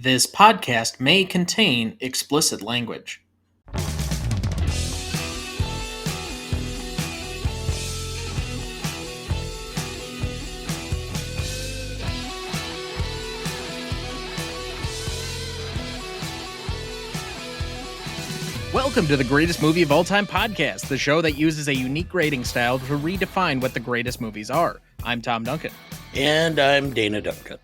This podcast may contain explicit language. Welcome to the Greatest Movie of All Time podcast, the show that uses a unique grading style to redefine what the greatest movies are. I'm Tom Duncan. And I'm Dana Duncan.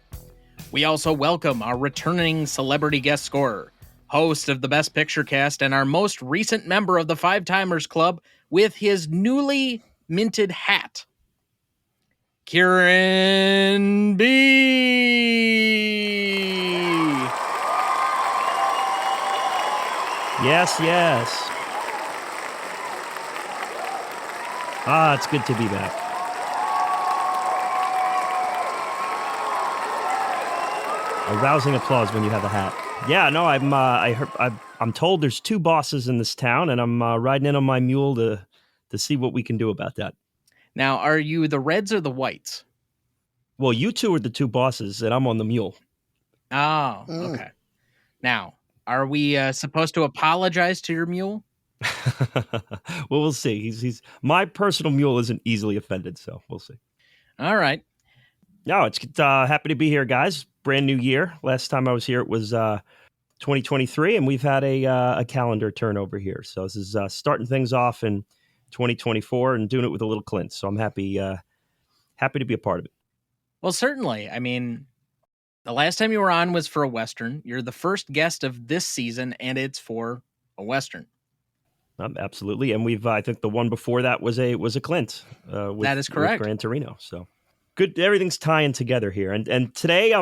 We also welcome our returning celebrity guest scorer, host of the Best Picture cast, and our most recent member of the Five Timers Club with his newly minted hat, Kieran B. Yes. It's good to be back. A rousing applause when you have a hat. Yeah, no, I'm told there's two bosses in this town, and I'm riding in on my mule to see what we can do about that. Now, are you the Reds or the Whites? Well, you two are the two bosses, and I'm on the mule. Oh, okay. Now, are we supposed to apologize to your mule? Well, we'll see. He's my personal mule isn't easily offended, so we'll see. All right. No, it's happy to be here, guys. Brand new year. Last time I was here, it was 2023, and we've had a calendar turnover here. So this is starting things off in 2024 and doing it with a little Clint. So I'm happy to be a part of it. Well, certainly. I mean, the last time you were on was for a Western. You're the first guest of this season, and it's for a Western. Absolutely, and we've I think the one before that was a Clint. That is correct. With Gran Torino. So good, everything's tying together here. And today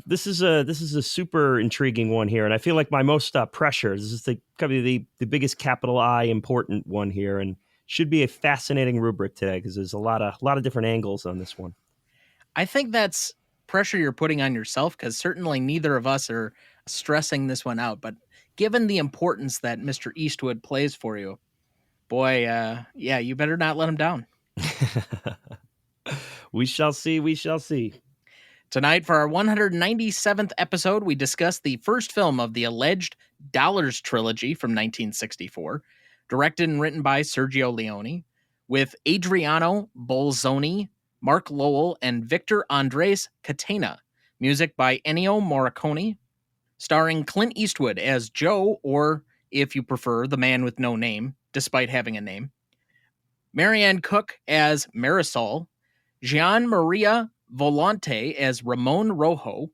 this is a super intriguing one here, and I feel like my most pressure. This is probably the biggest capital I important one here, and should be a fascinating rubric today because there's a lot of different angles on this one. I think that's pressure you're putting on yourself, because certainly neither of us are stressing this one out. But given the importance that Mr. Eastwood plays for you, boy, you better not let him down. We shall see. Tonight, for our 197th episode, we discuss the first film of the alleged Dollars trilogy from 1964, directed and written by Sergio Leone, with Adriano Bolzoni, Mark Lowell, and Victor Andres Catena. Music by Ennio Morricone, starring Clint Eastwood as Joe, or, if you prefer, the man with no name, despite having a name, Marianne Cook as Marisol, Gian Maria Volante as Ramon Rojo,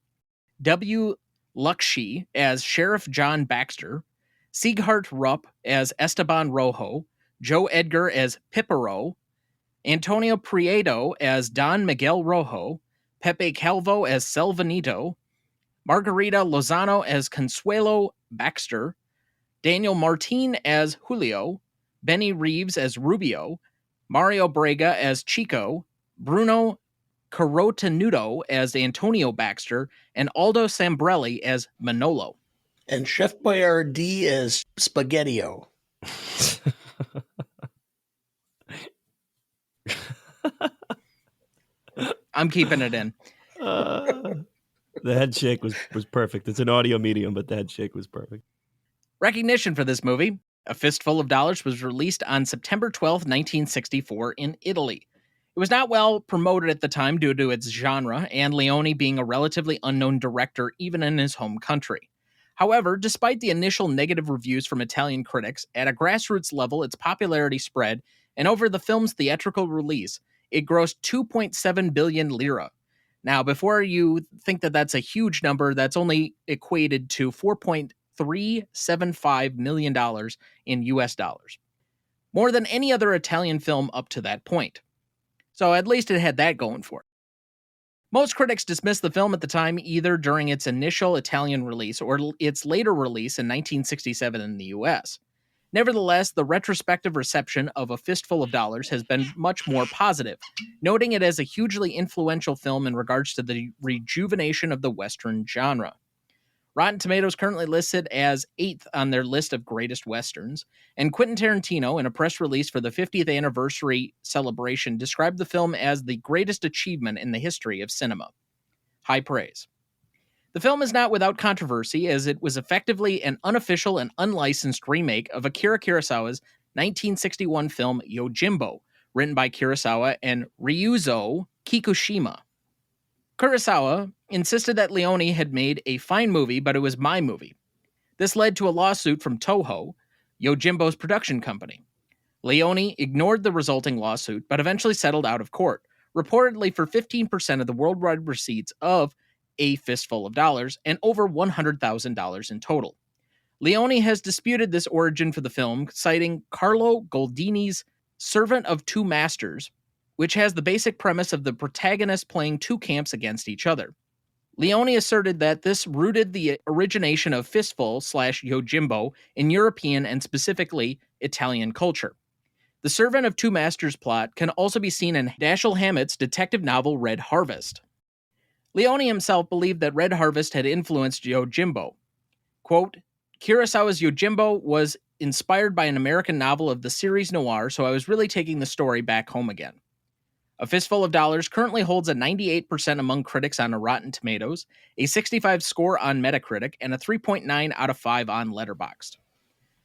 W. Lakshmi as Sheriff John Baxter, Sieghart Rupp as Esteban Rojo, Joe Edgar as Pipero, Antonio Prieto as Don Miguel Rojo, Pepe Calvo as Selvanito, Margarita Lozano as Consuelo Baxter, Daniel Martin as Julio, Benny Reeves as Rubio, Mario Brega as Chico, Bruno Carotenuto as Antonio Baxter, and Aldo Sambrelli as Manolo. And Chef Boyardee as Spaghettio. I'm keeping it in. The head shake was perfect. It's an audio medium, but the head shake was perfect. Recognition for this movie, A Fistful of Dollars, was released on September 12th, 1964 in Italy. It was not well promoted at the time due to its genre, and Leone being a relatively unknown director even in his home country. However, despite the initial negative reviews from Italian critics, at a grassroots level its popularity spread, and over the film's theatrical release, it grossed 2.7 billion lira. Now, before you think that that's a huge number, that's only equated to $4.375 million in US dollars. More than any other Italian film up to that point. So at least it had that going for it. Most critics dismissed the film at the time either during its initial Italian release or its later release in 1967 in the US. Nevertheless, the retrospective reception of A Fistful of Dollars has been much more positive, noting it as a hugely influential film in regards to the rejuvenation of the Western genre. Rotten Tomatoes currently listed as 8th on their list of greatest Westerns, and Quentin Tarantino, in a press release for the 50th anniversary celebration, described the film as the greatest achievement in the history of cinema. High praise. The film is not without controversy, as it was effectively an unofficial and unlicensed remake of Akira Kurosawa's 1961 film Yojimbo, written by Kurosawa and Ryuzo Kikushima. Kurosawa insisted that Leone had made a fine movie, but it was my movie. This led to a lawsuit from Toho, Yojimbo's production company. Leone ignored the resulting lawsuit, but eventually settled out of court, reportedly for 15% of the worldwide receipts of A Fistful of Dollars and over $100,000 in total. Leone has disputed this origin for the film, citing Carlo Goldini's Servant of Two Masters, which has the basic premise of the protagonist playing two camps against each other. Leone asserted that this rooted the origination of Fistful/Yojimbo in European and specifically Italian culture. The Servant of Two Masters plot can also be seen in Dashiell Hammett's detective novel Red Harvest. Leone himself believed that Red Harvest had influenced Yojimbo. Quote, Kurosawa's Yojimbo was inspired by an American novel of the series noir, so I was really taking the story back home again. A Fistful of Dollars currently holds a 98% among critics on Rotten Tomatoes, a 65 score on Metacritic, and a 3.9 out of 5 on Letterboxd.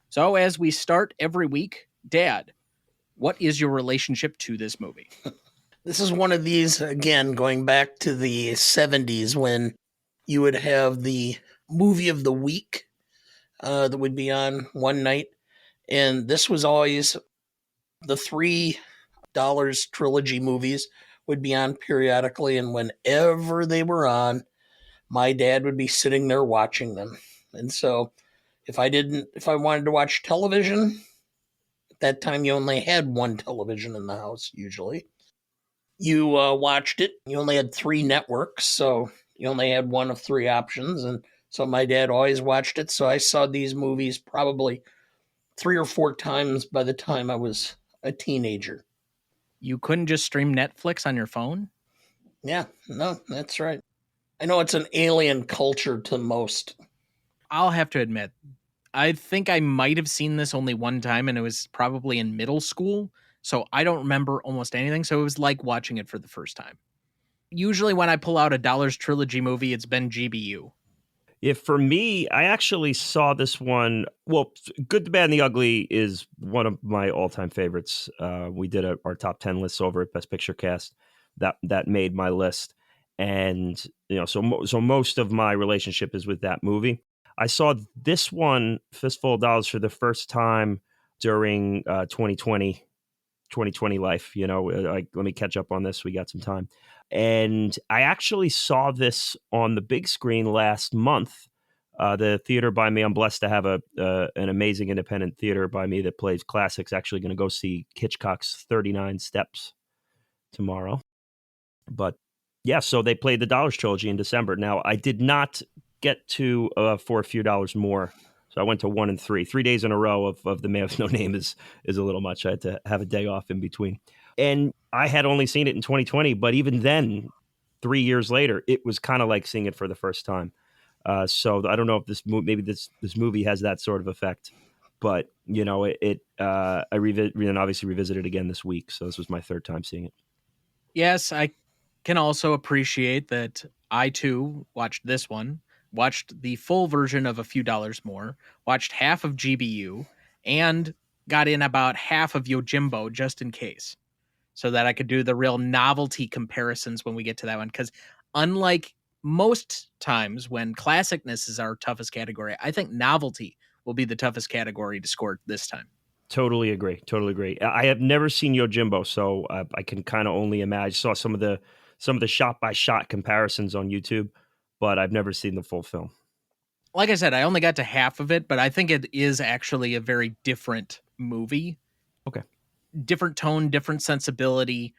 So as we start every week, Dad, what is your relationship to this movie? This is one of these, again, going back to the 70s when you would have the movie of the week that would be on one night. And this was always the $3 trilogy movies would be on periodically. And whenever they were on, my dad would be sitting there watching them. And so if I wanted to watch television, at that time you only had one television in the house, usually. You watched it. You only had 3 networks, so you only had one of 3 options. And so my dad always watched it. So I saw these movies probably 3 or 4 times by the time I was a teenager. You couldn't just stream Netflix on your phone? Yeah, no, that's right. I know it's an alien culture to most. I'll have to admit, I think I might have seen this only one time, and it was probably in middle school. So I don't remember almost anything. So it was like watching it for the first time. Usually when I pull out a Dollars Trilogy movie, it's been GBU. Yeah, for me, I actually saw this one. Well, Good, the Bad, and the Ugly is one of my all-time favorites. We did our top 10 lists over at Best Picture Cast. That made my list, and so most of my relationship is with that movie. I saw this one, Fistful of Dollars, for the first time during 2020 life. Let me catch up on this. We got some time. And I actually saw this on the big screen last month. The theater by me, I'm blessed to have an amazing independent theater by me that plays classics. Actually going to go see Hitchcock's 39 Steps tomorrow. But yeah, so they played the Dollars Trilogy in December. Now, I did not get to for a few dollars more. So I went to 1 and 3. 3 days in a row of The Man with No Name is a little much. I had to have a day off in between. And I had only seen it in 2020, but even then, 3 years later, it was kind of like seeing it for the first time. So I don't know if this movie has that sort of effect, but I obviously revisited it again this week. So this was my 3rd time seeing it. Yes, I can also appreciate that I too watched this one, watched the full version of A Few Dollars More, watched half of GBU, and got in about half of Yojimbo just in case, so that I could do the real novelty comparisons when we get to that one. Because unlike most times when classicness is our toughest category, I think novelty will be the toughest category to score this time. Totally agree. I have never seen Yojimbo, so I can kind of only imagine. Saw some of the shot by shot comparisons on YouTube, but I've never seen the full film. Like I said, I only got to half of it, but I think it is actually a very different movie. Okay. Different tone, different sensibility,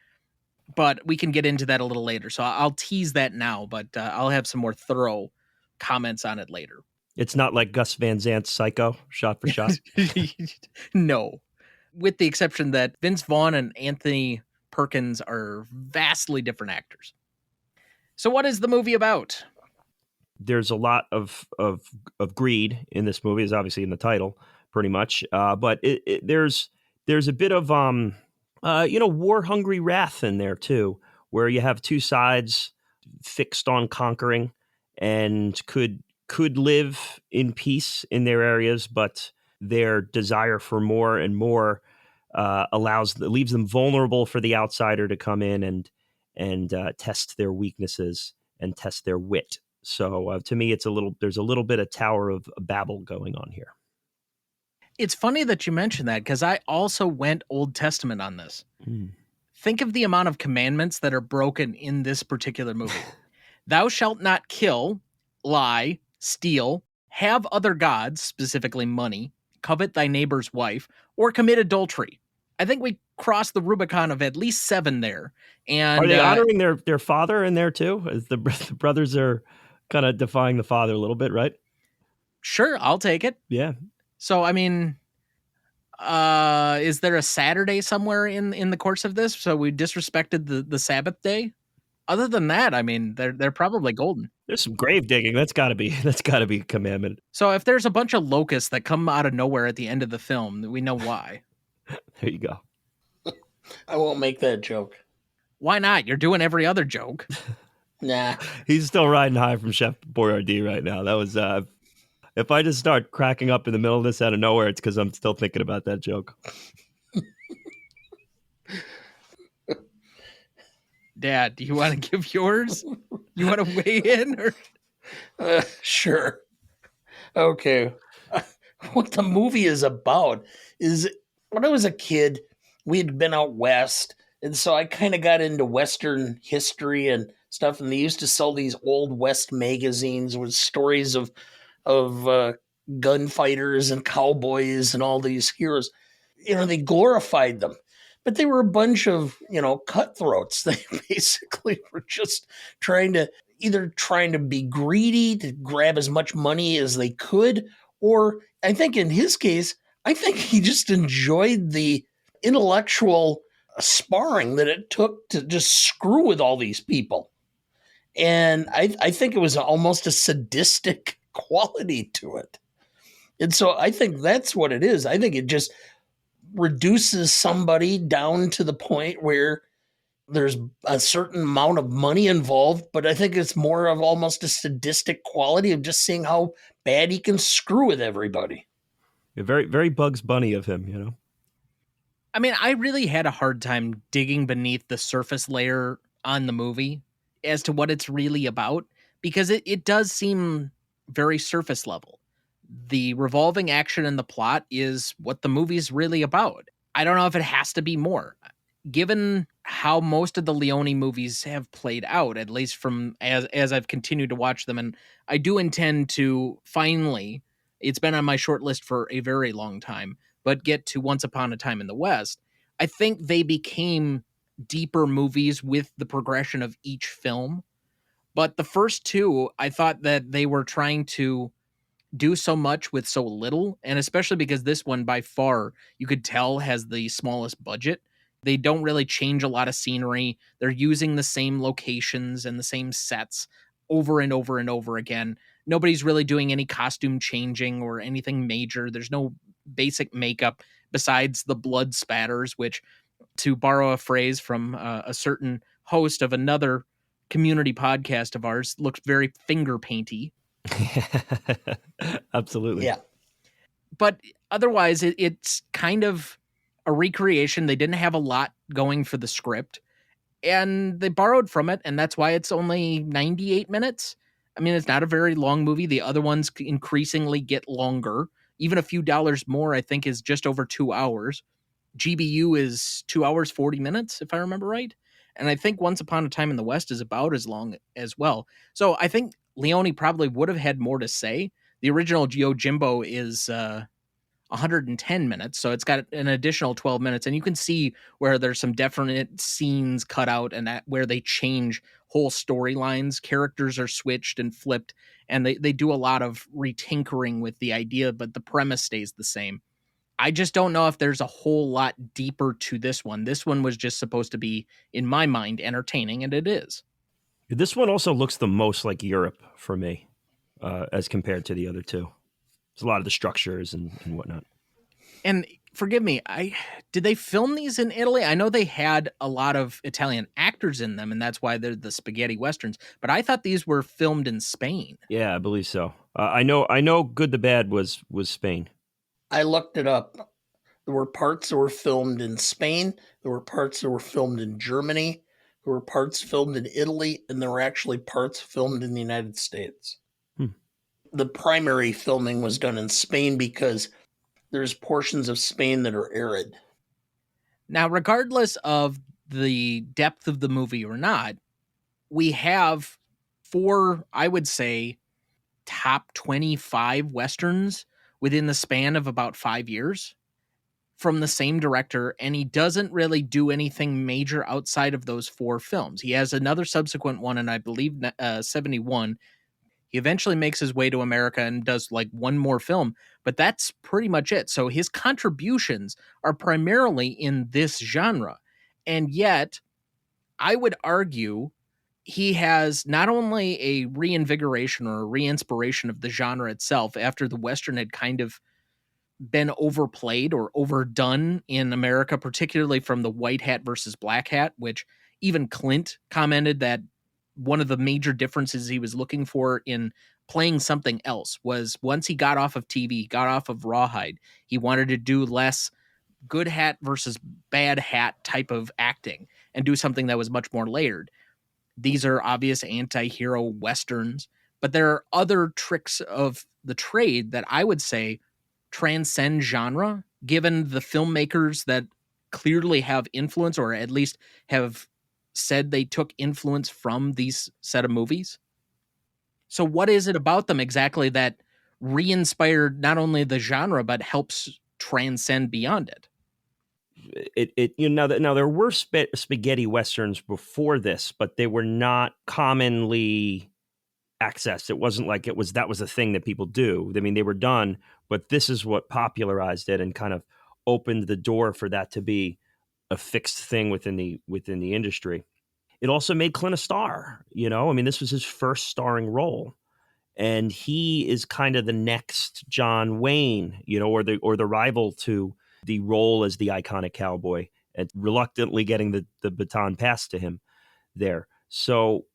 but we can get into that a little later. So I'll tease that now, but I'll have some more thorough comments on it later. It's not like Gus Van Sant's Psycho, shot for shot. No, with the exception that Vince Vaughn and Anthony Perkins are vastly different actors. So what is the movie about? There's a lot of greed in this movie, is obviously in the title, pretty much. But there's a bit of war hungry wrath in there too, where you have two sides fixed on conquering, and could live in peace in their areas, but their desire for more and more leaves them vulnerable for the outsider to come in and test their weaknesses and test their wit. So to me, there's a little bit of Tower of Babel going on here. It's funny that you mentioned that because I also went Old Testament on this. Think of the amount of commandments that are broken in this particular movie. Thou shalt not kill, lie, steal, have other gods, specifically money, covet thy neighbor's wife, or commit adultery. I think we crossed the Rubicon of at least 7 there. And are they honoring their father in there too? As the brothers are kind of defying the father a little bit, right? Sure, I'll take it. Yeah. So, I mean, is there a Saturday somewhere in the course of this? So we disrespected the Sabbath day? Other than that, I mean, they're probably golden. There's some grave digging. That's got to be a commandment. So if there's a bunch of locusts that come out of nowhere at the end of the film, we know why. There you go. I won't make that joke. Why not? You're doing every other joke. Nah. He's still riding high from Chef Boyardee right now. That was if I just start cracking up in the middle of this out of nowhere, it's because I'm still thinking about that joke. Dad, do you want to give yours? You want to weigh in? Or? Sure. Okay. What the movie is about is when I was a kid, we had been out west. And so I kind of got into Western history and stuff. And they used to sell these old West magazines with stories of gunfighters and cowboys and all these heroes. You know, they glorified them. But they were a bunch of, cutthroats. They basically were just trying to be greedy to grab as much money as they could. Or I think in his case, I think he just enjoyed the intellectual sparring that it took to just screw with all these people. And I think it was almost a sadistic quality to it. And so I think that's what it is. I think it just reduces somebody down to the point where there's a certain amount of money involved, but I think it's more of almost a sadistic quality of just seeing how bad he can screw with everybody. Yeah, very, very Bugs Bunny of him, I mean, I really had a hard time digging beneath the surface layer on the movie as to what it's really about, because it does seem very surface level. The revolving action and the plot is what the movie's really about. I don't know if it has to be more. Given how most of the Leone movies have played out, at least from as I've continued to watch them, and I do intend to finally, it's been on my short list for a very long time, but get to Once Upon a Time in the West, I think they became deeper movies with the progression of each film. But the first two, I thought that they were trying to do so much with so little, and especially because this one by far you could tell has the smallest budget. They don't really change a lot of scenery. They're using the same locations and the same sets over and over and over again. Nobody's really doing any costume changing or anything major. There's no basic makeup besides the blood spatters, which, to borrow a phrase from a certain host of another community podcast of ours, looks very finger painty. Absolutely. Yeah. But otherwise, it's kind of a recreation. They didn't have a lot going for the script, and they borrowed from it, and that's why it's only 98 minutes. I mean, it's not a very long movie. The other ones increasingly get longer. Even a few dollars more, I think, is just over 2 hours. GBU is 2 hours, 40 minutes, if I remember right. And I think Once Upon a Time in the West is about as long as well. So I think Leone probably would have had more to say. The original Yojimbo is 110 minutes, so it's got an additional 12 minutes, and you can see where there's some definite scenes cut out and that where they change whole storylines. Characters are switched and flipped, and they do a lot of retinkering with the idea, but the premise stays the same. I just don't know if there's a whole lot deeper to this one. This one was just supposed to be, in my mind, entertaining, and it is. This one also looks the most like Europe for me, as compared to the other two. There's a lot of the structures and whatnot. And forgive me, did they film these in Italy? I know they had a lot of Italian actors in them, and that's why they're the spaghetti westerns. But I thought these were filmed in Spain. Yeah, I believe so. I know. Good the Bad was Spain. I looked it up. There were parts that were filmed in Spain. There were parts that were filmed in Germany. There were parts filmed in Italy, and there were actually parts filmed in the United States. Hmm. The primary filming was done in Spain because there's portions of Spain that are arid. Now, regardless of the depth of the movie or not, we have four, I would say, top 25 westerns within the span of about 5 years from the same director, and he doesn't really do anything major outside of those four films. He has another subsequent one, and I believe 71. He eventually makes his way to America and does like one more film, but that's pretty much it. So his contributions are primarily in this genre. And yet, I would argue he has not only a reinvigoration or a re-inspiration of the genre itself after the Western had kind of been overplayed or overdone in America, particularly from the white hat versus black hat, which even Clint commented that one of the major differences he was looking for in playing something else was once he got off of TV, got off of Rawhide, he wanted to do less good hat versus bad hat type of acting and do something that was much more layered. These are obvious anti-hero westerns, but there are other tricks of the trade that I would say transcend genre, given the filmmakers that clearly have influence or at least have said they took influence from these set of movies. So what is it about them exactly that re-inspired not only the genre but helps transcend beyond it? Now there were spaghetti westerns before this, but they were not commonly accessed. It wasn't like that was a thing that people do. I mean, they were done, but this is what popularized it and kind of opened the door for that to be a fixed thing within the industry. It also made Clint a star. I mean, this was his first starring role, and he is kind of the next John Wayne, or the rival to the role as the iconic cowboy, and reluctantly getting the baton passed to him there. So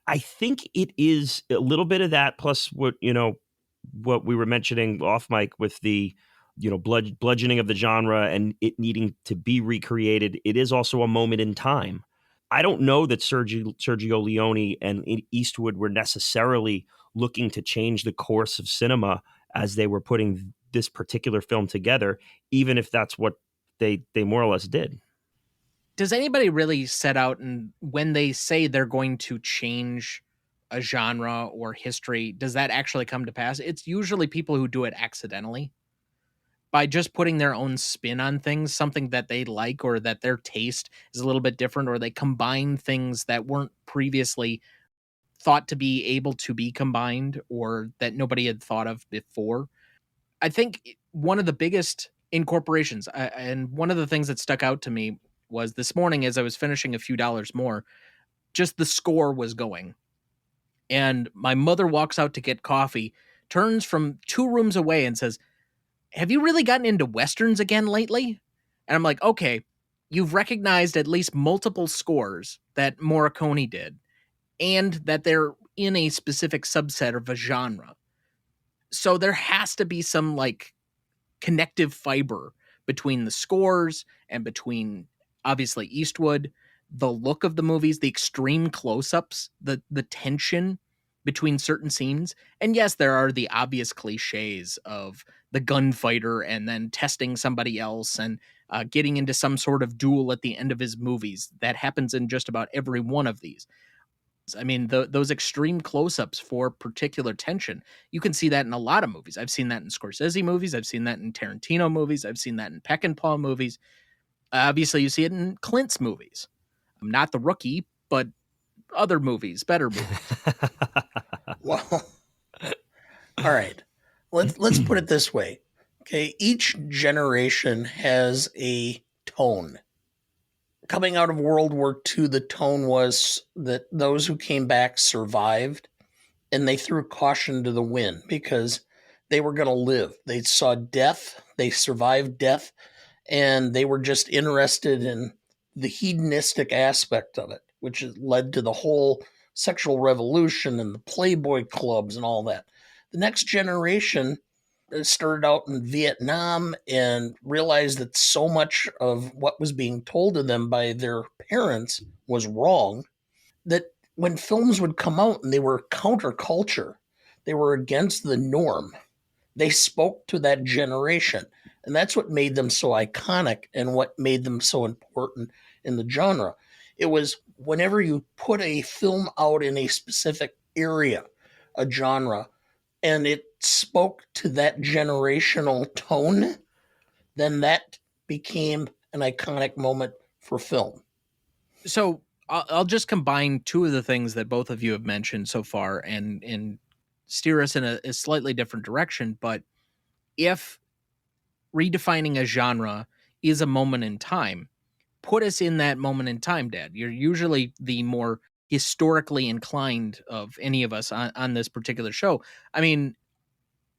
I think it is a little bit of that, plus what we were mentioning off mic with the bludgeoning of the genre and it needing to be recreated. It is also a moment in time. I don't know that Sergio Leone and Eastwood were necessarily looking to change the course of cinema as they were putting this particular film together, even if that's what they more or less did. Does anybody really set out, and when they say they're going to change a genre or history, does that actually come to pass? It's usually people who do it accidentally by just putting their own spin on things, something that they like or that their taste is a little bit different, or they combine things that weren't previously thought to be able to be combined or that nobody had thought of before. I think one of the biggest incorporations, and one of the things that stuck out to me was this morning as I was finishing A Few Dollars More, just the score was going. And my mother walks out to get coffee, turns from 2 rooms away and says, "Have you really gotten into Westerns again lately?" And I'm like, okay, you've recognized at least multiple scores that Morricone did, and that they're in a specific subset of a genre. So there has to be some like connective fiber between the scores and between obviously Eastwood, the look of the movies, the extreme close-ups, the tension between certain scenes. And yes, there are the obvious cliches of the gunfighter and then testing somebody else and getting into some sort of duel at the end of his movies. That happens in just about every one of these. I mean, those extreme close-ups for particular tension, you can see that in a lot of movies. I've seen that in Scorsese movies. I've seen that in Tarantino movies. I've seen that in Peckinpah movies. Obviously, you see it in Clint's movies. Not The Rookie, but other movies, better movies. Well, all right. Let's put it this way. Okay, each generation has a tone. Coming out of World War II, the tone was that those who came back survived, and they threw caution to the wind because they were going to live. They saw death, they survived death, and they were just interested in the hedonistic aspect of it, which led to the whole sexual revolution and the Playboy clubs and all that. The next generation started out in Vietnam and realized that so much of what was being told to them by their parents was wrong, that when films would come out and they were counterculture, they were against the norm, they spoke to that generation. And that's what made them so iconic and what made them so important in the genre. It was whenever you put a film out in a specific area, a genre, and it spoke to that generational tone, then that became an iconic moment for film. So I'll just combine two of the things that both of you have mentioned so far and steer us in a slightly different direction. But if redefining a genre is a moment in time, put us in that moment in time, Dad. You're usually the more historically inclined of any of us on this particular show. I mean,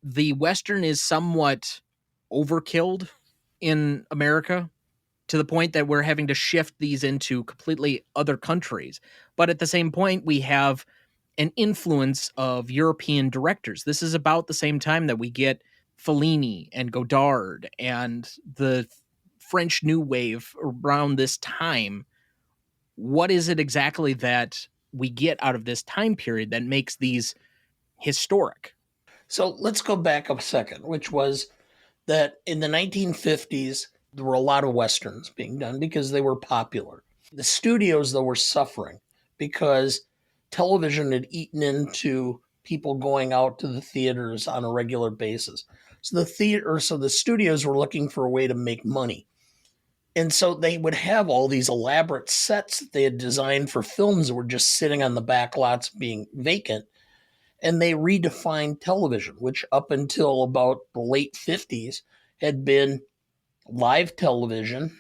the Western is somewhat overkilled in America to the point that we're having to shift these into completely other countries. But at the same point, we have an influence of European directors. This is about the same time that we get Fellini and Godard and the French New Wave around this time. What is it exactly that we get out of this time period that makes these historic? So let's go back a second, which was that in the 1950s, there were a lot of Westerns being done because they were popular. The studios, though, were suffering because television had eaten into people going out to the theaters on a regular basis. So the studios were looking for a way to make money. And so they would have all these elaborate sets that they had designed for films that were just sitting on the back lots being vacant. And they redefined television, which up until about the late 50s had been live television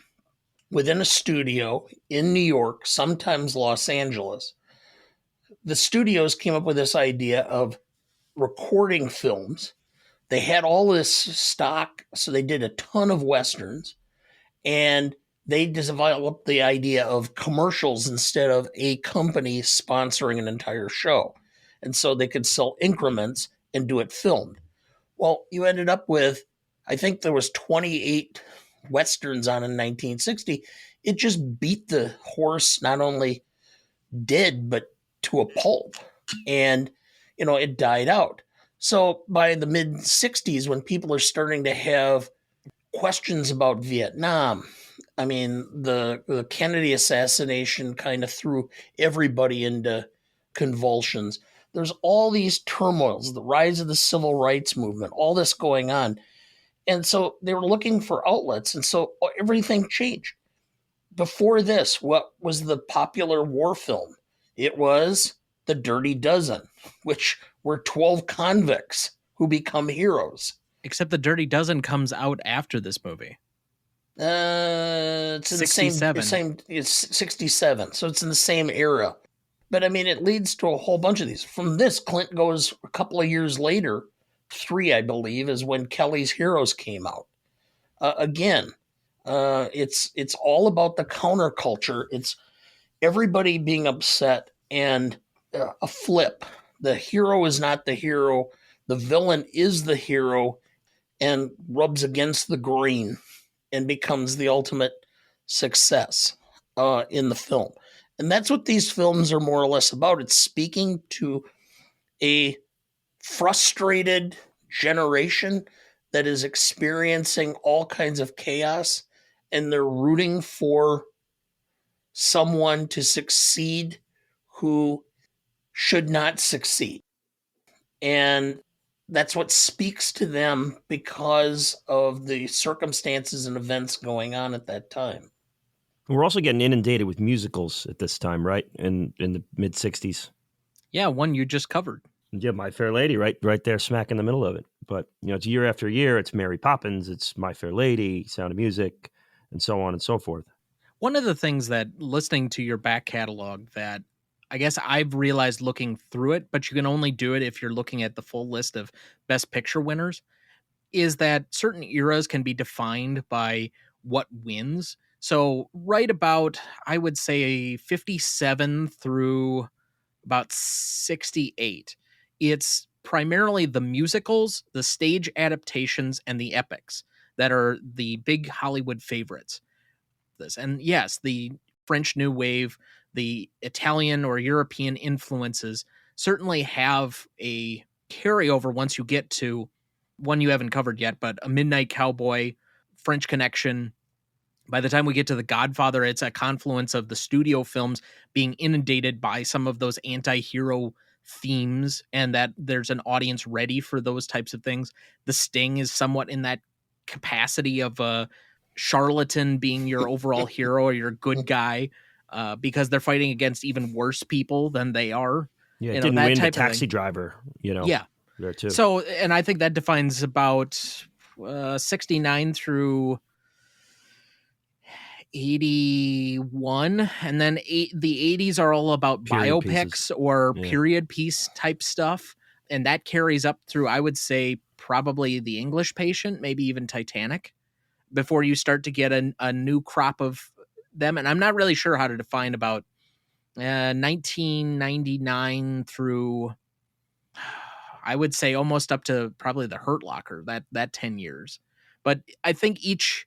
within a studio in New York, sometimes Los Angeles. The studios came up with this idea of recording films. They had all this stock, so they did a ton of Westerns, and they developed the idea of commercials instead of a company sponsoring an entire show. And so they could sell increments and do it filmed. Well, you ended up with, I think there was 28 Westerns on in 1960. It just beat the horse not only dead, but to a pulp. And, it died out. So by the mid 60s, when people are starting to have questions about Vietnam, I mean, the Kennedy assassination kind of threw everybody into convulsions. There's all these turmoils, the rise of the civil rights movement, all this going on. And so they were looking for outlets. And so everything changed. Before this, what was the popular war film? It was The Dirty Dozen, which were 12 convicts who become heroes. Except The Dirty Dozen comes out after this movie. It's in the same. It's 67, so it's in the same era. But I mean, it leads to a whole bunch of these. From this, Clint goes a couple of years later, 3, I believe, is when Kelly's Heroes came out. Again, it's all about the counterculture. It's everybody being upset and a flip. The hero is not the hero. The villain is the hero and rubs against the grain and becomes the ultimate success in the film. And that's what these films are more or less about. It's speaking to a frustrated generation that is experiencing all kinds of chaos, and they're rooting for someone to succeed who should not succeed. And that's what speaks to them because of the circumstances and events going on at that time. We're also getting inundated with musicals at this time, right? In the mid 60s. Yeah, one you just covered. Yeah, My Fair Lady, right there, smack in the middle of it. But it's year after year. It's Mary Poppins, it's My Fair Lady, Sound of Music, and so on and so forth. One of the things that listening to your back catalog that I guess I've realized looking through it, but you can only do it if you're looking at the full list of Best Picture winners, is that certain eras can be defined by what wins. So right about, I would say 57 through about 68, it's primarily the musicals, the stage adaptations, and the epics that are the big Hollywood favorites. And yes, the French New Wave, the Italian or European influences certainly have a carryover once you get to one you haven't covered yet, but A Midnight Cowboy, French Connection. By the time we get to The Godfather, it's a confluence of the studio films being inundated by some of those anti-hero themes, and that there's an audience ready for those types of things. The Sting is somewhat in that capacity of a charlatan being your overall hero or your good guy, because they're fighting against even worse people than they are. Yeah, You it know, didn't that win the type of Taxi thing. Driver, Yeah. there too. So, and I think that defines about 69 through 81, and then the 80s are all about Period biopics pieces. or Yeah. period piece type stuff, and that carries up through, I would say, probably The English Patient, maybe even Titanic, before you start to get a new crop of them. And I'm not really sure how to define about 1999 through, I would say, almost up to probably The Hurt Locker, that 10 years. But I think each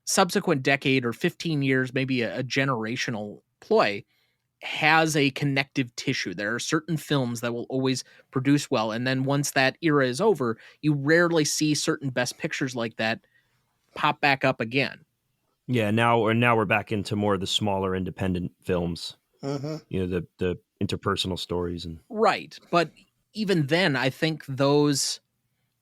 subsequent decade or 15 years, maybe a generational ploy, has a connective tissue. There are certain films that will always produce well. And then once that era is over, you rarely see certain best pictures like that pop back up again. Yeah, now we're back into more of the smaller independent films. Mm-hmm. The interpersonal stories and Right. But even then, I think those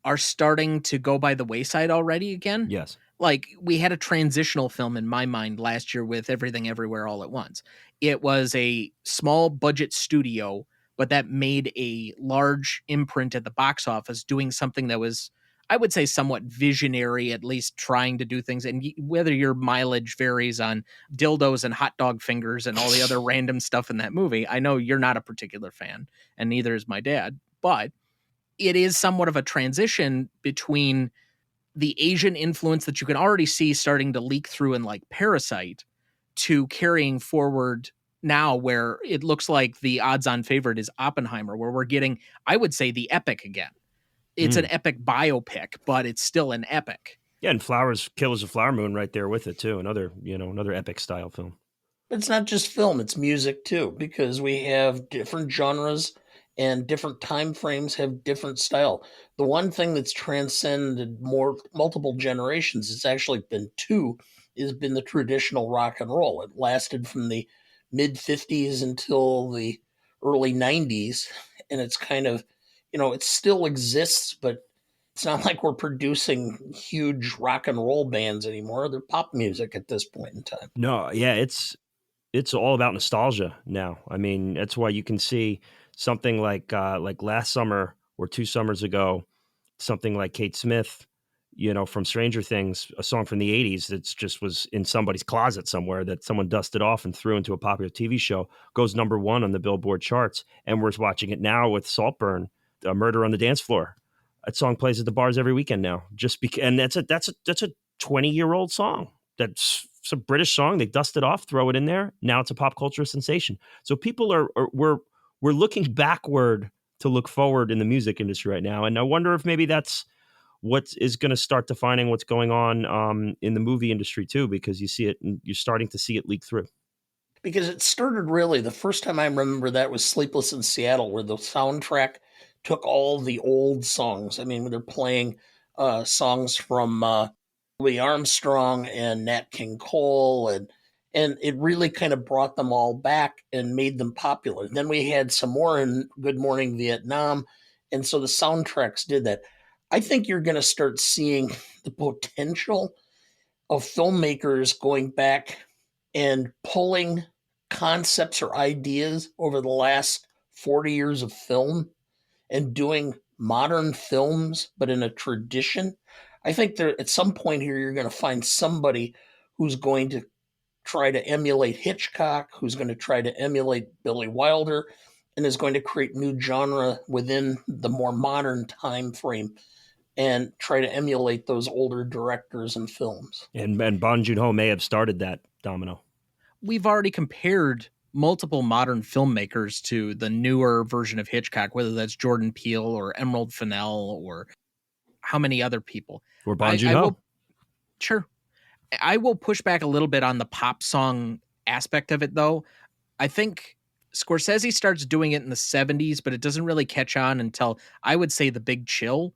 are starting to go by the wayside already again. yes. Like, we had a transitional film in my mind last year with Everything Everywhere All at Once. It was a small budget studio, but that made a large imprint at the box office, doing something that was, I would say, somewhat visionary, at least trying to do things. And whether your mileage varies on dildos and hot dog fingers and all the other random stuff in that movie, I know you're not a particular fan, and neither is my dad, but it is somewhat of a transition between the Asian influence that you can already see starting to leak through in like Parasite to carrying forward now, where it looks like the odds-on favorite is Oppenheimer, where we're getting, I would say, the epic again. It's an epic biopic, but it's still an epic. Yeah, and Flowers, Killers of Flower Moon right there with it too. Another epic style film. But it's not just film, it's music too, because we have different genres and different time frames have different style. The one thing that's transcended more multiple generations, it's actually been two, has been the traditional rock and roll. It lasted from the mid 50s until the early 90s, and it's kind of, it still exists, but it's not like we're producing huge rock and roll bands anymore. They're pop music at this point in time. No, yeah, it's all about nostalgia now. I mean, that's why you can see something like last summer or 2 summers ago, something like Kate Smith, from Stranger Things, a song from the 80s that's just was in somebody's closet somewhere that someone dusted off and threw into a popular TV show, goes number 1 on the Billboard charts. And we're watching it now with Saltburn, Murder on the Dance Floor. That song plays at the bars every weekend now, just because, and that's a 20-year-old song. It's a British song. They dust it off, throw it in there. Now it's a pop culture sensation. So people we're looking backward to look forward in the music industry right now. And I wonder if maybe that's what is going to start defining what's going on in the movie industry too, because you see it and you're starting to see it leak through. Because it started really, the first time I remember that was Sleepless in Seattle, where the soundtrack took all the old songs. I mean, they're playing songs from Louis Armstrong and Nat King Cole, and it really kind of brought them all back and made them popular. Then we had some more in Good Morning Vietnam, and so the soundtracks did that. I think you're going to start seeing the potential of filmmakers going back and pulling concepts or ideas over the last 40 years of film and doing modern films, but in a tradition. I think that at some point here, you're going to find somebody who's going to try to emulate Hitchcock, who's going to try to emulate Billy Wilder, and is going to create new genre within the more modern time frame. and try to emulate those older directors and films. And Bong Joon-ho may have started that domino. We've already compared multiple modern filmmakers to the newer version of Hitchcock, whether that's Jordan Peele or Emerald Fennell or how many other people. Or Bong I Joon-ho. will, sure. I will push back a little bit on the pop song aspect of it, though. I think Scorsese starts doing it in the 70s, but it doesn't really catch on until, I would say, The Big Chill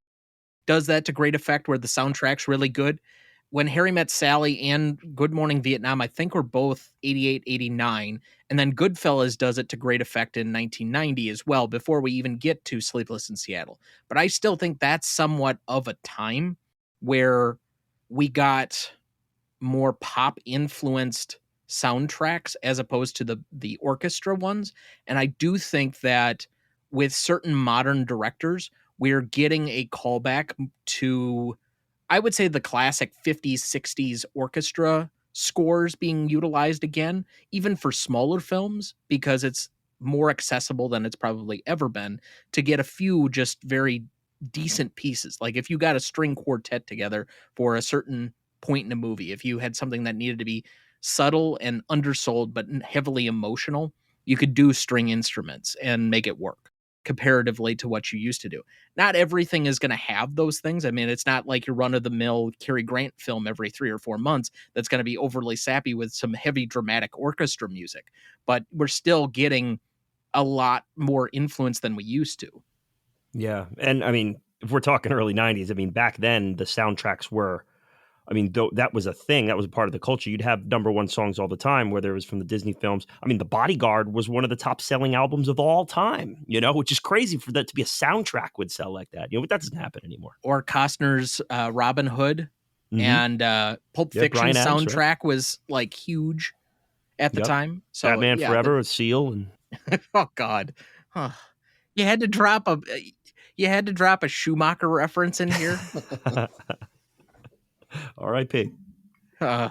does that to great effect, where the soundtrack's really good. When Harry Met Sally and Good Morning Vietnam, I think, were both 88, 89. And then Goodfellas does it to great effect in 1990 as well, before we even get to Sleepless in Seattle. But I still think that's somewhat of a time where we got more pop influenced soundtracks as opposed to the orchestra ones. And I do think that with certain modern directors, we're getting a callback to, I would say, the classic 50s, 60s orchestra scores being utilized again, even for smaller films, because it's more accessible than it's probably ever been to get a few just very decent pieces. Like if you got a string quartet together for a certain point in a movie, if you had something that needed to be subtle and undersold but heavily emotional, you could do string instruments and make it work comparatively to what you used to do. Not everything is going to have those things. I mean, it's not like your run-of-the-mill Cary Grant film every 3 or 4 months that's going to be overly sappy with some heavy dramatic orchestra music, but we're still getting a lot more influence than we used to. Yeah. And I mean, if we're talking early 90s, I mean, back then the soundtracks were, I mean, that was a thing. That was a part of the culture. You'd have number one songs all the time, whether it was from the Disney films. I mean, The Bodyguard was one of the top selling albums of all time, which is crazy for that to be a soundtrack would sell like that. But that doesn't happen anymore. Or Costner's Robin Hood and Pulp Fiction Brian Adams, soundtrack right? was like huge at the time. So Batman Forever with Seal and oh God, huh. You had to drop a Schumacher reference in here. R.I.P. I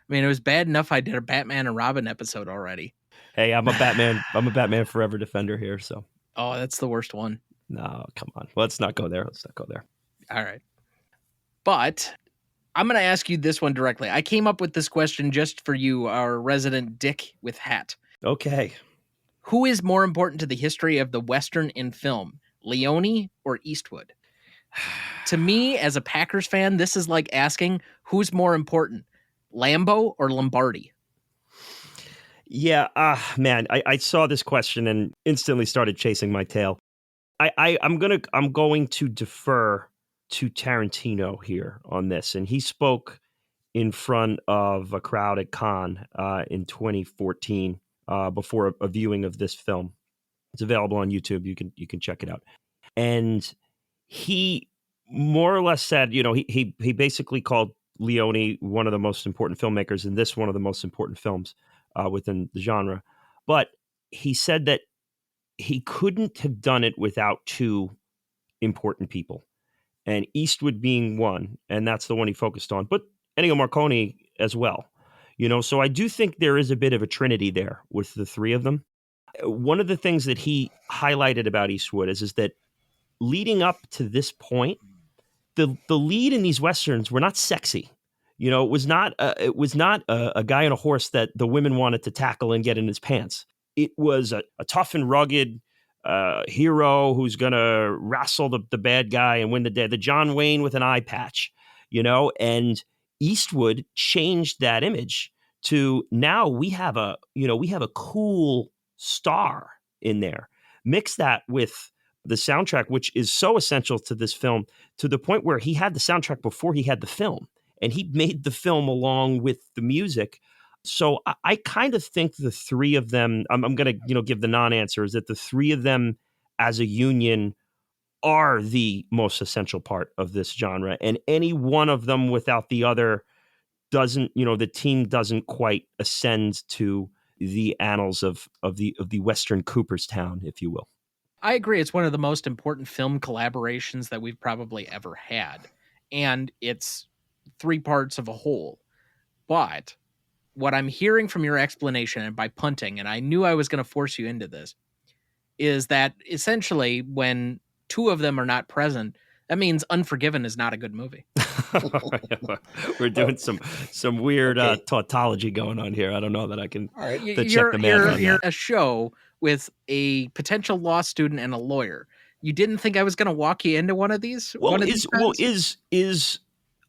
mean, it was bad enough I did a Batman and Robin episode already. Hey, I'm a Batman Forever defender here. So oh, that's the worst one. No, come on. Let's not go there. All right. But I'm going to ask you this one directly. I came up with this question just for you, our resident Dick with hat. Okay. Who is more important to the history of the Western in film, Leone or Eastwood? To me, as a Packers fan, this is like asking who's more important, Lambeau or Lombardi? Yeah, man, I saw this question and instantly started chasing my tail. I'm going to defer to Tarantino here on this, and he spoke in front of a crowd at Cannes in 2014 before a viewing of this film. It's available on YouTube. You can check it out. And he more or less said, he basically called Leone one of the most important filmmakers, and this one of the most important films within the genre. But he said that he couldn't have done it without two important people, and Eastwood being one, and that's the one he focused on, but Ennio Morricone as well. So I do think there is a bit of a trinity there with the three of them. One of the things that he highlighted about Eastwood is that leading up to this point, the lead in these westerns were not sexy. It was not a guy on a horse that the women wanted to tackle and get in his pants. It was a tough and rugged hero who's going to wrestle the bad guy and win the day. The John Wayne with an eye patch, and Eastwood changed that image to now we have a cool star in there. Mix that with the soundtrack, which is so essential to this film, to the point where he had the soundtrack before he had the film, and he made the film along with the music. So I kind of think the three of them, I'm going to give the non-answer, is that the three of them as a union are the most essential part of this genre, and any one of them without the other doesn't, the team doesn't quite ascend to the annals of the Western Cooperstown, if you will. I agree. It's one of the most important film collaborations that we've probably ever had. And it's 3 parts of a whole. But what I'm hearing from your explanation, and by punting, and I knew I was going to force you into this, is that essentially when 2 of them are not present, That means Unforgiven is not a good movie. We're doing some weird Okay. tautology going on here. I don't know that I can All right. check the math on You're that. a show with a potential law student and a lawyer. You didn't think I was going to walk you into one of these? Well, Times? is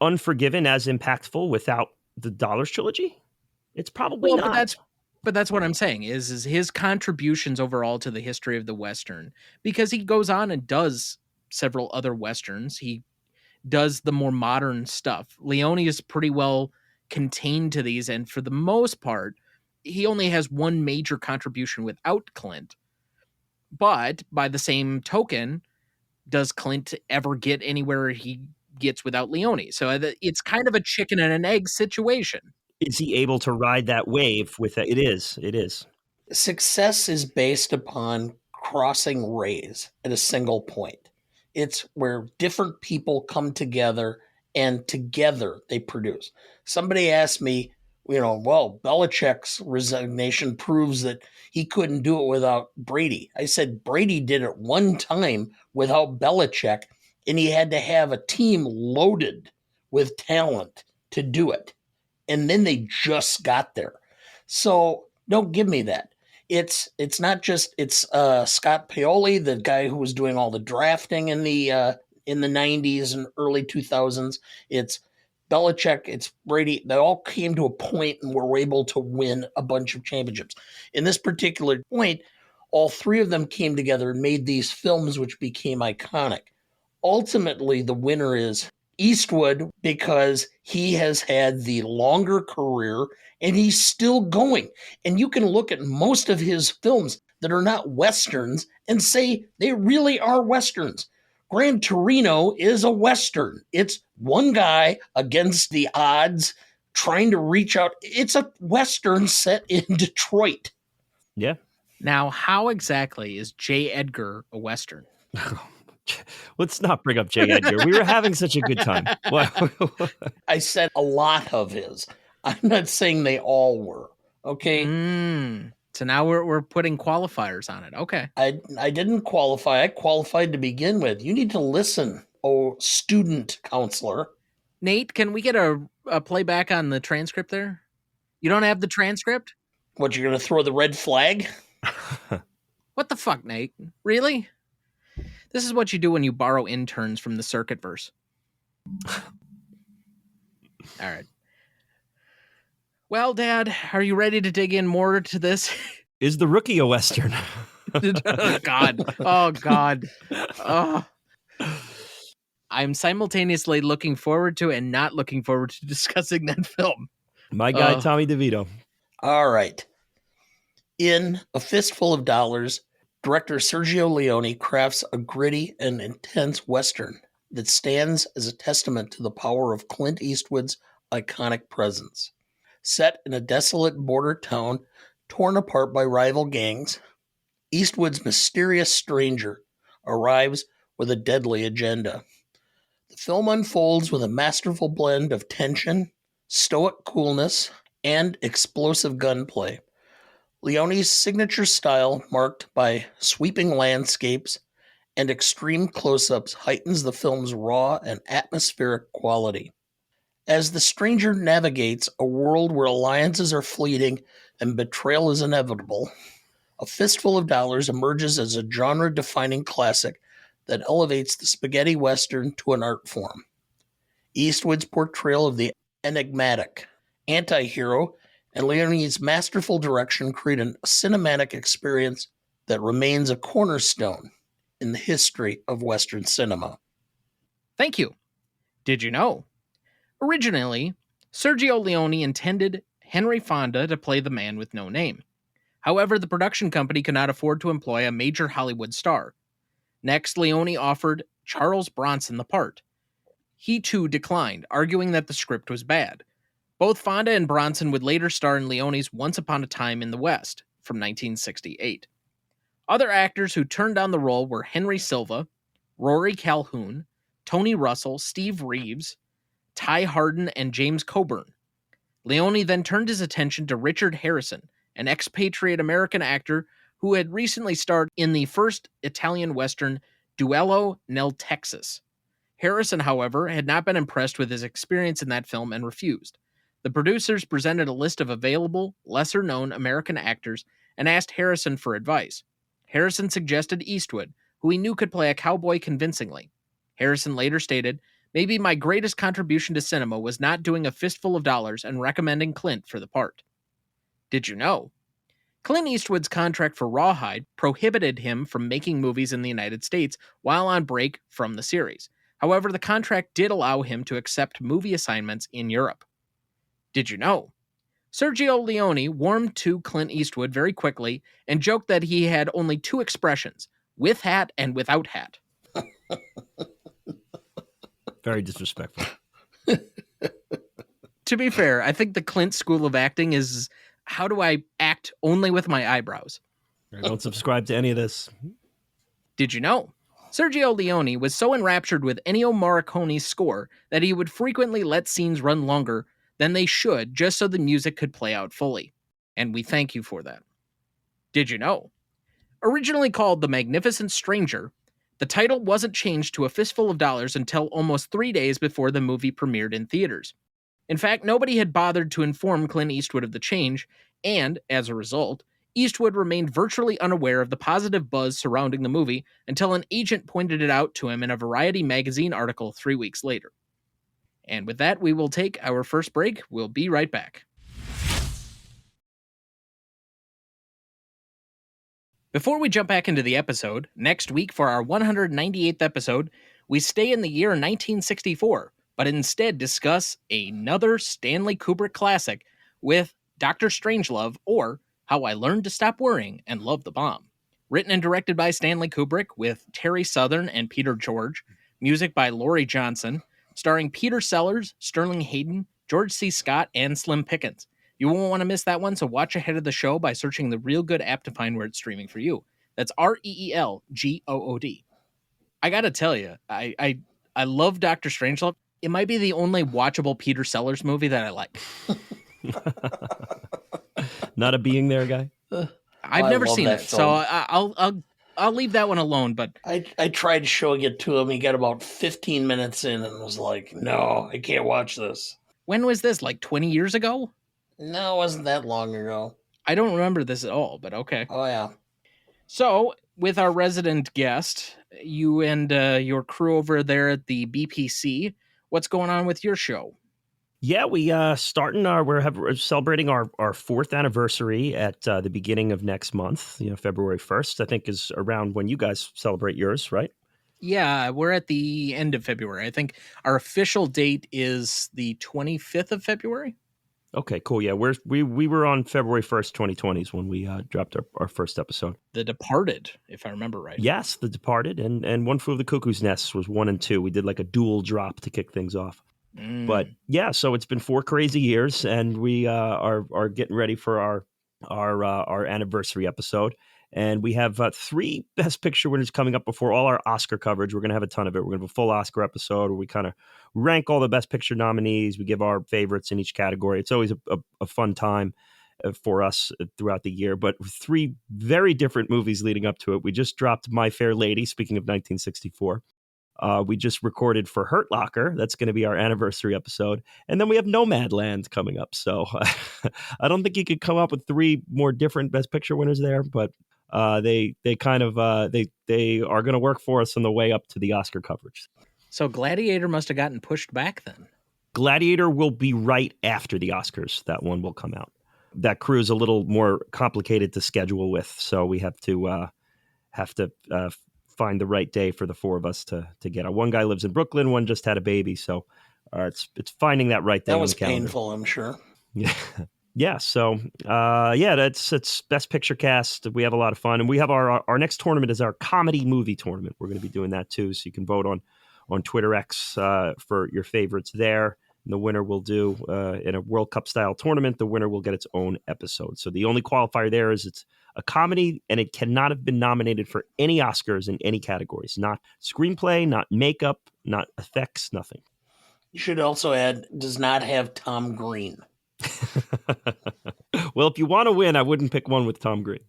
Unforgiven as impactful without the Dollars trilogy? It's probably Well, not. but that's what I'm saying is his contributions overall to the history of the Western, because he goes on and does several other Westerns. He does the more modern stuff. Leone is pretty well contained to these, and for the most part, he only has one major contribution without Clint. But by the same token, does Clint ever get anywhere he gets without Leone? So it's kind of a chicken and an egg situation. Is he able to ride that wave with it? It is. Success is based upon crossing rays at a single point. It's where different people come together and together they produce. Somebody asked me, well, Belichick's resignation proves that he couldn't do it without Brady. I said Brady did it one time without Belichick, and he had to have a team loaded with talent to do it. And then they just got there. So don't give me that. It's not just Scott Paoli, the guy who was doing all the drafting in the '90s and early 2000s. It's Belichick, it's Brady. They all came to a point and were able to win a bunch of championships. In this particular point, all three of them came together and made these films, which became iconic. Ultimately, the winner is Eastwood because he has had the longer career and he's still going. And you can look at most of his films that are not Westerns and say they really are Westerns. Gran Torino is a Western. It's one guy against the odds trying to reach out. It's a Western set in Detroit. Yeah. Now, how exactly is J. Edgar a Western? Let's not bring up J. Edgar. We were having such a good time. I said a lot of his. I'm not saying they all were. Okay. So now we're putting qualifiers on it. Okay. I didn't qualify. I qualified to begin with. You need to listen, oh student counselor. Nate, can we get a playback on the transcript there? You don't have the transcript? What, you're going to throw the red flag? What the fuck, Nate? Really? This is what you do when you borrow interns from the Circuitverse. All right. Well, Dad, are you ready to dig in more to this? Is the Rookie a Western? Oh, God. Oh, God. Oh. I'm simultaneously looking forward to and not looking forward to discussing that film. My guy, Tommy DeVito. All right. In A Fistful of Dollars, director Sergio Leone crafts a gritty and intense Western that stands as a testament to the power of Clint Eastwood's iconic presence. Set in a desolate border town torn apart by rival gangs, Eastwood's mysterious stranger arrives with a deadly agenda. The film unfolds with a masterful blend of tension, stoic coolness, and explosive gunplay. Leone's signature style, marked by sweeping landscapes and extreme close-ups, heightens the film's raw and atmospheric quality. As the stranger navigates a world where alliances are fleeting and betrayal is inevitable, A Fistful of Dollars emerges as a genre-defining classic that elevates the spaghetti western to an art form. Eastwood's portrayal of the enigmatic anti-hero and Leone's masterful direction create a cinematic experience that remains a cornerstone in the history of Western cinema. Thank you. Did you know? Originally, Sergio Leone intended Henry Fonda to play the man with no name. However, the production company could not afford to employ a major Hollywood star. Next, Leone offered Charles Bronson the part. He too declined, arguing that the script was bad. Both Fonda and Bronson would later star in Leone's Once Upon a Time in the West from 1968. Other actors who turned down the role were Henry Silva, Rory Calhoun, Tony Russell, Steve Reeves, Ty Hardin, and James Coburn. Leone then turned his attention to Richard Harrison, an expatriate American actor who had recently starred in the first Italian Western Duello nel Texas. Harrison, however, had not been impressed with his experience in that film and refused. The producers presented a list of available, lesser-known American actors and asked Harrison for advice. Harrison suggested Eastwood, who he knew could play a cowboy convincingly. Harrison later stated, "Maybe my greatest contribution to cinema was not doing a fistful of dollars and recommending Clint for the part." Did you know? Clint Eastwood's contract for Rawhide prohibited him from making movies in the United States while on break from the series. However, the contract did allow him to accept movie assignments in Europe. Did you know? Sergio Leone warmed to Clint Eastwood very quickly and joked that he had only two expressions, with hat and without hat. Very disrespectful. To be fair, I think the Clint school of acting is, how do I act only with my eyebrows? I don't subscribe to any of this. Did you know? Sergio Leone was so enraptured with Ennio Morricone's score that he would frequently let scenes run longer than they should just so the music could play out fully. And we thank you for that. Did you know? Originally called The Magnificent Stranger, the title wasn't changed to A Fistful of Dollars until almost 3 days before the movie premiered in theaters. In fact, nobody had bothered to inform Clint Eastwood of the change, and, as a result, Eastwood remained virtually unaware of the positive buzz surrounding the movie until an agent pointed it out to him in a Variety magazine article 3 weeks later. And with that, we will take our first break. We'll be right back. Before we jump back into the episode, next week for our 198th episode, we stay in the year 1964, but instead discuss another Stanley Kubrick classic with Dr. Strangelove, or How I Learned to Stop Worrying and Love the Bomb. Written and directed by Stanley Kubrick with Terry Southern and Peter George, music by Laurie Johnson, starring Peter Sellers, Sterling Hayden, George C. Scott, and Slim Pickens. You won't want to miss that one, so watch ahead of the show by searching the Real Good app to find where it's streaming for you. That's REELGOOD. I gotta tell you, I love Dr. Strangelove. It might be the only watchable Peter Sellers movie that I like. Not a being there guy? I've never seen it, so I'll leave that one alone. But I tried showing it to him. He got about 15 minutes in and was like, "No, I can't watch this." When was this? Like 20 years ago? No, it wasn't that long ago. I don't remember this at all, but okay. Oh, yeah. So, with our resident guest, you and your crew over there at the BPC, what's going on with your show? Yeah, we're celebrating our fourth anniversary at the beginning of next month. February 1st, I think, is around when you guys celebrate yours, right? Yeah, we're at the end of February. I think our official date is the 25th of February. Okay, cool. Yeah, we were on February 1st, 2020 is when we dropped our first episode. The Departed, if I remember right. Yes, The Departed and One Flew Over the Cuckoo's Nest was 1 and 2. We did like a dual drop to kick things off. But yeah, so it's been 4 crazy years, and we are getting ready for our anniversary episode. And we have 3 Best Picture winners coming up before all our Oscar coverage. We're going to have a ton of it. We're going to have a full Oscar episode where we kind of rank all the Best Picture nominees. We give our favorites in each category. It's always a fun time for us throughout the year. But 3 very different movies leading up to it. We just dropped My Fair Lady, speaking of 1964. We just recorded for Hurt Locker. That's going to be our anniversary episode. And then we have Nomadland coming up. So I don't think you could come up with 3 more different Best Picture winners there, but they are going to work for us on the way up to the Oscar coverage. So Gladiator must have gotten pushed back then. Gladiator will be right after the Oscars. That one will come out. That crew is a little more complicated to schedule with, so we have to find the right day for the 4 of us to get out. One guy lives in Brooklyn, one just had a baby, so it's finding that right day. That was painful, I'm sure. Yeah. Yeah, so it's Best Picture Cast. We have a lot of fun, and we have our next tournament is our comedy movie tournament. We're going to be doing that too, so you can vote on Twitter X for your favorites there. And the winner will do in a World Cup style tournament. The winner will get its own episode. So the only qualifier there is it's a comedy, and it cannot have been nominated for any Oscars in any categories. Not screenplay, not makeup, not effects, nothing. You should also add does not have Tom Green. Well, if you want to win, I wouldn't pick one with Tom Green.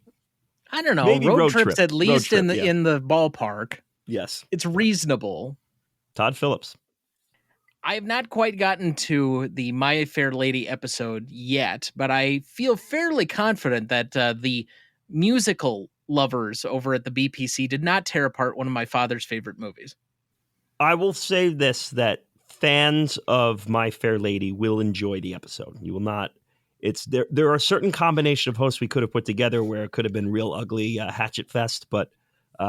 I don't know. Maybe road trips trip. at least in the ballpark. Yes, it's reasonable. Todd Phillips. I have not quite gotten to the My Fair Lady episode yet, but I feel fairly confident that the musical lovers over at the BPC did not tear apart one of my father's favorite movies. I will say this, that fans of My Fair Lady will enjoy the episode. You will not. It's there are a certain combination of hosts we could have put together where it could have been real ugly hatchet fest, but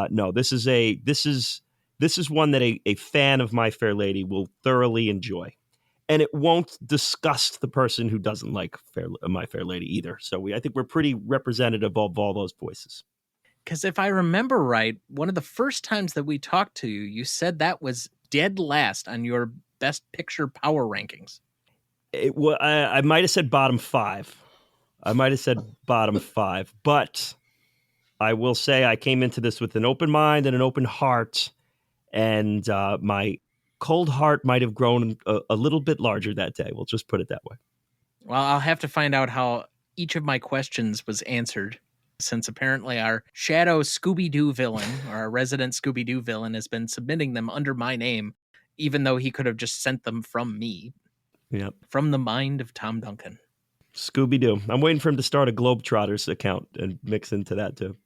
no, this is one that a fan of My Fair Lady will thoroughly enjoy. And it won't disgust the person who doesn't like My Fair Lady either. So I think we're pretty representative of all those voices. Because if I remember right, one of the first times that we talked to you, you said that was dead last on your best picture power rankings. I might have said bottom five. But I will say I came into this with an open mind and an open heart, and my cold heart might have grown a little bit larger that day. We'll just put it that way. Well, I'll have to find out how each of my questions was answered, since apparently our shadow Scooby-Doo villain, or our resident Scooby-Doo villain, has been submitting them under my name, even though he could have just sent them from me. Yep. From the mind of Tom Duncan. Scooby-Doo. I'm waiting for him to start a Globetrotters account and mix into that too.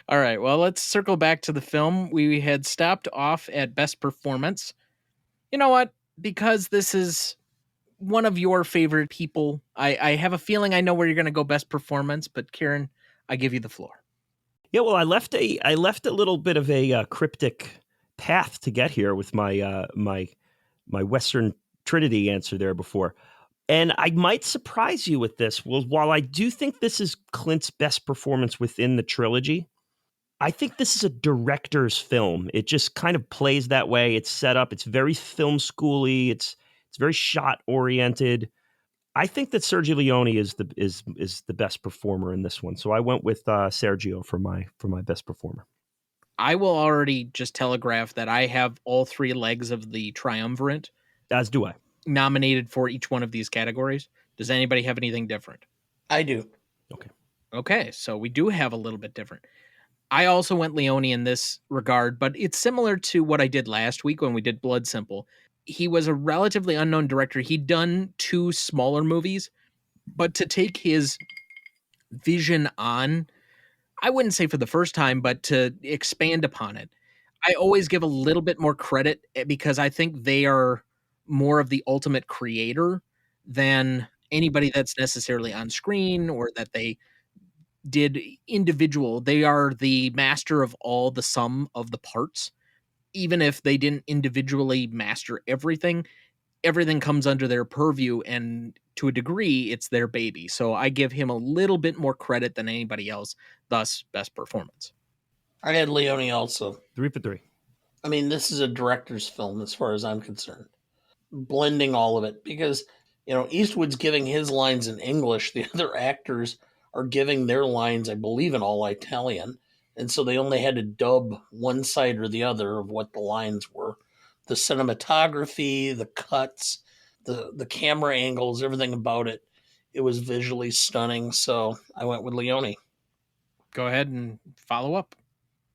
All right, well, let's circle back to the film. We had stopped off at best performance. You know what? Because this is one of your favorite people, I have a feeling I know where you're going to go best performance, but Kieran, I give you the floor. Yeah, well, I left a little bit of a cryptic path to get here with my my Western Trinity answer there before. And I might surprise you with this. Well, while I do think this is Clint's best performance within the trilogy, I think this is a director's film. It just kind of plays that way. It's set up. It's very film schooly. It's very shot oriented. I think that Sergio Leone is the best performer in this one. So I went with Sergio for my best performer. I will already just telegraph that I have all three legs of the triumvirate. As do I. Nominated for each one of these categories. Does anybody have anything different? I do. Okay, so we do have a little bit different. I also went Leone in this regard, but it's similar to what I did last week when we did Blood Simple. He was a relatively unknown director. He'd done 2 smaller movies, but to take his vision on, I wouldn't say for the first time, but to expand upon it, I always give a little bit more credit because I think they are more of the ultimate creator than anybody that's necessarily on screen or that they did individual. They are the master of all the sum of the parts. Even if they didn't individually master everything, everything comes under their purview, and to a degree, it's their baby. So I give him a little bit more credit than anybody else, thus best performance. I had Leone also. 3 for 3. I mean, this is a director's film as far as I'm concerned. Blending all of it because, Eastwood's giving his lines in English. The other actors are giving their lines, I believe, in all Italian. And so they only had to dub one side or the other of what the lines were. The cinematography, the cuts, the camera angles, everything about it. It was visually stunning. So I went with Leone. Go ahead and follow up.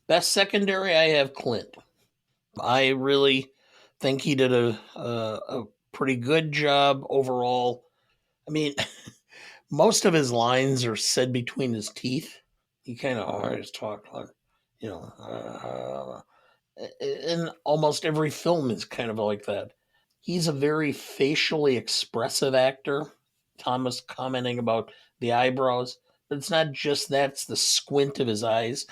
Best secondary, I have Clint. I really think he did a pretty good job overall. I mean, most of his lines are said between his teeth. He kind of always talked like, and almost every film is kind of like that. He's a very facially expressive actor. Thomas commenting about the eyebrows, but it's not just that, it's the squint of his eyes.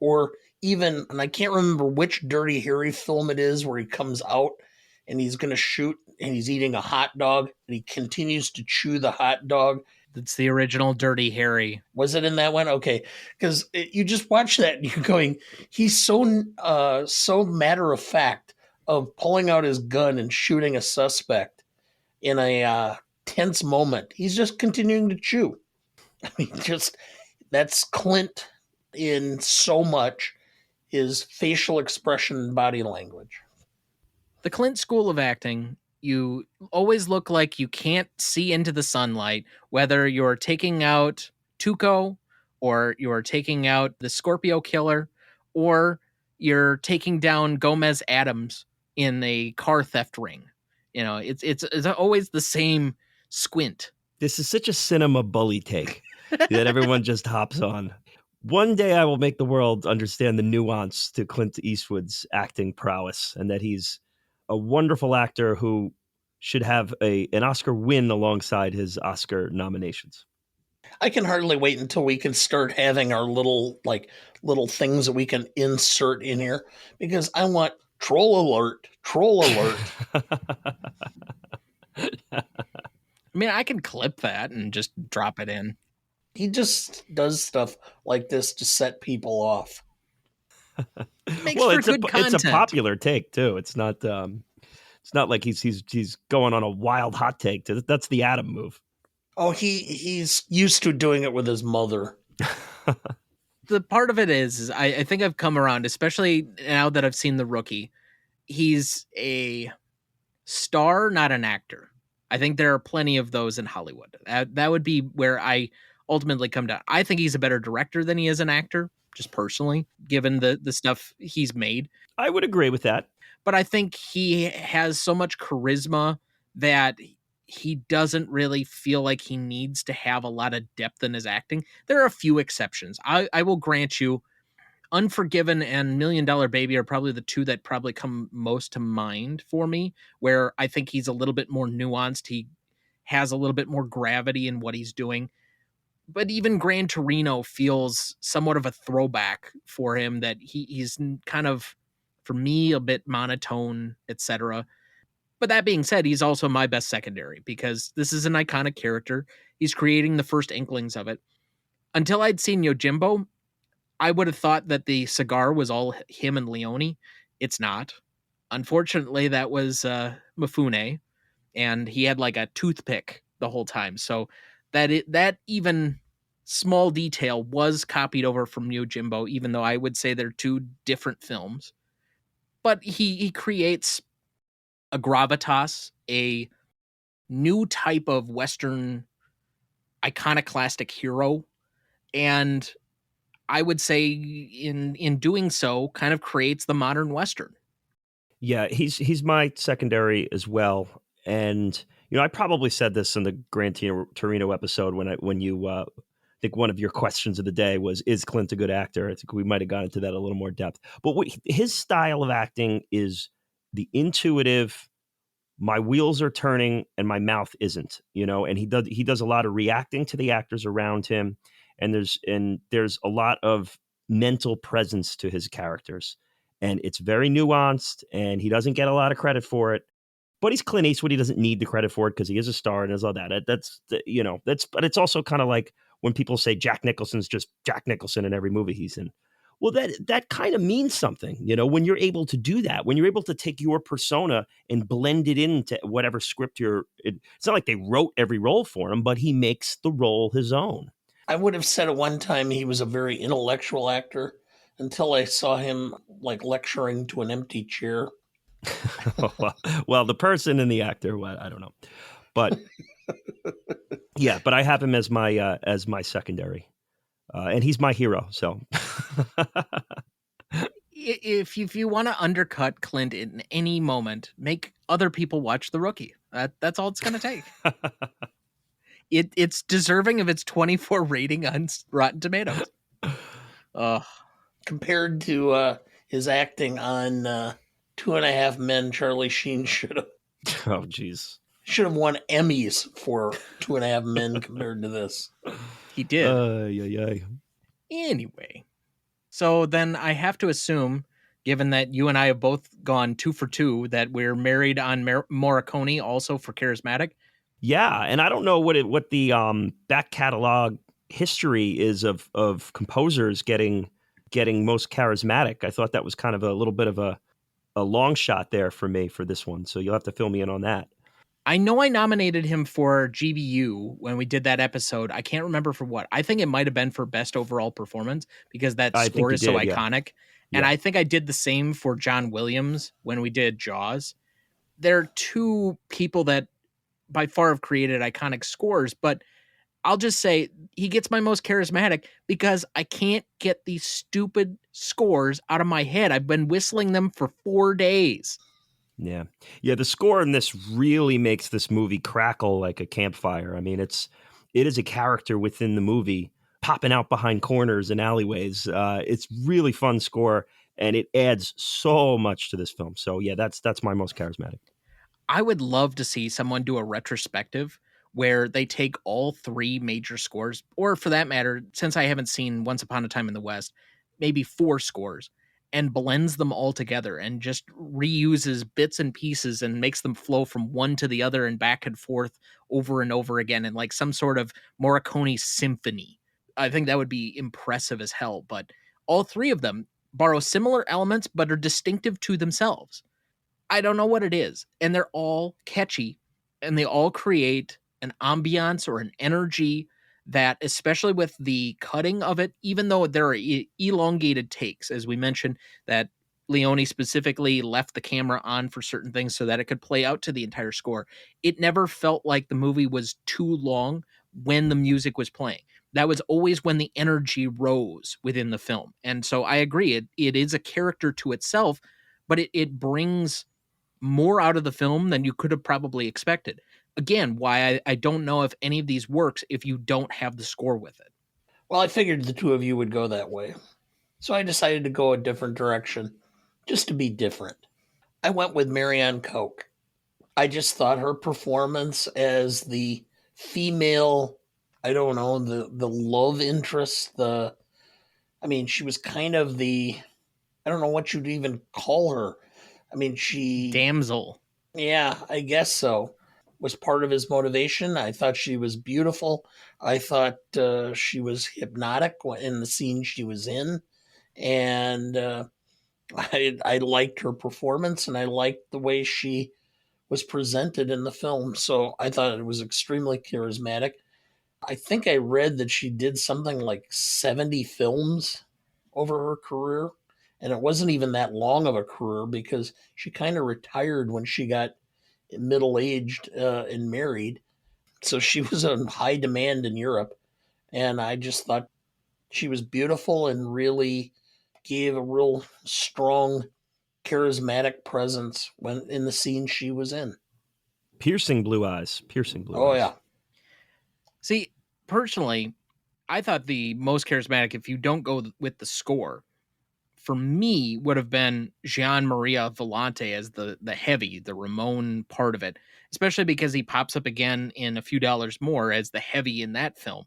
Or even, and I can't remember which Dirty Harry film it is where he comes out and he's going to shoot and he's eating a hot dog and he continues to chew the hot dog. It's the original Dirty Harry. Was it in that one? Okay. Because you just watch that and you're going, he's so matter of fact of pulling out his gun and shooting a suspect in a tense moment. He's just continuing to chew. I mean, that's Clint in so much, his facial expression and body language. The Clint school of acting, you always look like you can't see into the sunlight, whether you're taking out Tuco or you're taking out the Scorpio killer or you're taking down Gomez Adams in a car theft ring. You know, it's always the same squint. This is such a cinema bully take that everyone just hops on. One day I will make the world understand the nuance to Clint Eastwood's acting prowess, and that he's a wonderful actor who should have an Oscar win alongside his Oscar nominations. I can hardly wait until we can start having our little things that we can insert in here, because I want troll alert, troll alert. I mean, I can clip that and just drop it in. He just does stuff like this to set people off. Makes for good content. It's a popular take too. It's not like he's going on a wild hot take. That's the Adam move. Oh, he's used to doing it with his mother. The part of it is I think I've come around, especially now that I've seen The Rookie. He's a star, not an actor. I think there are plenty of those in Hollywood. That would be where I ultimately come down. I think he's a better director than he is an actor, just personally, given the stuff he's made. I would agree with that. But I think he has so much charisma that he doesn't really feel like he needs to have a lot of depth in his acting. There are a few exceptions. I will grant you, Unforgiven and $1 Million Baby are probably the two that probably come most to mind for me, where I think he's a little bit more nuanced. He has a little bit more gravity in what he's doing. But even Gran Torino feels somewhat of a throwback for him, that he's kind of, for me, a bit monotone, etc. But that being said, he's also my best secondary, because this is an iconic character. He's creating the first inklings of it. Until I'd seen Yojimbo, I would have thought that the cigar was all him and Leone. It's not. Unfortunately, that was Mifune, and he had like a toothpick the whole time. So that even small detail was copied over from Yojimbo, even though I would say they're two different films. But he creates a gravitas, a new type of Western iconoclastic hero, and I would say in doing so kind of creates the modern Western. Yeah, he's my secondary as well. And I probably said this in the Gran Torino episode when you I think one of your questions of the day was, is Clint a good actor? I think we might have gone into that a little more depth. But his style of acting is the intuitive, my wheels are turning and my mouth isn't, and he does a lot of reacting to the actors around him. And there's a lot of mental presence to his characters, and it's very nuanced, and he doesn't get a lot of credit for it. But he's Clint Eastwood. He doesn't need the credit for it because he is a star and does all that. But it's also kind of like when people say Jack Nicholson's just Jack Nicholson in every movie he's in. Well, that kind of means something, when you're able to do that, when you're able to take your persona and blend it into whatever script it's not like they wrote every role for him, but he makes the role his own. I would have said at one time he was a very intellectual actor until I saw him like lecturing to an empty chair. Well, the person and the actor, well, I don't know, but yeah, but I have him as my secondary, and he's my hero. So, if you want to undercut Clint in any moment, make other people watch The Rookie. That's all it's going to take. It's deserving of its 24 rating on Rotten Tomatoes. Compared to his acting on 2.5 Men, Charlie Sheen should have won Emmys for 2.5 Men compared to this. He did. Yeah. Anyway, so then I have to assume, given that you and I have both gone 2 for 2, that we're married on Morricone also for charismatic. Yeah, and I don't know what the back catalog history is of composers getting most charismatic. I thought that was kind of a little bit of a long shot there for me for this one. So you'll have to fill me in on that. I know I nominated him for GBU when we did that episode. I can't remember for what. I think it might have been for best overall performance, because that score is so iconic. Yeah. And I think I did the same for John Williams when we did Jaws. There are two people that by far have created iconic scores, but I'll just say he gets my most charismatic because I can't get these stupid scores out of my head. I've been whistling them for 4 days. Yeah. Yeah, the score in this really makes this movie crackle like a campfire. I mean, it is a character within the movie popping out behind corners and alleyways. It's really fun score, and it adds so much to this film. So yeah, that's my most charismatic. I would love to see someone do a retrospective where they take all three major scores, or for that matter, since I haven't seen Once Upon a Time in the West, maybe four scores, and blends them all together and just reuses bits and pieces and makes them flow from one to the other and back and forth over and over again in like some sort of Morricone symphony. I think that would be impressive as hell. But all three of them borrow similar elements but are distinctive to themselves. I don't know what it is. And they're all catchy and they all create an ambiance or an energy that, especially with the cutting of it, even though there are elongated takes, as we mentioned, that Leone specifically left the camera on for certain things so that it could play out to the entire score. It never felt like the movie was too long when the music was playing. That was always when the energy rose within the film. And so I agree, it is a character to itself, but it brings more out of the film than you could have probably expected. Again, why I don't know if any of these works if you don't have the score with it. Well, I figured the two of you would go that way. So I decided to go a different direction, just to be different. I went with Marianne Koch. I just thought her performance as the female, I don't know, the love interest, she was kind of I don't know what you'd even call her. I mean, Damsel. yeah, I guess so. Was part of his motivation. I thought she was beautiful. I thought she was hypnotic in the scene she was in. And I liked her performance and I liked the way she was presented in the film. So I thought it was extremely charismatic. I think I read that she did something like 70 films over her career. And it wasn't even that long of a career because she kind of retired when she got middle aged and married. So she was in high demand in Europe. And I just thought she was beautiful and really gave a real strong, charismatic presence when in the scene she was in. Piercing blue eyes. Piercing blue Oh, eyes. yeah. See, personally, I thought the most charismatic, if you don't go with the score, for me would have been Gian Maria Volante as the heavy, the Ramon part of it, especially because he pops up again in A Few Dollars More as the heavy in that film.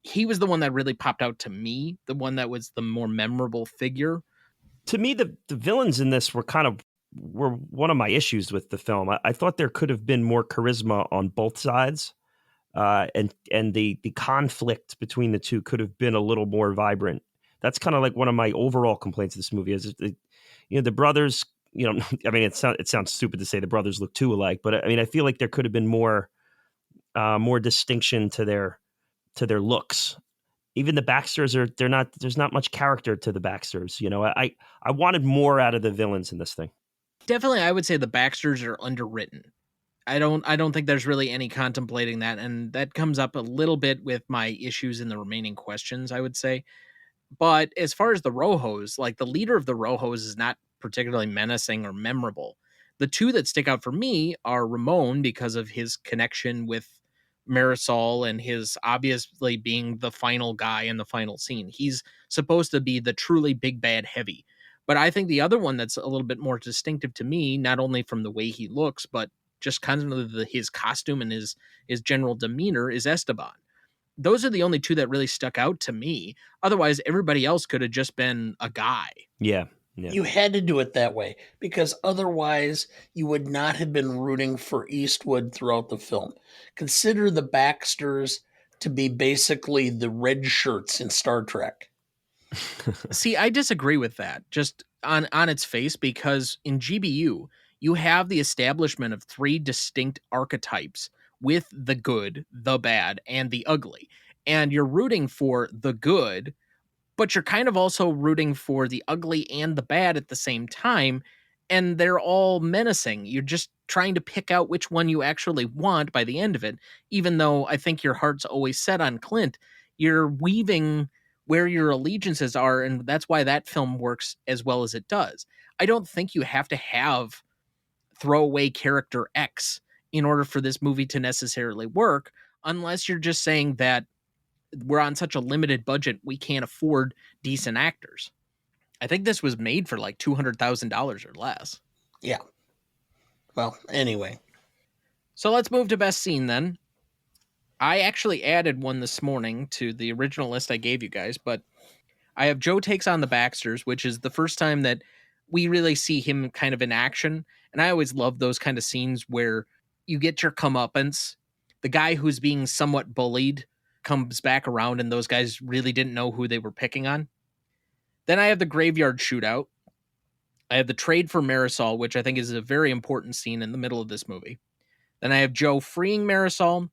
He was the one that really popped out to me, the one that was the more memorable figure. To me, the villains in this were one of my issues with the film. I thought there could have been more charisma on both sides, and the conflict between the two could have been a little more vibrant. That's kind of like one of my overall complaints of this movie is, the brothers. I mean, it sounds stupid to say the brothers look too alike, but I mean, I feel like there could have been more distinction to their looks. Even the Baxters there's not much character to the Baxters. I wanted more out of the villains in this thing. Definitely, I would say the Baxters are underwritten. I don't think there's really any contemplating that, and that comes up a little bit with my issues in the remaining questions, I would say. But as far as the Rojos, like the leader of the Rojos is not particularly menacing or memorable. The two that stick out for me are Ramon because of his connection with Marisol and his obviously being the final guy in the final scene. He's supposed to be the truly big bad heavy. But I think the other one that's a little bit more distinctive to me, not only from the way he looks, but just kind of his costume and his general demeanor, is Esteban. Those are the only two that really stuck out to me. Otherwise, everybody else could have just been a guy. Yeah. Yeah. You had to do it that way because otherwise you would not have been rooting for Eastwood throughout the film. Consider the Baxters to be basically the red shirts in Star Trek. See, I disagree with that just on its face, because in GBU, you have the establishment of three distinct archetypes with the good, the bad, and the ugly. And you're rooting for the good, but you're kind of also rooting for the ugly and the bad at the same time. And they're all menacing. You're just trying to pick out which one you actually want by the end of it. Even though I think your heart's always set on Clint, you're weaving where your allegiances are. And that's why that film works as well as it does. I don't think you have to have throw away character X in order for this movie to necessarily work, unless you're just saying that we're on such a limited budget, we can't afford decent actors. I think this was made for like $200,000 or less. Yeah. Well, anyway. So let's move to best scene then. I actually added one this morning to the original list I gave you guys, but I have Joe takes on the Baxters, which is the first time that we really see him kind of in action. And I always love those kind of scenes where you get your comeuppance. The guy who's being somewhat bullied comes back around, and those guys really didn't know who they were picking on. Then I have the graveyard shootout. I have the trade for Marisol, which I think is a very important scene in the middle of this movie. Then I have Joe freeing Marisol.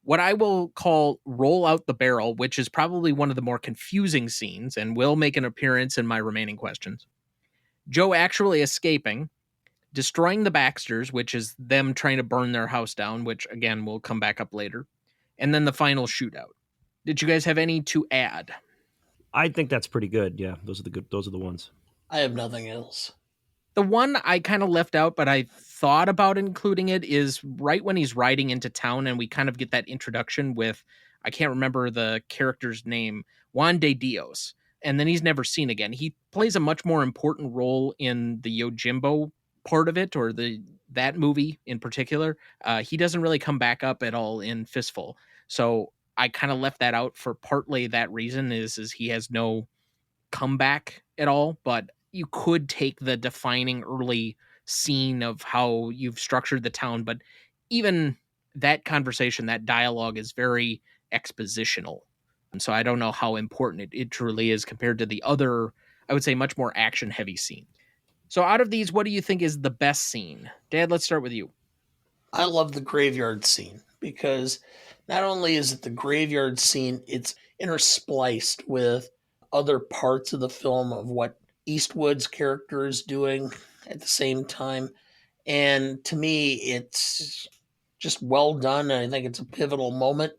What I will call roll out the barrel, which is probably one of the more confusing scenes and will make an appearance in my remaining questions. Joe actually escaping, destroying the Baxters, which is them trying to burn their house down, which again will come back up later. And then the final shootout. Did you guys have any to add? I think that's pretty good. Yeah, those are the ones. I have nothing else. The one I kind of left out, but I thought about including it, is right when he's riding into town and we kind of get that introduction with, I can't remember the character's name, Juan de Dios. And then he's never seen again. He plays a much more important role in the Yojimbo part of it, or that movie in particular. He doesn't really come back up at all in Fistful. So I kind of left that out for partly that reason, is he has no comeback at all, but you could take the defining early scene of how you've structured the town, but even that conversation, that dialogue is very expositional. And so I don't know how important it truly is compared to the other, I would say, much more action heavy scenes. So out of these, what do you think is the best scene? Dad, let's start with you. I love the graveyard scene because not only is it the graveyard scene, it's interspliced with other parts of the film of what Eastwood's character is doing at the same time. And to me, it's just well done. And I think it's a pivotal moment.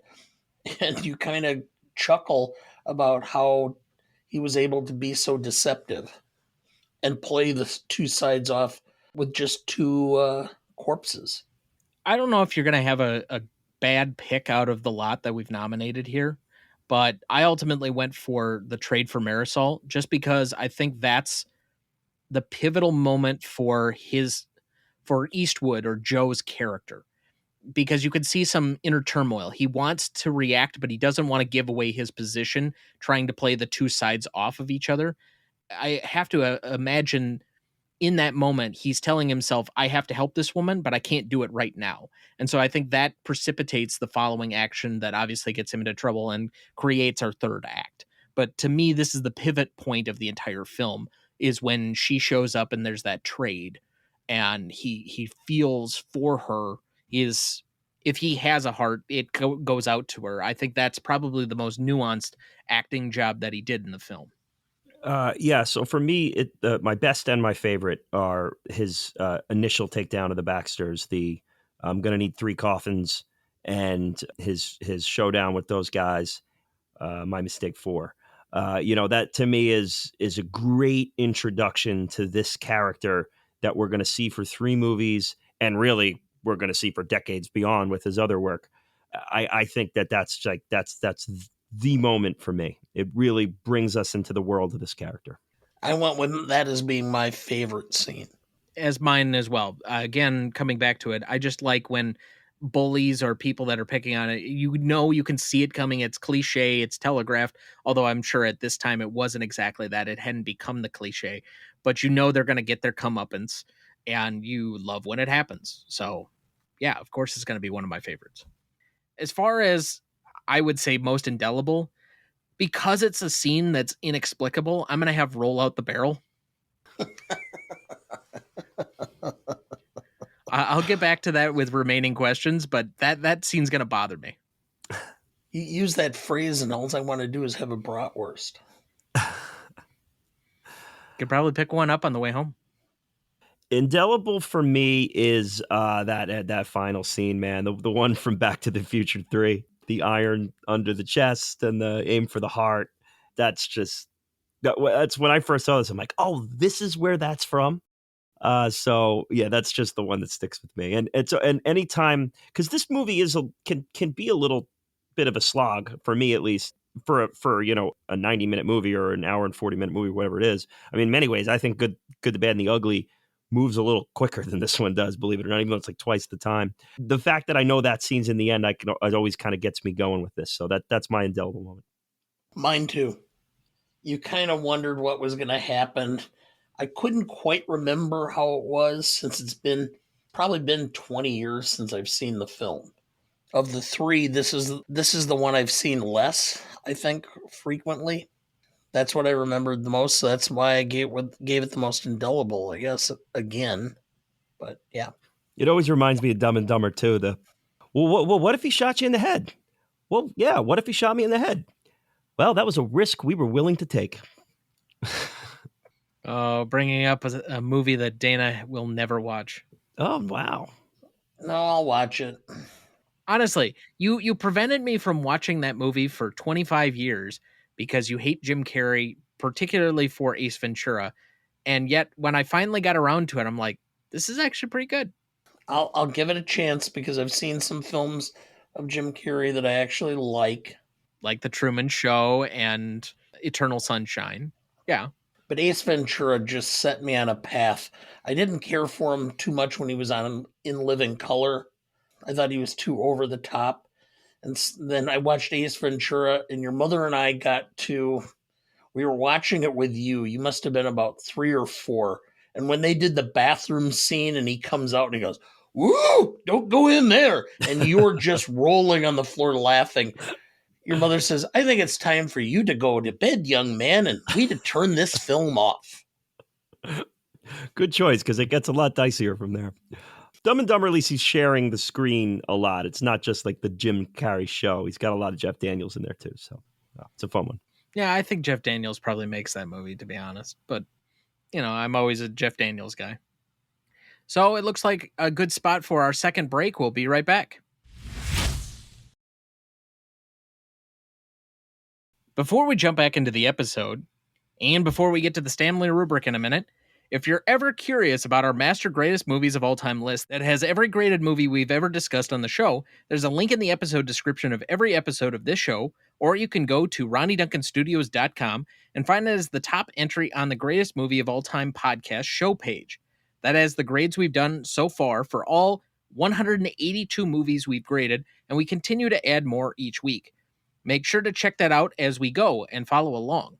And you kind of chuckle about how he was able to be so deceptive and play the two sides off with just two corpses. I don't know if you're going to have a bad pick out of the lot that we've nominated here, but I ultimately went for the trade for Marisol just because I think that's the pivotal moment for Eastwood or Joe's character, because you could see some inner turmoil. He wants to react, but he doesn't want to give away his position, trying to play the two sides off of each other. I have to imagine in that moment, he's telling himself, I have to help this woman, but I can't do it right now. And so I think that precipitates the following action that obviously gets him into trouble and creates our third act. But to me, this is the pivot point of the entire film, is when she shows up and there's that trade and he feels for her. If he has a heart, it goes out to her. I think that's probably the most nuanced acting job that he did in the film. Yeah, so for me, my best and my favorite are his initial takedown of the Baxters. The I'm gonna need 3 coffins, and his showdown with those guys. My mistake 4. That to me is a great introduction to this character that we're going to see for 3 movies, and really we're going to see for decades beyond with his other work. I think that's the moment for me. It really brings us into the world of this character. I went with that as being my favorite scene. As mine as well. Again, coming back to it, I just like when bullies or people that are picking on it, you can see it coming. It's cliche, it's telegraphed, although I'm sure at this time it wasn't exactly that. It hadn't become the cliche, but they're going to get their comeuppance, and you love when it happens. So yeah, of course it's going to be one of my favorites. As far as I would say most indelible, because it's a scene that's inexplicable, I'm going to have roll out the barrel. I'll get back to that with remaining questions, but that scene's going to bother me. You use that phrase, and all I want to do is have a bratwurst. Could probably pick one up on the way home. Indelible for me is that final scene, man. The one from Back to the Future 3, the iron under the chest and the aim for the heart. That's when I first saw this, I'm like, oh, this is where that's from. So yeah, that's just the one that sticks with me. And anytime, because this movie can be a little bit of a slog for me, at least for a 90-minute movie or an hour and 40-minute movie, whatever it is. I mean, in many ways, I think Good, the Bad, and the Ugly moves a little quicker than this one does, believe it or not, even though it's like twice the time. The fact that I know that scene's in the end, it always kind of gets me going with this. So that's my indelible moment. Mine too. You kind of wondered what was going to happen. I couldn't quite remember how it was since it's probably been 20 years since I've seen the film. Of the three, this is the one I've seen less, I think, frequently. That's what I remembered the most, so that's why I gave it the most indelible, I guess, again. But yeah. It always reminds me of Dumb and Dumber too. What if he shot you in the head? Well, yeah, what if he shot me in the head? Well, that was a risk we were willing to take. Bringing up a movie that Dana will never watch. Oh, wow. No, I'll watch it. Honestly, you prevented me from watching that movie for 25 years because you hate Jim Carrey, particularly for Ace Ventura. And yet, when I finally got around to it, I'm like, this is actually pretty good. I'll give it a chance because I've seen some films of Jim Carrey that I actually like. Like The Truman Show and Eternal Sunshine. Yeah. But Ace Ventura just set me on a path. I didn't care for him too much when he was on In Living Color. I thought he was too over the top. And then I watched Ace Ventura, and your mother and I we were watching it with you. You must have been about 3 or 4. And when they did the bathroom scene and he comes out and he goes, "Woo, don't go in there." And you're just rolling on the floor laughing. Your mother says, "I think it's time for you to go to bed, young man, and we to turn this film off." Good choice, because it gets a lot dicier from there. Dumb and Dumber, at least he's sharing the screen a lot. It's not just like the Jim Carrey show. He's got a lot of Jeff Daniels in there too. So it's a fun one. Yeah, I think Jeff Daniels probably makes that movie, to be honest. But, I'm always a Jeff Daniels guy. So it looks like a good spot for our second break. We'll be right back. Before we jump back into the episode, and before we get to the Stanley rubric in a minute, if you're ever curious about our Master Greatest Movies of All Time list that has every graded movie we've ever discussed on the show, there's a link in the episode description of every episode of this show, or you can go to RonnyDuncanStudios.com and find it as the top entry on the Greatest Movie of All Time podcast show page. That has the grades we've done so far for all 182 movies we've graded, and we continue to add more each week. Make sure to check that out as we go and follow along.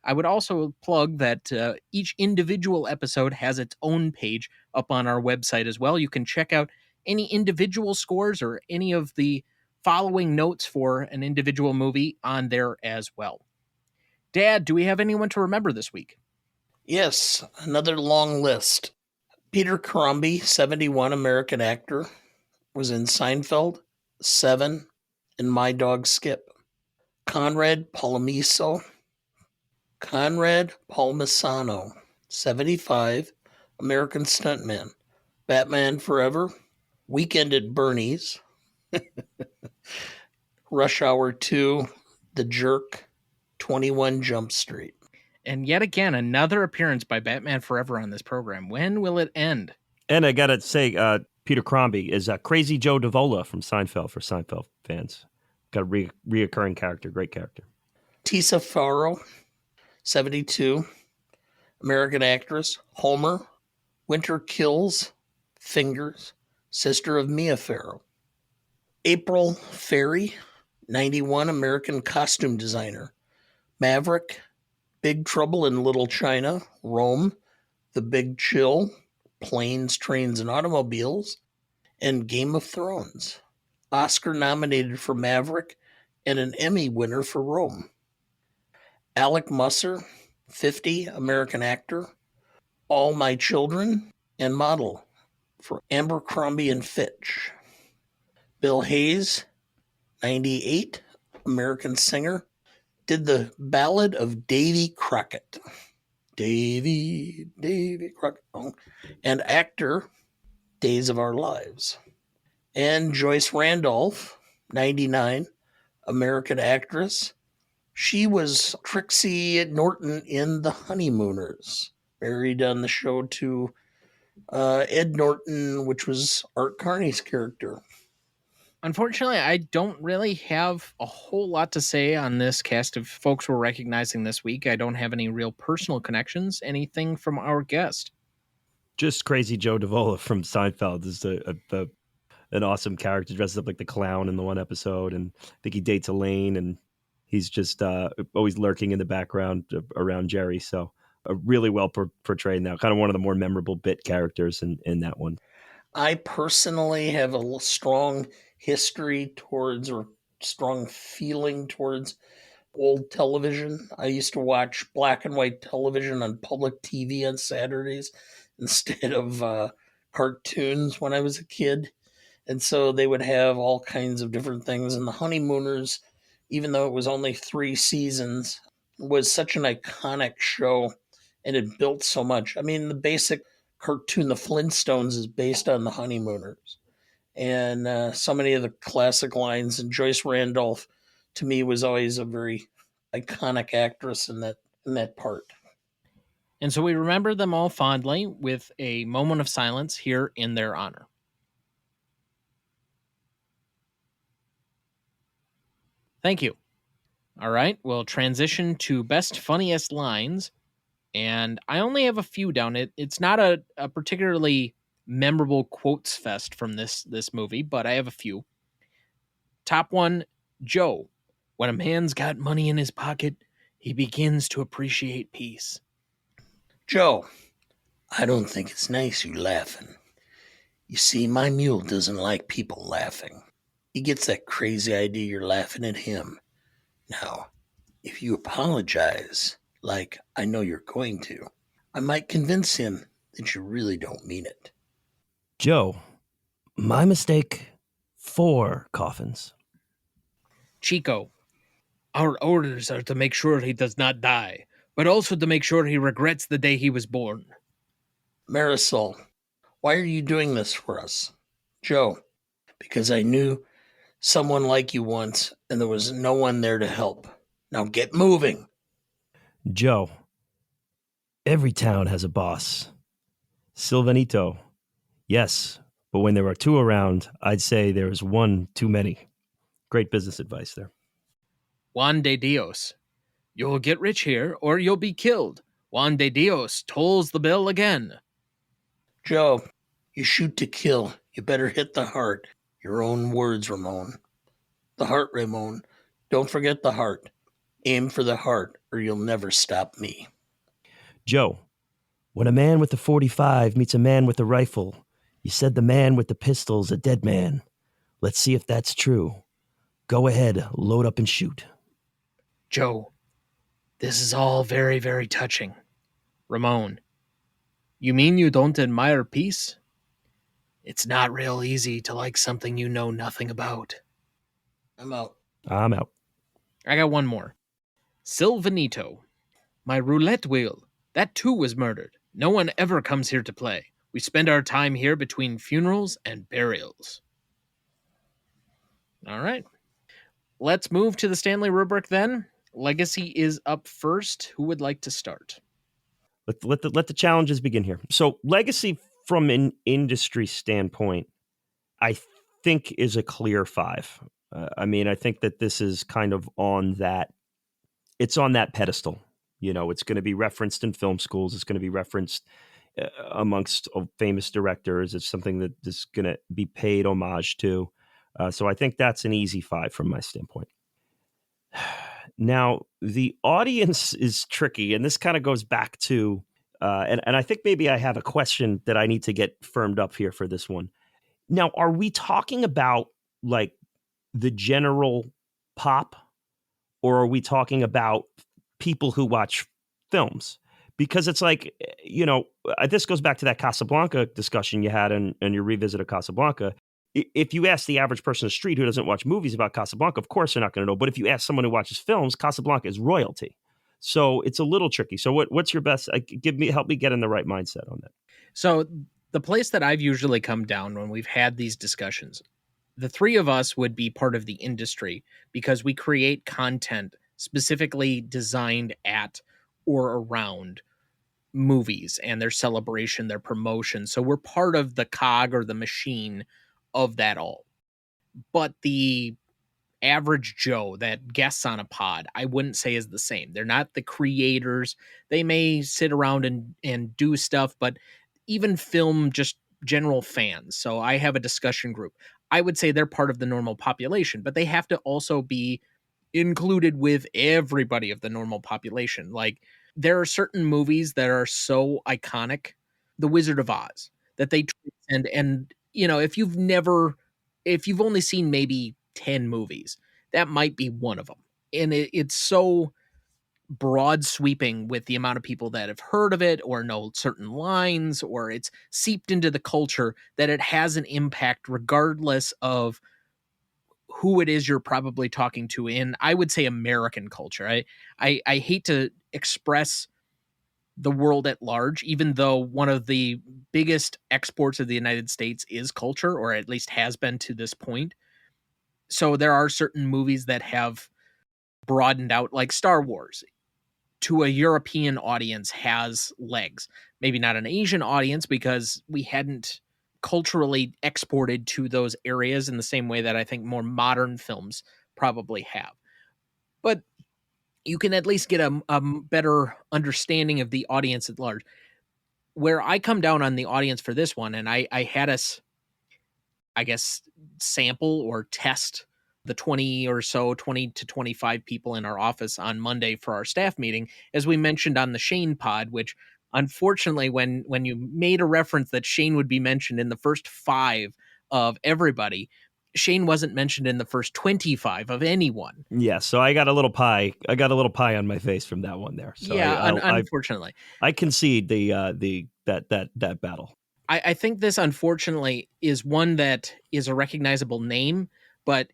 I would also plug that each individual episode has its own page up on our website as well. You can check out any individual scores or any of the following notes for an individual movie on there as well. Dad, do we have anyone to remember this week? Yes, another long list. Peter Crombie, 71, American actor, was in Seinfeld, Seven, and My Dog Skip. Conrad Palmisano, 75, American stuntman. Batman Forever, Weekend at Bernie's, Rush Hour 2, The Jerk, 21 Jump Street. And yet again, another appearance by Batman Forever on this program. When will it end? And I got to say, Peter Crombie is Crazy Joe Davola from Seinfeld for Seinfeld fans. Got a reoccurring character, great character. Tisa Farrow, 72, American actress. Homer, Winter Kills, Fingers, sister of Mia Farrow. April Ferry, 91, American costume designer. Maverick, Big Trouble in Little China, Rome, The Big Chill, Planes, Trains, and Automobiles, and Game of Thrones. Oscar nominated for Maverick and an Emmy winner for Rome. Alec Musser, 50, American actor. All My Children and model for Abercrombie and Fitch. Bill Hayes, 98, American singer. Did the Ballad of Davy Crockett. Davy Crockett. Oh. And actor, Days of Our Lives. And Joyce Randolph, 99, American actress. She was Trixie Norton in The Honeymooners. Married on the show to Ed Norton, which was Art Carney's character. Unfortunately, I don't really have a whole lot to say on this cast of folks we're recognizing this week. I don't have any real personal connections. Anything from our guest? Just crazy Joe Davola from Seinfeld is an awesome character, dresses up like the clown in the one episode, and I think he dates Elaine, and he's just always lurking in the background around Jerry. So really well portrayed now. Kind of one of the more memorable bit characters in that one. I personally have a strong history towards, or strong feeling towards, old television. I used to watch black and white television on public TV on Saturdays instead of cartoons when I was a kid. And so they would have all kinds of different things. And The Honeymooners, even though it was only 3 seasons, was such an iconic show and it built so much. I mean, the basic cartoon, The Flintstones, is based on The Honeymooners. And so many of the classic lines, and Joyce Randolph, to me, was always a very iconic actress in that part. And so we remember them all fondly with a moment of silence here in their honor. Thank you. All right, we'll transition to best funniest lines. And I only have a few down. It's not a particularly memorable quotes fest from this movie, but I have a few. Top one, Joe. When a man's got money in his pocket, he begins to appreciate peace. Joe, I don't think it's nice you laughing. You see, my mule doesn't like people laughing. He gets that crazy idea you're laughing at him. Now, if you apologize, like I know you're going to, I might convince him that you really don't mean it. Joe, my mistake. 4 coffins. Chico. Our orders are to make sure he does not die, but also to make sure he regrets the day he was born. Marisol, why are you doing this for us? Joe, because I knew someone like you once and there was no one there to help. Now get moving. Joe, every town has a boss. Silvanito, yes, but when there are 2 around, I'd say there is 1 too many. Great business advice there. Juan de Dios. You'll get rich here or you'll be killed. Juan de Dios tolls the bill again. Joe, you shoot to kill. You better hit the heart. Your own words, Ramon. The heart, Ramon. Don't forget the heart. Aim for the heart or you'll never stop me. Joe, when a man with a 45 meets a man with a rifle, you said the man with the pistol's a dead man. Let's see if that's true. Go ahead, load up and shoot. Joe, this is all very, very touching. Ramon, you mean you don't admire peace? It's not real easy to like something you know nothing about. I'm out. I'm out. I got one more. Silvanito. My roulette wheel. That too was murdered. No one ever comes here to play. We spend our time here between funerals and burials. All right. Let's move to the Stanley rubric then. Legacy is up first. Who would like to start? Let the challenges begin here. So legacy from an industry standpoint, I think is a clear 5. I mean, I think that this is kind of on that, it's on that pedestal. You know, it's going to be referenced in film schools. It's going to be referenced amongst famous directors. It's something that is going to be paid homage to. So I think that's an easy 5 from my standpoint. Now, the audience is tricky, and this kind of goes back to, and I think maybe I have a question that I need to get firmed up here for this one. Now, are we talking about like the general pop, or are we talking about people who watch films? Because it's like, you know, this goes back to that Casablanca discussion you had in your revisit of Casablanca. If you ask the average person on the street who doesn't watch movies about Casablanca, of course they're not going to know. But if you ask someone who watches films, Casablanca is royalty. So it's a little tricky. So what's your best? Help me get in the right mindset on that. So the place that I've usually come down when we've had these discussions, the 3 of us would be part of the industry because we create content specifically designed at or around movies and their celebration, their promotion. So we're part of the cog or the machine of that all. But the average Joe that guests on a pod, I wouldn't say is the same. They're not the creators. They may sit around and do stuff, but even film just general fans. So I have a discussion group. I would say they're part of the normal population, but they have to also be included with everybody of the normal population. Like there are certain movies that are so iconic, The Wizard of Oz, that they transcend. And if you've only seen maybe 10 movies, that might be one of them. And it's so broad sweeping with the amount of people that have heard of it or know certain lines, or it's seeped into the culture that it has an impact regardless of who it is you're probably talking to in, I would say, American culture. I hate to express the world at large, even though one of the biggest exports of the United States is culture, or at least has been to this point. So there are certain movies that have broadened out, like Star Wars, to a European audience has legs. Maybe not an Asian audience, because we hadn't culturally exported to those areas in the same way that I think more modern films probably have. But you can at least get a better understanding of the audience at large. Where I come down on the audience for this one, and I had us, I guess, sample or test the 20 to 25 people in our office on Monday for our staff meeting, as we mentioned on the Shane pod, which unfortunately, when you made a reference that Shane would be mentioned in the first 5 of everybody, Shane wasn't mentioned in the first 25 of anyone. Yeah, so I got a little pie. I got a little pie on my face from that one there. So yeah, unfortunately, I concede that battle. I think this, unfortunately, is one that is a recognizable name, but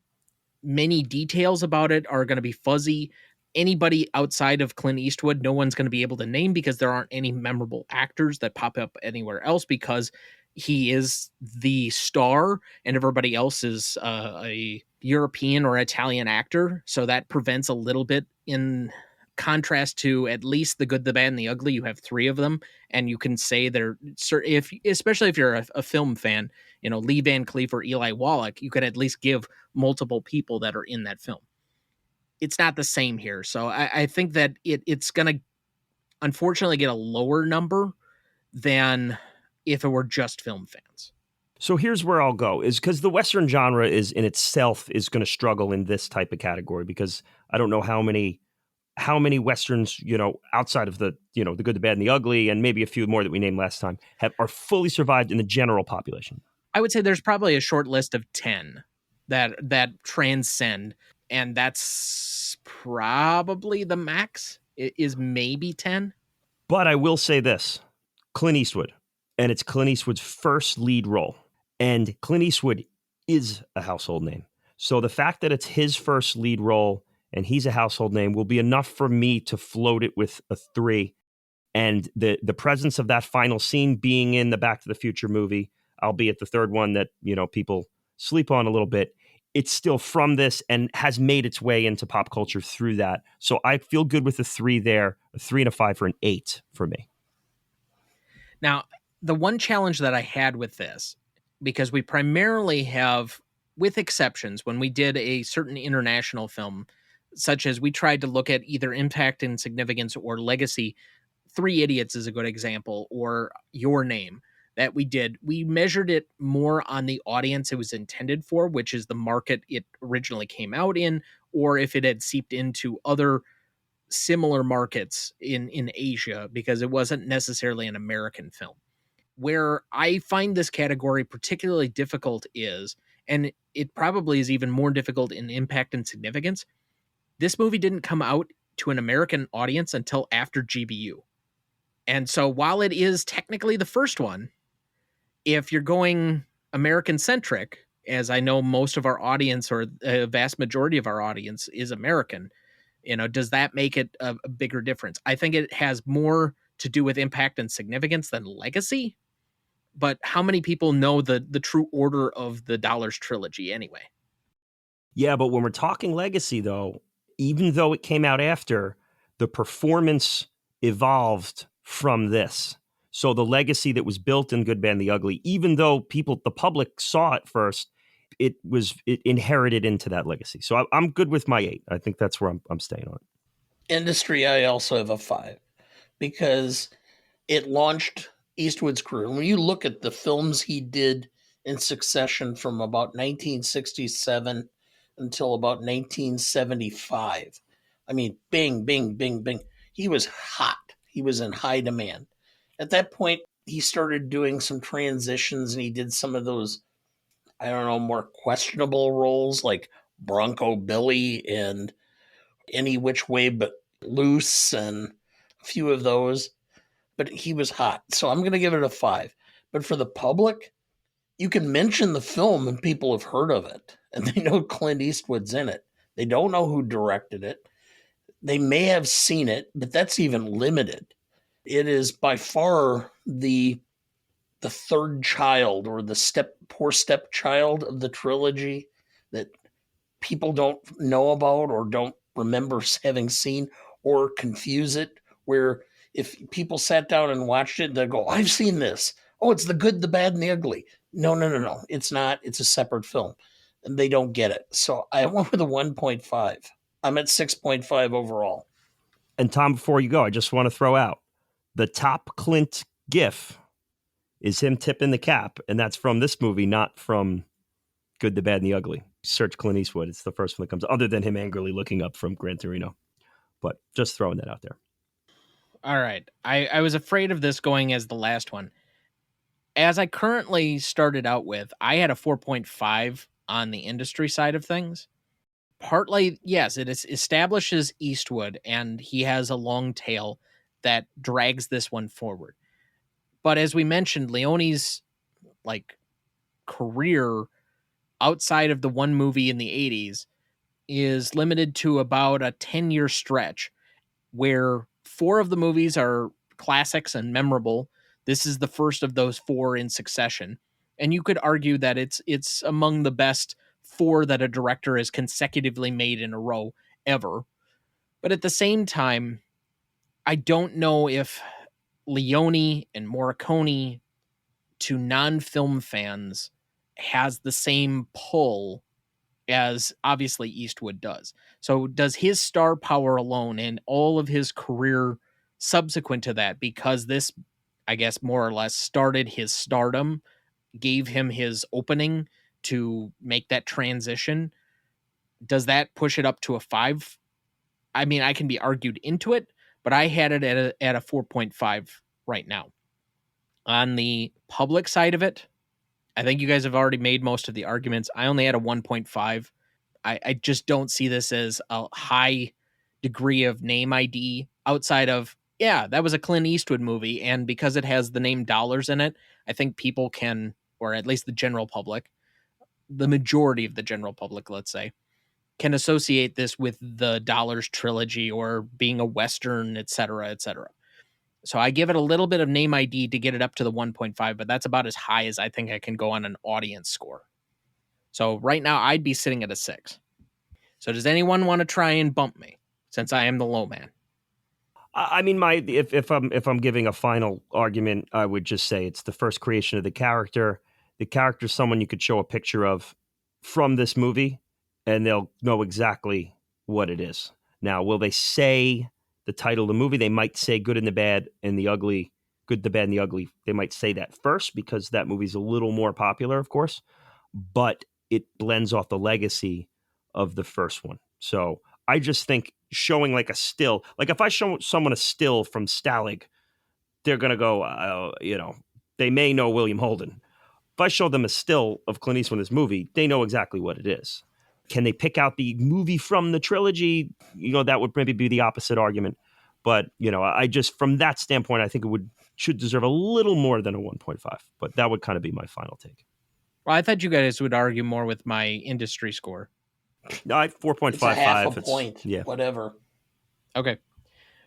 many details about it are going to be fuzzy. Anybody outside of Clint Eastwood, no one's going to be able to name, because there aren't any memorable actors that pop up anywhere else, because he is the star and everybody else is a European or Italian actor. So that prevents a little bit, in contrast to at least The Good, the Bad, and the Ugly. You have 3 of them, and you can say they're, especially if you're a film fan, Lee Van Cleef or Eli Wallach, you could at least give multiple people that are in that film. It's not the same here. So I think that it's going to unfortunately get a lower number than if it were just film fans. So here's where I'll go, is because the Western genre is in itself is going to struggle in this type of category, because I don't know how many Westerns, outside of the, The Good, the Bad, and the Ugly, and maybe a few more that we named last time, are fully survived in the general population. I would say there's probably a short list of 10 that transcend, and that's probably the max. It is maybe 10. But I will say this, Clint Eastwood, and it's Clint Eastwood's first lead role. And Clint Eastwood is a household name. So the fact that it's his first lead role and he's a household name will be enough for me to float it with a 3. And the presence of that final scene being in the Back to the Future movie, albeit the third one that, people sleep on a little bit, it's still from this and has made its way into pop culture through that. So I feel good with a 3 there, a 3 and a 5 for an 8 for me. Now, the one challenge that I had with this, because we primarily have, with exceptions, when we did a certain international film, such as we tried to look at either impact and significance or legacy, 3 Idiots is a good example, or Your Name, that we did. We measured it more on the audience it was intended for, which is the market it originally came out in, or if it had seeped into other similar markets in Asia, because it wasn't necessarily an American film. Where I find this category particularly difficult is, and it probably is even more difficult in impact and significance, this movie didn't come out to an American audience until after GBU. And so while it is technically the first one, if you're going American centric, as I know most of our audience, or a vast majority of our audience, is American, does that make it a bigger difference? I think it has more to do with impact and significance than legacy. But how many people know the true order of the Dollars trilogy anyway? Yeah, but when we're talking legacy, though, even though it came out after, the performance evolved from this. So the legacy that was built in Good, Bad, and the Ugly, even though the public saw it first, it inherited into that legacy. So I'm good with my 8. I think that's where I'm staying on. Industry, I also have a 5 because it launched Eastwood's career. When you look at the films he did in succession from about 1967 until about 1975, I mean, bing, bing, bing, bing. He was hot. He was in high demand. At that point, he started doing some transitions and he did some of those, I don't know, more questionable roles like Bronco Billy and Any Which Way But Loose and a few of those. But he was hot. So I'm going to give it a 5. But for the public, you can mention the film and people have heard of it and they know Clint Eastwood's in it. They don't know who directed it. They may have seen it, but that's even limited. It is by far the third child or the poor stepchild of the trilogy that people don't know about or don't remember having seen or confuse it. Where if people sat down and watched it, they'd go, I've seen this. Oh, it's the good, the bad, and the ugly. No. It's not. It's a separate film. And they don't get it. So I went with a 1.5. I'm at 6.5 overall. And Tom, before you go, I just want to throw out the top Clint gif is him tipping the cap, and that's from this movie, not from Good, the Bad, and the Ugly. Search Clint Eastwood. It's the first one that comes, other than him angrily looking up from Gran Torino. But just throwing that out there. All right. I was afraid of this going as the last one. As I currently started out with, I had a 4.5 on the industry side of things. Partly, yes, it establishes Eastwood, and he has a long tail that drags this one forward. But as we mentioned, Leone's career outside of the one movie in the 80s is limited to about a 10-year stretch where 4 of the movies are classics and memorable. This is the first of those 4 in succession. And you could argue that it's among the best 4 that a director has consecutively made in a row ever. But at the same time, I don't know if Leone and Morricone to non-film fans has the same pull as obviously Eastwood does. So does his star power alone and all of his career subsequent to that, because this, I guess, more or less started his stardom, gave him his opening to make that transition, does that push it up to a 5? I mean, I can be argued into it, but I had it at a 4.5 right now. On the public side of it, I think you guys have already made most of the arguments. I only had a 1.5. I just don't see this as a high degree of name ID outside of, yeah, that was a Clint Eastwood movie. And because it has the name Dollars in it, I think people can, or at least the general public, the majority of the general public, let's say, can associate this with the Dollars trilogy or being a Western, et cetera, et cetera. So I give it a little bit of name ID to get it up to the 1.5, but that's about as high as I think I can go on an audience score. So right now I'd be sitting at a 6. So does anyone want to try and bump me since I am the low man? I mean, if I'm giving a final argument, I would just say it's the first creation of the character. The character's someone you could show a picture of from this movie, and they'll know exactly what it is. Now, will they say the title of the movie? They might say Good and the Bad and the Ugly, Good, the Bad, and the Ugly. They might say that first because that movie's a little more popular, of course, but it blends off the legacy of the first one. So I just think showing like a still, like if I show someone a still from Stalag, they're going to go, they may know William Holden. If I show them a still of Clint Eastwood in this movie, they know exactly what it is. Can they pick out the movie from the trilogy? That would maybe be the opposite argument. But, I just, from that standpoint, I think it should deserve a little more than a 1.5. But that would kind of be my final take. Well, I thought you guys would argue more with my industry score. No, 4.55. It's a half a point. Yeah. Whatever. Okay.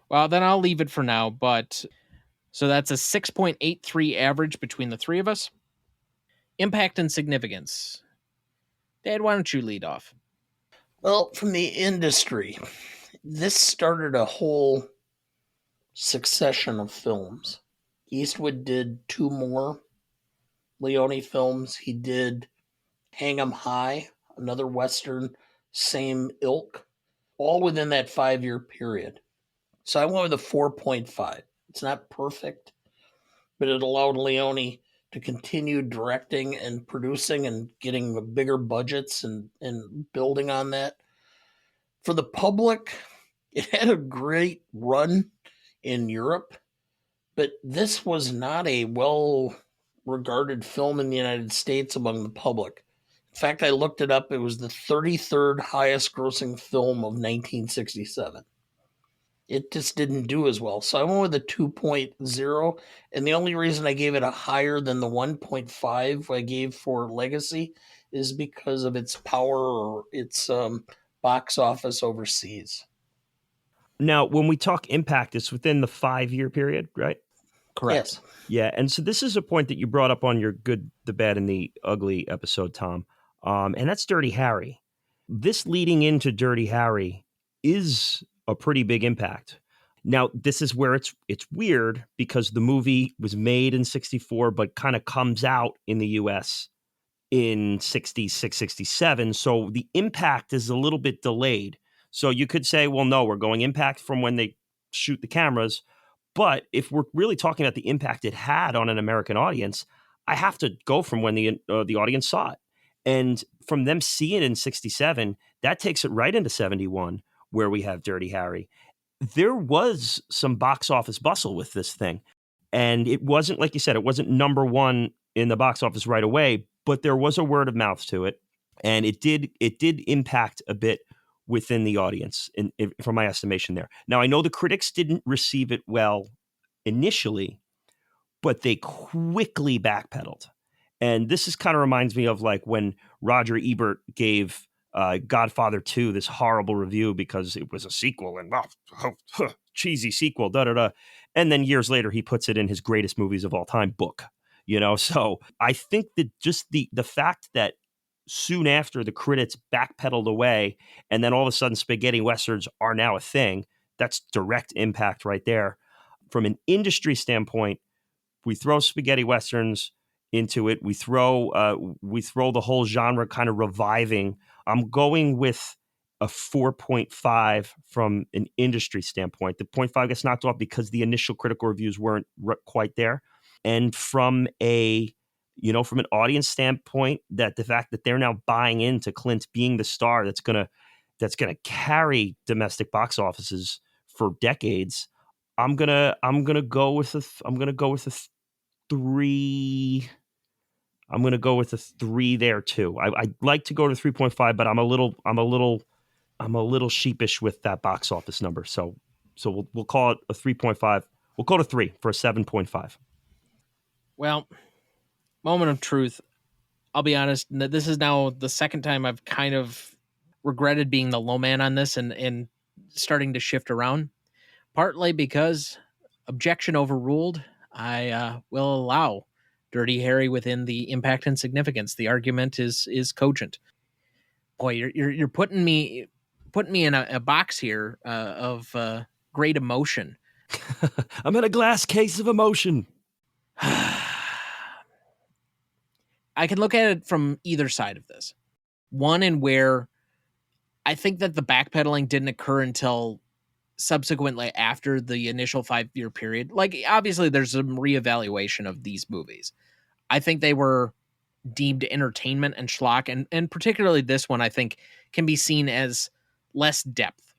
Well, then I'll leave it for now. But so that's a 6.83 average between the 3 of us. Impact and significance. Dad, why don't you lead off? Well, from the industry, this started a whole succession of films. Eastwood did 2 more Leone films. He did Hang 'em High, another Western, same ilk, all within that 5-year period. So I went with a 4.5. It's not perfect, but it allowed Leone to continue directing and producing and getting bigger budgets and building on that. For the public, it had a great run in Europe, but this was not a well regarded film in the United States among the public. In fact, I looked it up. It was the 33rd highest grossing film of 1967. It just didn't do as well. So I went with a 2.0. And the only reason I gave it a higher than the 1.5 I gave for Legacy is because of its power or its box office overseas. Now, when we talk impact, it's within the 5-year period, right? Correct. Yes. Yeah, and so this is a point that you brought up on your Good, the Bad, and the Ugly episode, Tom, and that's Dirty Harry. This leading into Dirty Harry is a pretty big impact. Now, this is where it's weird because the movie was made in 64, but kind of comes out in the U.S. in 66, 67. So the impact is a little bit delayed. So you could say, well, no, we're going impact from when they shoot the cameras. But if we're really talking about the impact it had on an American audience, I have to go from when the audience saw it. And from them seeing it in 67, that takes it right into 71, where we have Dirty Harry. There was some box office bustle with this thing. And it wasn't, like you said, it wasn't number one in the box office right away, but there was a word of mouth to it. And it did impact a bit within the audience, from my estimation there. Now, I know the critics didn't receive it well initially, but they quickly backpedaled. And this is kind of reminds me of like when Roger Ebert gave Godfather 2 this horrible review because it was a sequel and cheesy sequel, da-da-da. And then years later, he puts it in his greatest movies of all time book. So I think that just the fact that soon after the critics backpedaled away and then all of a sudden spaghetti westerns are now a thing, that's direct impact right there. From an industry standpoint, we throw spaghetti westerns into it. We throw the whole genre kind of reviving. I'm going with a 4.5 from an industry standpoint. The 0.5 gets knocked off because the initial critical reviews weren't quite there. And from an audience standpoint, that the fact that they're now buying into Clint being the star that's gonna carry domestic box offices for decades, I'm gonna go with a 3. I'm gonna go with a 3 there too. I'd like to go to 3.5, but I'm a little sheepish with that box office number. So we'll call it a 3.5. We'll call it a 3 for a 7.5. Well, moment of truth. I'll be honest. This is now the second time I've kind of regretted being the low man on this and starting to shift around. Partly because objection overruled, I will allow Dirty Harry within the impact and significance. The argument is cogent. Boy, you're putting me in a box here of great emotion. I'm in a glass case of emotion. I can look at it from either side of this. One in where I think that the backpedaling didn't occur until subsequently after the initial 5-year period. Like, obviously, there's some reevaluation of these movies. I think they were deemed entertainment and schlock, and particularly this one, I think, can be seen as less depth.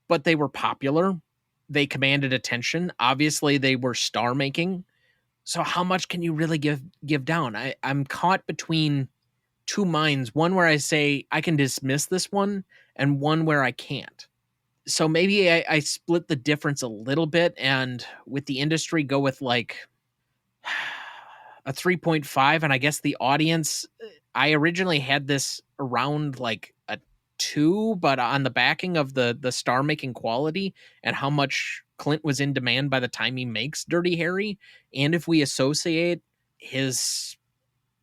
But they were popular. They commanded attention. Obviously, they were star-making. So how much can you really give down? I'm caught between two minds. One where I say I can dismiss this one, and one where I can't. So maybe I split the difference a little bit, and with the industry go with like a 3.5. And I guess the audience, I originally had this around like a 2, but on the backing of the star making quality and how much Clint was in demand by the time he makes Dirty Harry, and if we associate his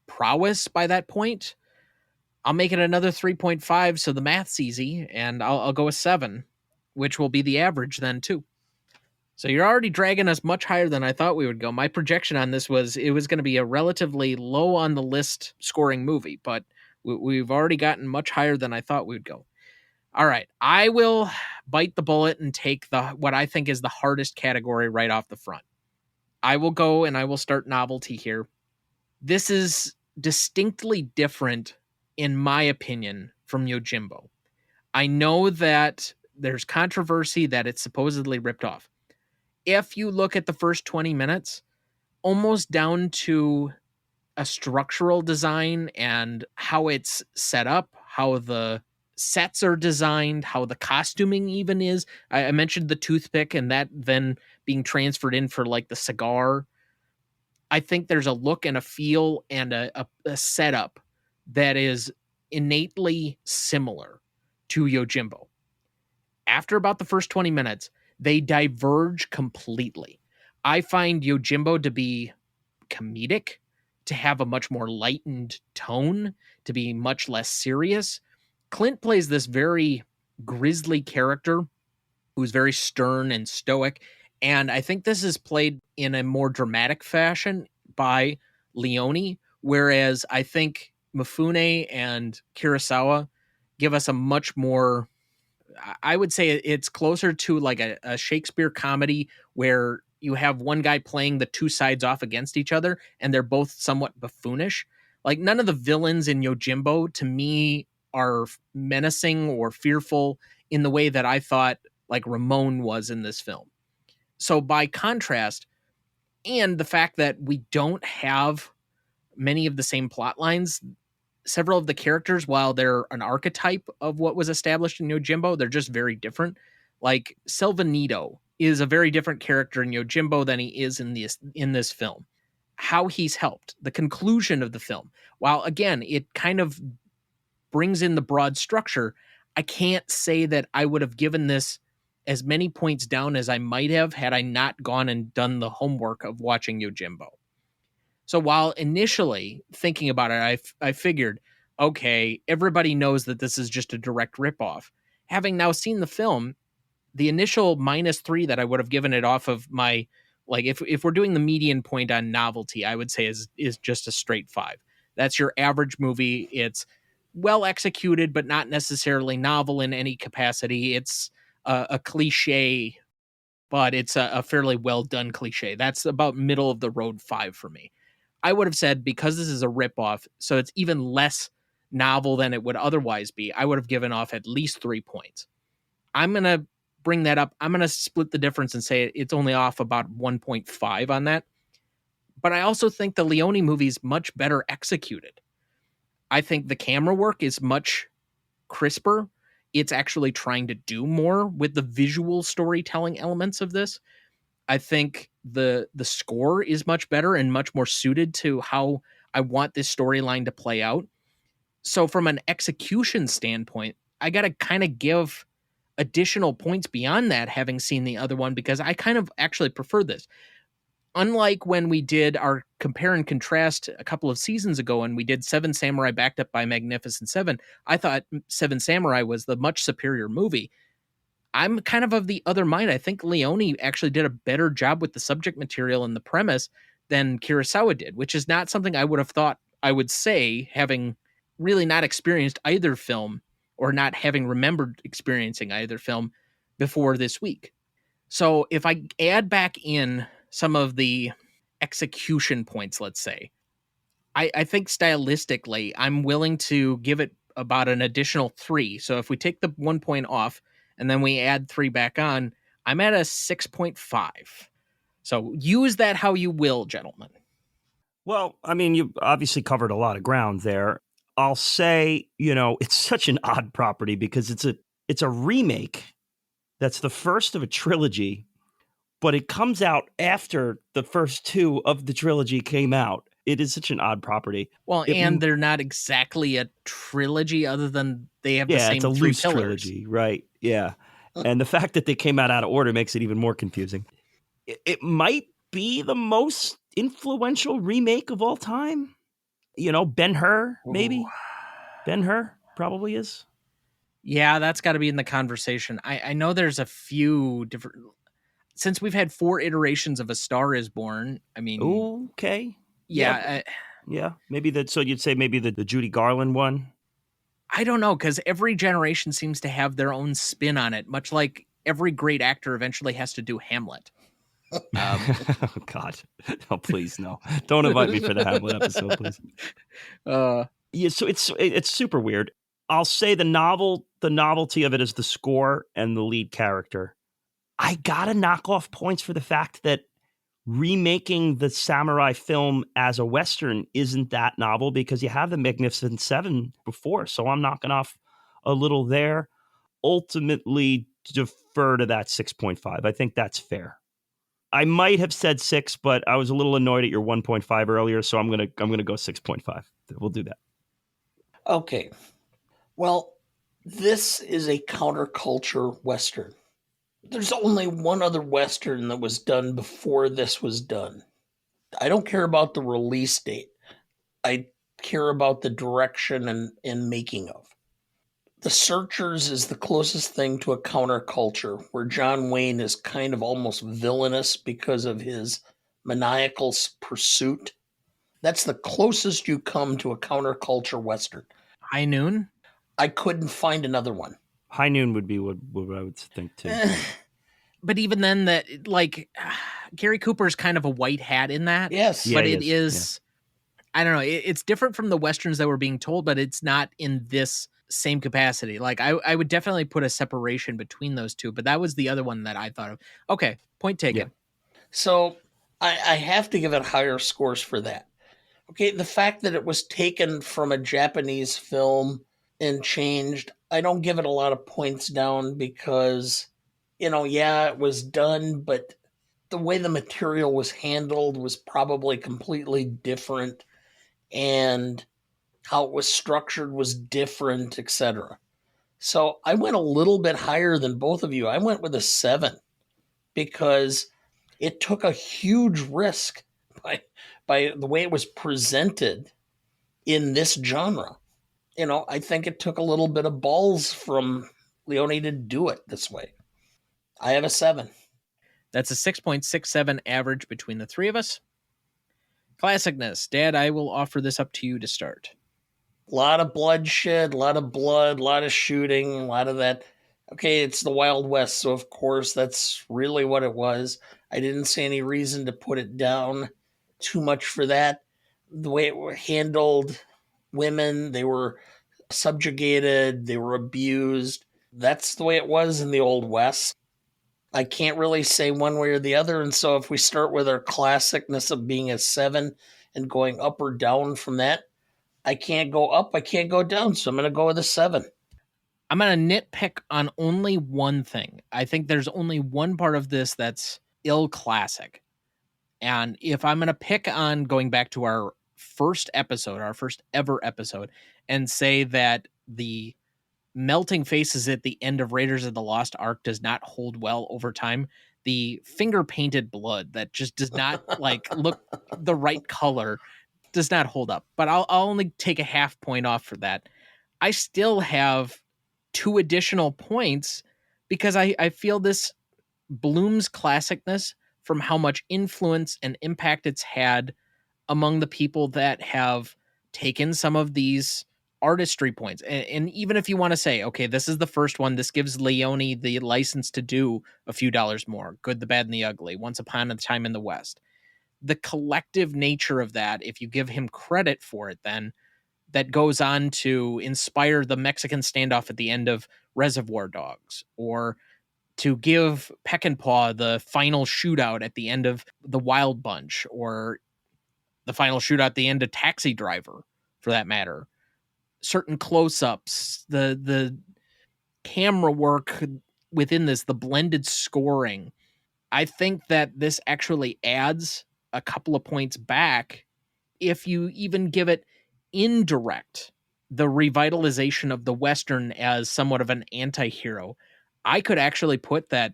prowess by that point, I'll make it another 3.5. So the math's easy, and I'll go with 7, which will be the average then too. So you're already dragging us much higher than I thought we would go. My projection on this was it was going to be a relatively low on the list scoring movie, but we've already gotten much higher than I thought we would go. All right, I will bite the bullet and take the what I think is the hardest category right off the front. I will go and I will start novelty here. This is distinctly different, in my opinion, from Yojimbo. I know that there's controversy that it's supposedly ripped off. If you look at the first 20 minutes, almost down to a structural design and how it's set up, how the sets are designed, how the costuming even is. I mentioned the toothpick and that then being transferred in for like the cigar. I think there's a look and a feel and a setup that is innately similar to Yojimbo. After about the first 20 minutes, they diverge completely. I find Yojimbo to be comedic, to have a much more lightened tone, to be much less serious. Clint plays this very grisly character who's very stern and stoic. And I think this is played in a more dramatic fashion by Leone, whereas I think Mifune and Kurosawa give us a much more, I would say it's closer to like a Shakespeare comedy where you have one guy playing the two sides off against each other and they're both somewhat buffoonish. Like none of the villains in Yojimbo to me are menacing or fearful in the way that I thought like Ramon was in this film. So by contrast, and the fact that we don't have many of the same plot lines, several of the characters, while they're an archetype of what was established in Yojimbo, they're just very different. Like Silvanito is a very different character in Yojimbo than he is in this film. How he's helped, the conclusion of the film, while again it kind of brings in the broad structure, I can't say that I would have given this as many points down as I might have had I not gone and done the homework of watching Yojimbo. So while initially thinking about it, I figured, okay, everybody knows that this is just a direct ripoff. Having now seen the film, the initial -3 that I would have given it off of my, like if we're doing the median point on novelty, I would say is just a straight 5. That's your average movie. It's well executed, but not necessarily novel in any capacity. It's a cliche, but it's a fairly well done cliche. That's about middle of the road 5 for me. I would have said because this is a ripoff, so it's even less novel than it would otherwise be, I would have given off at least 3 points. I'm going to bring that up. I'm going to split the difference and say it's only off about 1.5 on that. But I also think the Leone movie is much better executed. I think the camera work is much crisper. It's actually trying to do more with the visual storytelling elements of this. I think the score is much better and much more suited to how I want this storyline to play out. So from an execution standpoint, I got to kind of give additional points beyond that having seen the other one because I kind of actually prefer this. Unlike when we did our compare and contrast a couple of seasons ago and we did Seven Samurai backed up by Magnificent Seven, I thought Seven Samurai was the much superior movie. I'm kind of the other mind. I think Leone actually did a better job with the subject material and the premise than Kurosawa did, which is not something I would have thought I would say, having really not experienced either film or not having remembered experiencing either film before this week. So if I add back in some of the execution points, let's say, I think stylistically, I'm willing to give it about an additional 3. So if we take the 1 point off and then we add 3 back on, I'm at a 6.5. So use that how you will, gentlemen. Well, I mean, you obviously covered a lot of ground there. I'll say, it's such an odd property because it's a remake that's the first of a trilogy, but it comes out after the first 2 of the trilogy came out. It is such an odd property. Well, and they're not exactly a trilogy other than they have the same it's a 3 loose pillars. Trilogy, right? Yeah. And the fact that they came out of order makes it even more confusing. It might be the most influential remake of all time. Ben-Hur, maybe. Ooh. Ben-Hur probably is. Yeah, that's got to be in the conversation. I know there's a few different. since we've had 4 iterations of A Star Is Born, I mean, Okay. yeah, Yeah. Maybe that. So you'd say maybe the Judy Garland one. I don't know, because every generation seems to have their own spin on it, much like every great actor eventually has to do Hamlet. Oh God! Oh please, no! Don't invite me for the Hamlet episode, please. Yeah, so it's super weird. I'll say the novelty of it is the score and the lead character. I gotta knock off points for the fact that remaking the samurai film as a Western isn't that novel because you have the Magnificent Seven before. So I'm knocking off a little there. Ultimately, defer to that 6.5. I think that's fair. I might have said 6, but I was a little annoyed at your 1.5 earlier, so I'm gonna go 6.5. We'll do that. Okay. Well, this is a counterculture Western. There's only one other Western that was done before this was done. I don't care about the release date. I care about the direction and making of. The Searchers is the closest thing to a counterculture where John Wayne is kind of almost villainous because of his maniacal pursuit. That's the closest you come to a counterculture Western. High Noon? I couldn't find another one. High Noon would be what I would think too. But even then, that like Gary Cooper's kind of a white hat in that. Yes. Yeah, but he it is. is I don't know. It's different from the Westerns that were being told, but it's not in this same capacity. Like I would definitely put a separation between those two, but that was the other one that I thought of. Okay, point taken. Yeah. So I have to give it higher scores for that. Okay, the fact that it was taken from a Japanese film and changed, I don't give it a lot of points down because, yeah, it was done, but the way the material was handled was probably completely different, and how it was structured was different, etc. So I went a little bit higher than both of you. I went with a 7 because it took a huge risk by the way it was presented in this genre. I think it took a little bit of balls from Leone to do it this way. I have a 7. That's a 6.67 average between the three of us. Classicness. Dad, I will offer this up to you to start. A lot of bloodshed, a lot of blood, a lot of shooting, a lot of that. Okay, it's the Wild West, so of course that's really what it was. I didn't see any reason to put it down too much for that. The way it handled women, they were subjugated, they were abused. That's the way it was in the Old West. I can't really say one way or the other. And so if we start with our classicness of being a 7 and going up or down from that, I can't go up, I can't go down. So I'm going to go with a 7. I'm going to nitpick on only one thing. I think there's only one part of this that's ill classic. And if I'm going to pick on going back to our first episode, our first ever episode, and say that the melting faces at the end of Raiders of the Lost Ark does not hold well over time, the finger painted blood that just does not look the right color does not hold up. But I'll only take a half point off for that. I still have 2 additional points because I feel this blooms classicness from how much influence and impact it's had among the people that have taken some of these artistry points. And even if you want to say, okay, this is the first one, this gives Leone the license to do a few dollars more, Good, the Bad, and the Ugly, Once Upon a Time in the West. The collective nature of that, if you give him credit for it, then that goes on to inspire the Mexican standoff at the end of Reservoir Dogs, or to give Peckinpah the final shootout at the end of The Wild Bunch, or the final shootout at the end of Taxi Driver, for that matter. Certain close-ups, the camera work within this, the blended scoring. I think that this actually adds a couple of points back if you even give it indirect, the revitalization of the Western as somewhat of an anti-hero. I could actually put that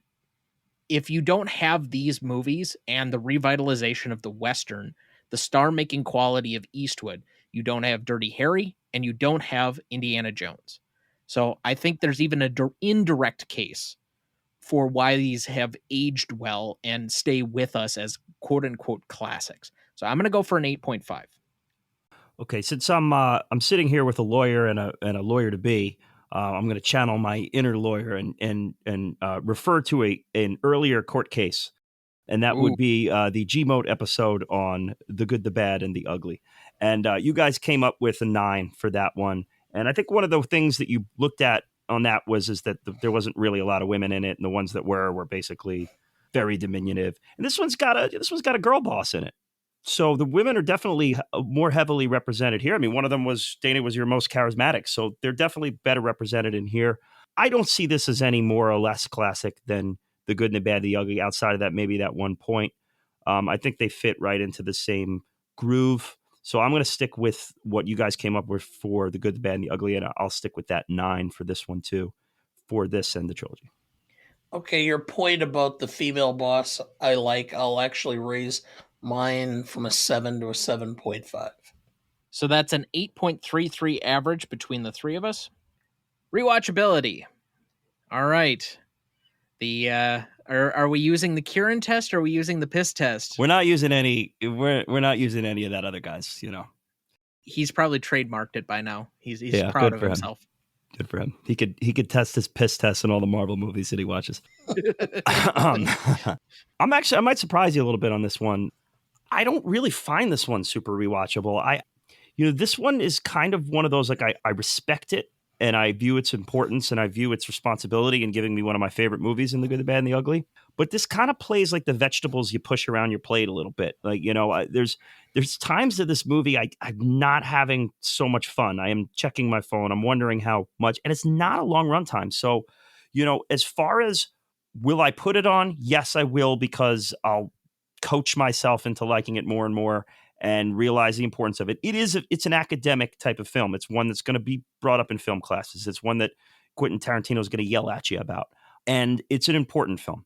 if you don't have these movies and the revitalization of the Western, the star-making quality of Eastwood, you don't have Dirty Harry and you don't have Indiana Jones. So I think there's even an indirect case for why these have aged well and stay with us as quote unquote classics. So I'm going to go for an 8.5. Okay, since I'm sitting here with a lawyer and a lawyer to be, I'm going to channel my inner lawyer and refer to an earlier court case, and that would be the G-Mode episode on the good, the bad, and the ugly. And you guys came up with a 9 for that one. And I think one of the things that you looked at on that is that there wasn't really a lot of women in it, and the ones that were basically very diminutive. And this one's got a girl boss in it. So the women are definitely more heavily represented here. I mean, one of them was Dana was your most charismatic, so they're definitely better represented in here. I don't see this as any more or less classic than the good and the bad, the ugly. Outside of that, maybe that one point. I think they fit right into the same groove. So I'm going to stick with what you guys came up with for the good, the bad, and the ugly, and I'll stick with that 9 for this one too, for this and the trilogy. Okay, your point about the female boss, I like. I'll actually raise mine from a 7 to a 7.5. So that's an 8.33 average between the three of us. Rewatchability. All right. The are we using the Kieran test or are we using the piss test? We're not using any. We're not using any of that other guys. You know, he's probably trademarked it by now. He's proud of himself. Good for him. He could test his piss test in all the Marvel movies that he watches. I might surprise you a little bit on this one. I don't really find this one super rewatchable. This one is kind of one of those, like, I respect it and I view its importance and I view its responsibility in giving me one of my favorite movies in The Good, the Bad, and the Ugly. But this kind of plays like the vegetables you push around your plate a little bit. Like, there's times of this movie I'm not having so much fun. I am checking my phone. I'm wondering how much, and it's not a long runtime. So, as far as will I put it on? Yes, I will, because I'll coach myself into liking it more and more and realize the importance of it. It's an academic type of film. It's one that's going to be brought up in film classes. It's one that Quentin Tarantino is going to yell at you about. And it's an important film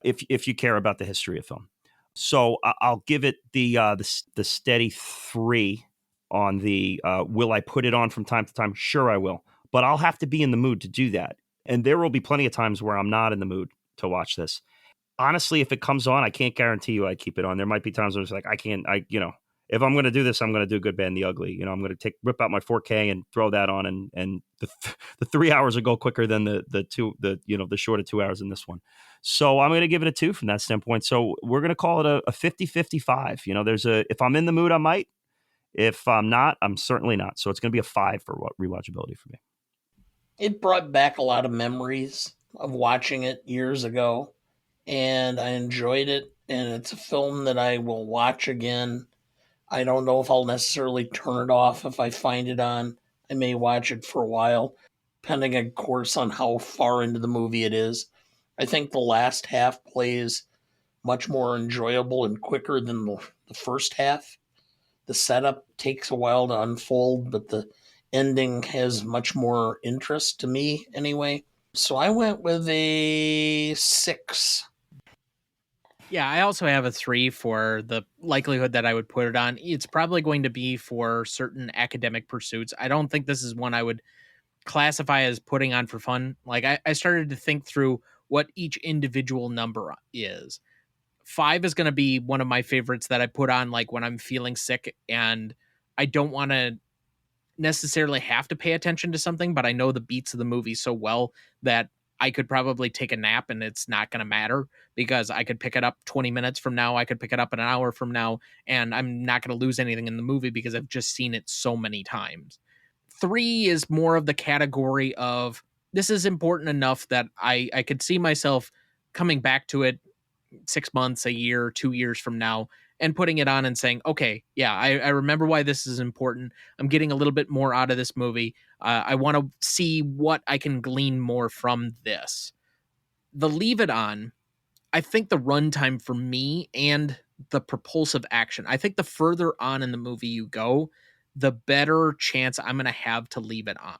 if you care about the history of film. So I'll give it the steady 3 on the will I put it on from time to time? Sure, I will. But I'll have to be in the mood to do that. And there will be plenty of times where I'm not in the mood to watch this. Honestly, if it comes on, I can't guarantee you I keep it on. There might be times where it's like, if I'm going to do this, I'm going to do Good, Bad, and the Ugly. I'm going to rip out my 4K and throw that on, and the 3 hours will go quicker than the short of 2 hours in this one. So I'm going to give it a 2 from that standpoint. So we're going to call it a 50-55. If I'm in the mood, I might. If I'm not, I'm certainly not. So it's going to be a 5 for rewatchability for me. It brought back a lot of memories of watching it years ago, and I enjoyed it. And it's a film that I will watch again. I don't know if I'll necessarily turn it off if I find it on. I may watch it for a while, depending, of course, on how far into the movie it is. I think the last half plays much more enjoyable and quicker than the first half. The setup takes a while to unfold, but the ending has much more interest to me anyway. So I went with a 6. Yeah, I also have a 3 for the likelihood that I would put it on. It's probably going to be for certain academic pursuits. I don't think this is one I would classify as putting on for fun. Like, I started to think through what each individual number is. 5 is going to be one of my favorites that I put on, like, when I'm feeling sick and I don't want to necessarily have to pay attention to something, but I know the beats of the movie so well that I could probably take a nap and it's not going to matter, because I could pick it up 20 minutes from now. I could pick it up an hour from now, and I'm not going to lose anything in the movie because I've just seen it so many times. 3 is more of the category of, this is important enough that I could see myself coming back to it 6 months, a year, 2 years from now, and putting it on and saying, okay, yeah, I remember why this is important. I'm getting a little bit more out of this movie. I want to see what I can glean more from this. The leave it on, I think the runtime for me and the propulsive action, I think the further on in the movie you go, the better chance I'm going to have to leave it on.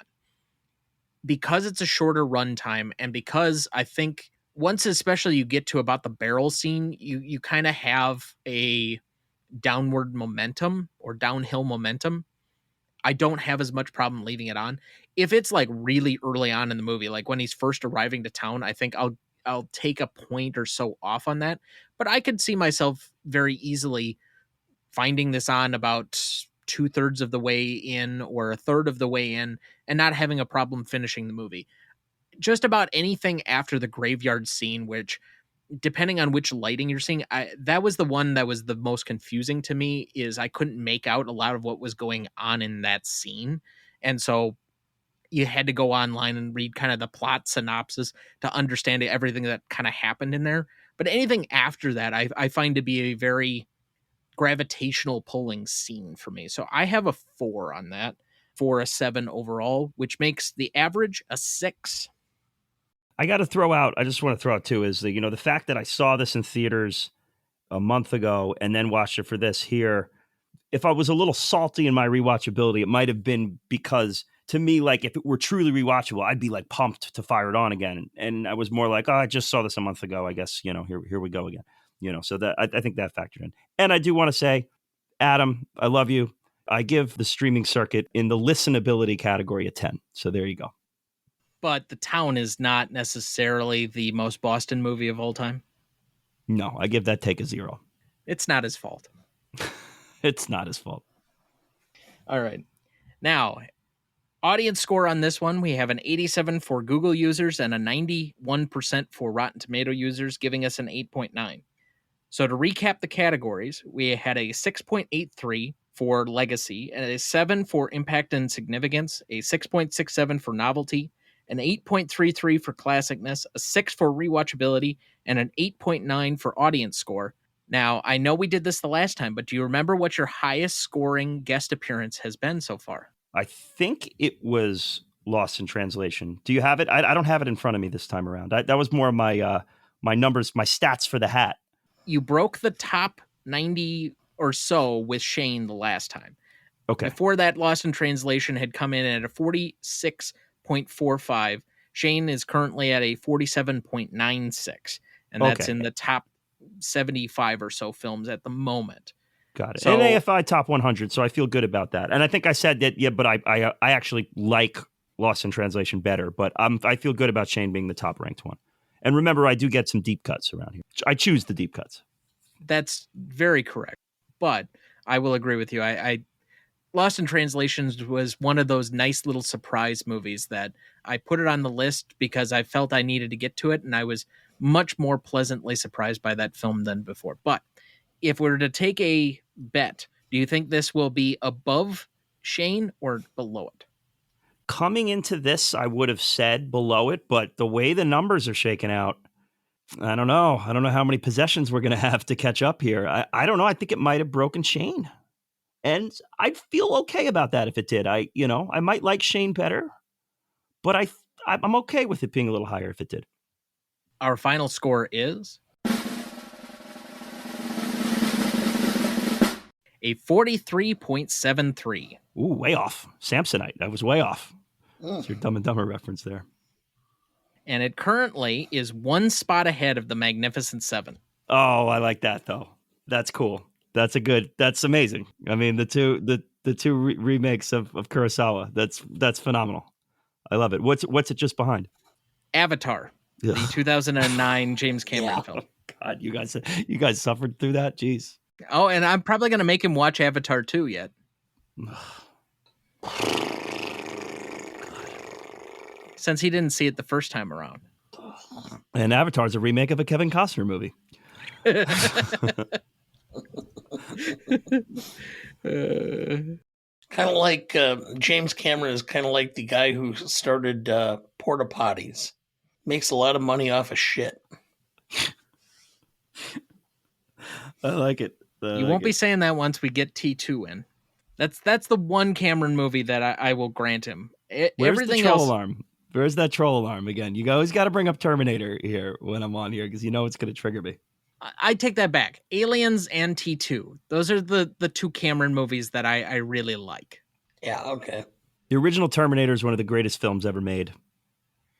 Because it's a shorter runtime, and because I think once especially you get to about the barrel scene, you kind of have a downward momentum or downhill momentum. I don't have as much problem leaving it on. If it's like really early on in the movie, like when he's first arriving to town, I think I'll take a point or so off on that. But I could see myself very easily finding this on about 2/3 of the way in or a third of the way in and not having a problem finishing the movie. Just about anything after the graveyard scene, which depending on which lighting you're seeing, that was the one that was the most confusing to me, is I couldn't make out a lot of what was going on in that scene. And so you had to go online and read kind of the plot synopsis to understand everything that kind of happened in there. But anything after that, I find to be a very gravitational pulling scene for me. So I have a 4 on that for a 7 overall, which makes the average a 6. I just want to throw out too, is the fact that I saw this in theaters a month ago and then watched it for this here. If I was a little salty in my rewatchability, it might have been because to me, like if it were truly rewatchable, I'd be like pumped to fire it on again. And I was more like, oh, I just saw this a month ago. I guess, here we go again. So that I think that factored in. And I do want to say, Adam, I love you. I give the streaming circuit in the listenability category a 10. So there you go. But The Town is not necessarily the most Boston movie of all time. No, I give that take a 0. It's not his fault. It's not his fault. All right. Now, audience score on this one, we have an 87 for Google users and a 91% for Rotten Tomato users, giving us an 8.9. So to recap the categories, we had a 6.83 for legacy, and a 7 for impact and significance, a 6.67 for novelty, an 8.33 for classicness, a 6 for rewatchability, and an 8.9 for audience score. Now, I know we did this the last time, but do you remember what your highest scoring guest appearance has been so far? I think it was Lost in Translation. Do you have it? I don't have it in front of me this time around. That was more of my my numbers, my stats for the hat. You broke the top 90 or so with Shane the last time. Okay. Before that, Lost in Translation had come in at a 46.45. Shane is currently at a 47.96, and that's in the top 75 or so films at the moment. Got it. So, and AFI top 100, so I feel good about that. And I think I said that, yeah, but I actually like Lost in Translation better, but I feel good about Shane being the top ranked one. And remember, I do get some deep cuts around here. I choose the deep cuts. That's very correct. But I will agree with you. I Lost in Translations was one of those nice little surprise movies that I put it on the list because I felt I needed to get to it, and I was much more pleasantly surprised by that film than before. But if we were to take a bet, do you think this will be above Shane or below it? Coming into this, I would have said below it, but the way the numbers are shaking out, I don't know. I don't know how many possessions we're going to have to catch up here. I don't know. I think it might have broken Shane. And I'd feel okay about that if it did. I might like Shane better, but I'm okay with it being a little higher if it did. Our final score is a 43.73. Ooh, way off. Samsonite. That was way off. It's your Dumb and Dumber reference there. And it currently is one spot ahead of the Magnificent Seven. Oh, I like that though. That's cool. That's amazing. I mean, the two remakes of Kurosawa. That's phenomenal. I love it. What's it just behind? Avatar, the 2009 James Cameron film. Oh, God, you guys suffered through that. Jeez. Oh, and I'm probably going to make him watch Avatar 2 yet. Since he didn't see it the first time around. And Avatar's a remake of a Kevin Costner movie. Kind of like James Cameron is kind of like the guy who started porta potties. Makes a lot of money off of shit. I like it. You won't be saying that once we get T2 in. That's the one Cameron movie that I will grant him. Where's Everything the troll else, alarm? Where's that troll alarm again? You always got to bring up Terminator here when I'm on here because you know it's going to trigger me. I take that back. Aliens and T2. Those are the two Cameron movies that I really like. Yeah, okay. The original Terminator is one of the greatest films ever made.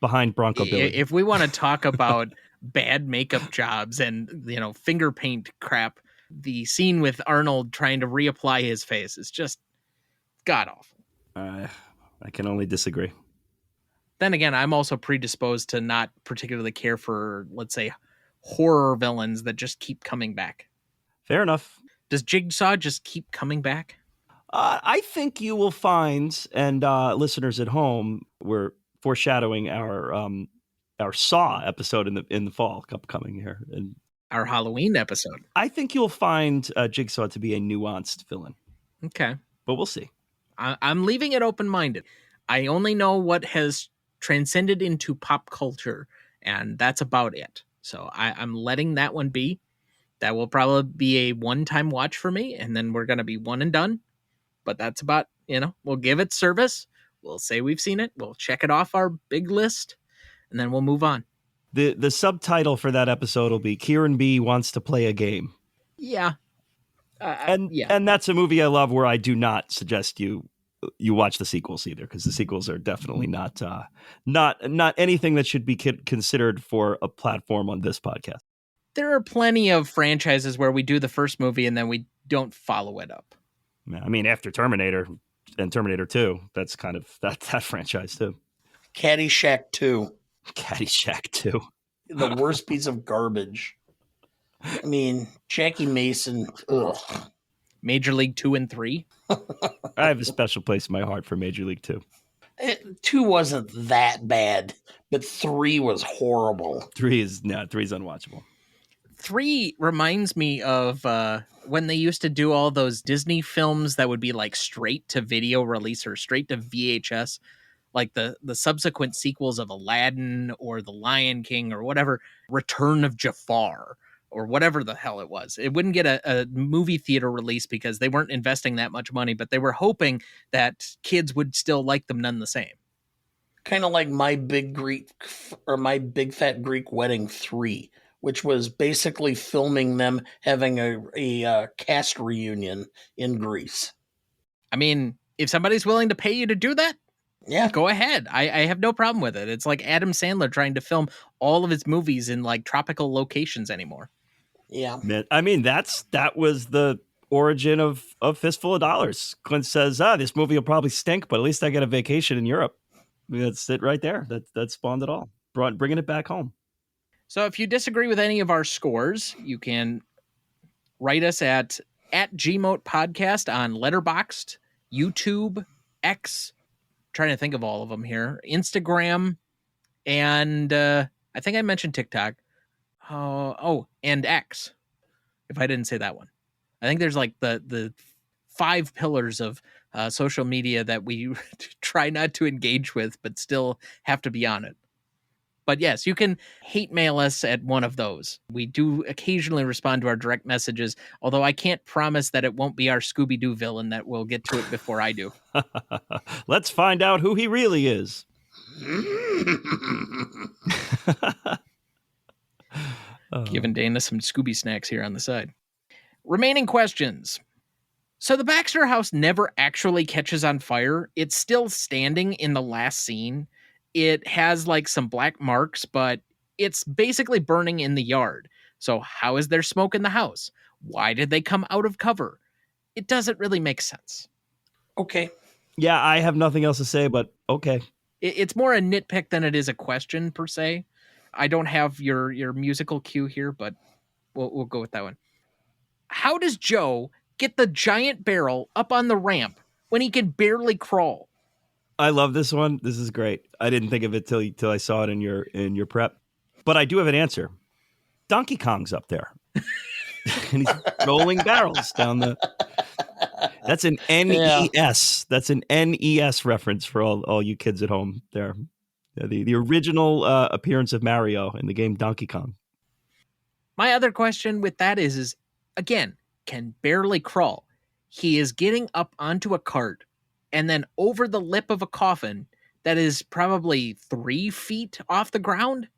Behind Bronco Billy. If we want to talk about bad makeup jobs and finger paint crap, the scene with Arnold trying to reapply his face is just god awful. I can only disagree. Then again, I'm also predisposed to not particularly care for, let's say, horror villains that just keep coming back. Fair enough. Does Jigsaw just keep coming back? I think you will find, and listeners at home, we're foreshadowing our Saw episode in the fall upcoming here, and Our Halloween episode. I think you'll find Jigsaw to be a nuanced villain. Okay. But we'll see. I'm leaving it open-minded. I only know what has transcended into pop culture, and that's about it. So I'm letting that one be. That will probably be a one-time watch for me, and then we're going to be one and done. But that's about, we'll give it service. We'll say we've seen it. We'll check it off our big list, and then we'll move on. The subtitle for that episode will be Kieran B wants to play a game. Yeah. And that's a movie I love where I do not suggest you watch the sequels either, because the sequels are definitely not anything that should be considered for a platform on this podcast. There are plenty of franchises where we do the first movie and then we don't follow it up. I mean, after Terminator and Terminator 2, that's kind of that franchise too. Caddyshack 2. Caddyshack 2. The worst piece of garbage. I mean, Jackie Mason. Ugh. Major League 2 and 3. I have a special place in my heart for Major League 2. 2 wasn't that bad, but 3 was horrible. 3 is unwatchable. 3 reminds me of when they used to do all those Disney films that would be like straight to video release or straight to VHS, like the subsequent sequels of Aladdin or The Lion King or whatever, Return of Jafar or whatever the hell it was. It wouldn't get a movie theater release because they weren't investing that much money, but they were hoping that kids would still like them none the same. Kind of like My Big Fat Greek Wedding 3, which was basically filming them having a cast reunion in Greece. I mean, if somebody's willing to pay you to do that, yeah, go ahead. I have no problem with it. It's like Adam Sandler trying to film all of his movies in like tropical locations anymore. Yeah. I mean, that was the origin of Fistful of Dollars. Clint says, this movie will probably stink, but at least I get a vacation in Europe. I mean, that's it right there. That spawned it all. Bringing it back home. So if you disagree with any of our scores, you can write us at Gmote Podcast on Letterboxd, YouTube, X, trying to think of all of them here, Instagram, and I think I mentioned TikTok. And X, if I didn't say that one. I think there's like the 5 pillars of social media that we try not to engage with, but still have to be on it. But yes, you can hate mail us at one of those. We do occasionally respond to our direct messages, although I can't promise that it won't be our Scooby-Doo villain that will get to it before I do. Let's find out who he really is. Giving Dana some Scooby snacks here on the side. Remaining questions. So the Baxter house never actually catches on fire. It's still standing in the last scene. It has like some black marks, but it's basically burning in the yard. So how is there smoke in the house? Why did they come out of cover? It doesn't really make sense. Okay. Yeah, I have nothing else to say, but okay. It's more a nitpick than it is a question per se. I don't have your musical cue here, but we'll go with that one. How does Joe get the giant barrel up on the ramp when he can barely crawl? I love this one. This is great. I didn't think of it till I saw it in your prep, but I do have an answer. Donkey Kong's up there, and he's rolling barrels down the. That's an NES. Yeah. That's an NES reference for all you kids at home there. The original appearance of Mario in the game Donkey Kong. My other question with that is again, can barely crawl. He is getting up onto a cart and then over the lip of a coffin that is probably 3 feet off the ground.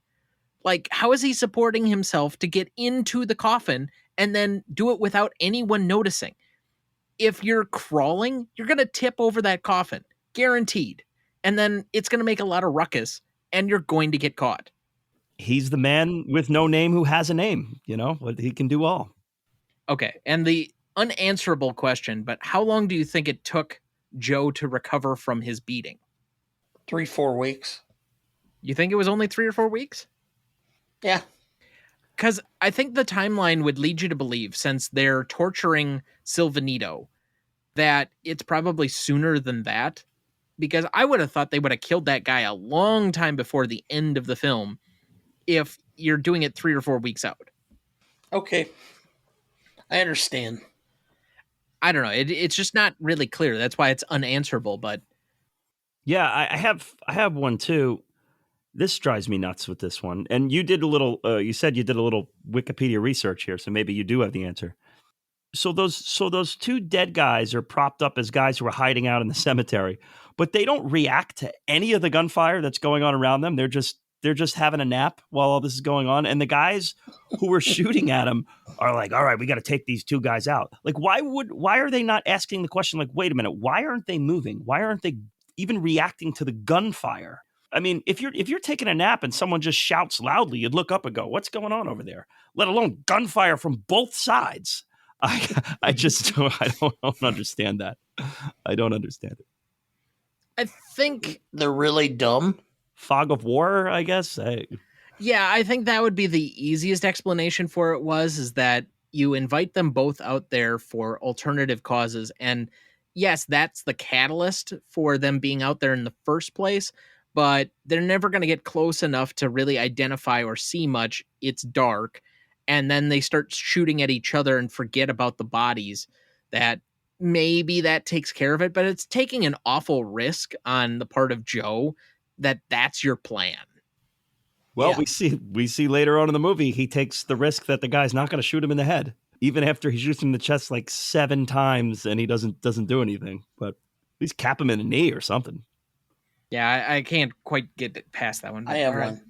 Like, how is he supporting himself to get into the coffin and then do it without anyone noticing? If you're crawling, you're going to tip over that coffin, guaranteed. And then it's going to make a lot of ruckus and you're going to get caught. He's the man with no name who has a name, he can do all. Okay. And the unanswerable question, but how long do you think it took Joe to recover from his beating? 3-4 weeks. You think it was only 3 or 4 weeks? Yeah. Because I think the timeline would lead you to believe, since they're torturing Silvanito, that it's probably sooner than that. Because I would have thought they would have killed that guy a long time before the end of the film if you're doing it 3 or 4 weeks out. Okay. I understand. I don't know. It's just not really clear. That's why it's unanswerable. But Yeah, I have one too. This drives me nuts with this one. And you did a little. You said you did a little Wikipedia research here, so maybe you do have the answer. So those two dead guys are propped up as guys who are hiding out in the cemetery, but they don't react to any of the gunfire that's going on around them. They're just having a nap while all this is going on. And the guys who were shooting at them are like, all right, we got to take these two guys out. Like, why are they not asking the question, like, wait a minute, why aren't they moving? Why aren't they even reacting to the gunfire? I mean, if you're taking a nap and someone just shouts loudly, you'd look up and go, what's going on over there? Let alone gunfire from both sides. I just don't understand that. I don't understand it. I think they're really dumb. Fog of war, I guess. Yeah, I think that would be the easiest explanation for it is that you invite them both out there for alternative causes. And yes, that's the catalyst for them being out there in the first place, but they're never going to get close enough to really identify or see much. It's dark. And then they start shooting at each other and forget about the bodies. That maybe that takes care of it, but it's taking an awful risk on the part of Joe that's your plan. Well, Yeah. we see later on in the movie, he takes the risk that the guy's not going to shoot him in the head, even after he shoots him in the chest like 7 times and he doesn't do anything. But at least cap him in the knee or something. Yeah, I can't quite get past that one. I have one.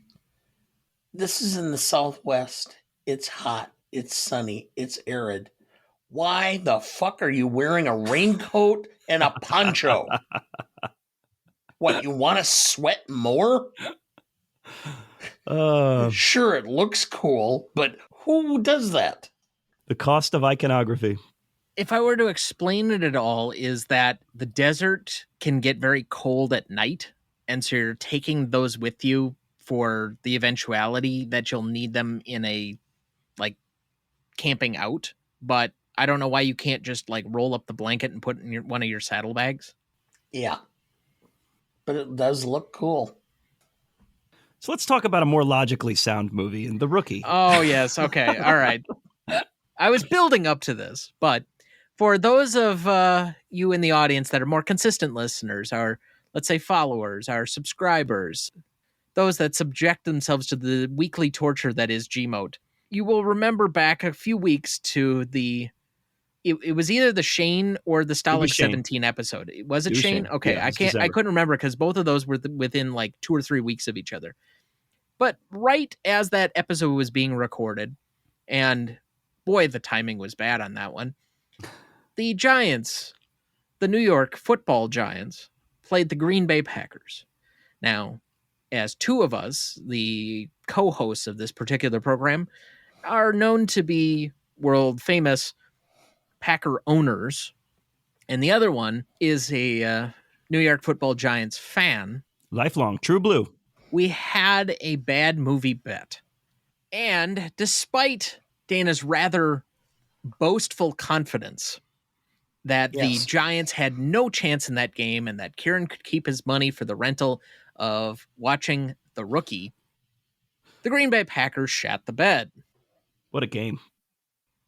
This is in the Southwest. It's hot. It's sunny. It's arid. Why the fuck are you wearing a raincoat and a poncho? What, you want to sweat more? Sure, it looks cool, but who does that? The cost of iconography. If I were to explain it at all, is that the desert can get very cold at night, and so you're taking those with you for the eventuality that you'll need them in a, like, camping out. But I don't know why you can't just, like, roll up the blanket and put it in one of your saddlebags. Yeah. But it does look cool. So let's talk about a more logically sound movie, and The Rookie. Oh, yes. Okay. All right. I was building up to this, but for those of you in the audience that are more consistent listeners, our, let's say, followers, our subscribers, those that subject themselves to the weekly torture that is Gmote, you will remember back a few weeks to it was either the Shane or the Stoic 17 episode. Was it Shane? Okay, yeah, I couldn't remember because both of those were within like 2 or 3 weeks of each other. But right as that episode was being recorded, and boy, the timing was bad on that one, the Giants, the New York Football Giants, played the Green Bay Packers. Now, as two of us, the co-hosts of this particular program, are known to be world famous Packer owners, and the other one is a New York Football Giants fan. Lifelong, true blue. We had a bad movie bet. And despite Dana's rather boastful confidence that the Giants had no chance in that game and that Kieran could keep his money for the rental of watching The Rookie, the Green Bay Packers shat the bed. What a game.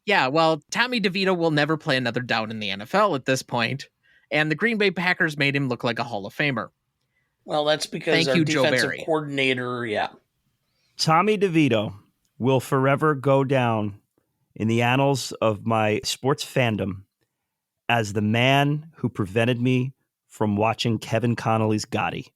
Yeah, well, Tommy DeVito will never play another down in the NFL at this point, and the Green Bay Packers made him look like a Hall of Famer. Well, that's because our defensive coordinator, Tommy DeVito will forever go down in the annals of my sports fandom as the man who prevented me from watching Kevin Connolly's Gotti.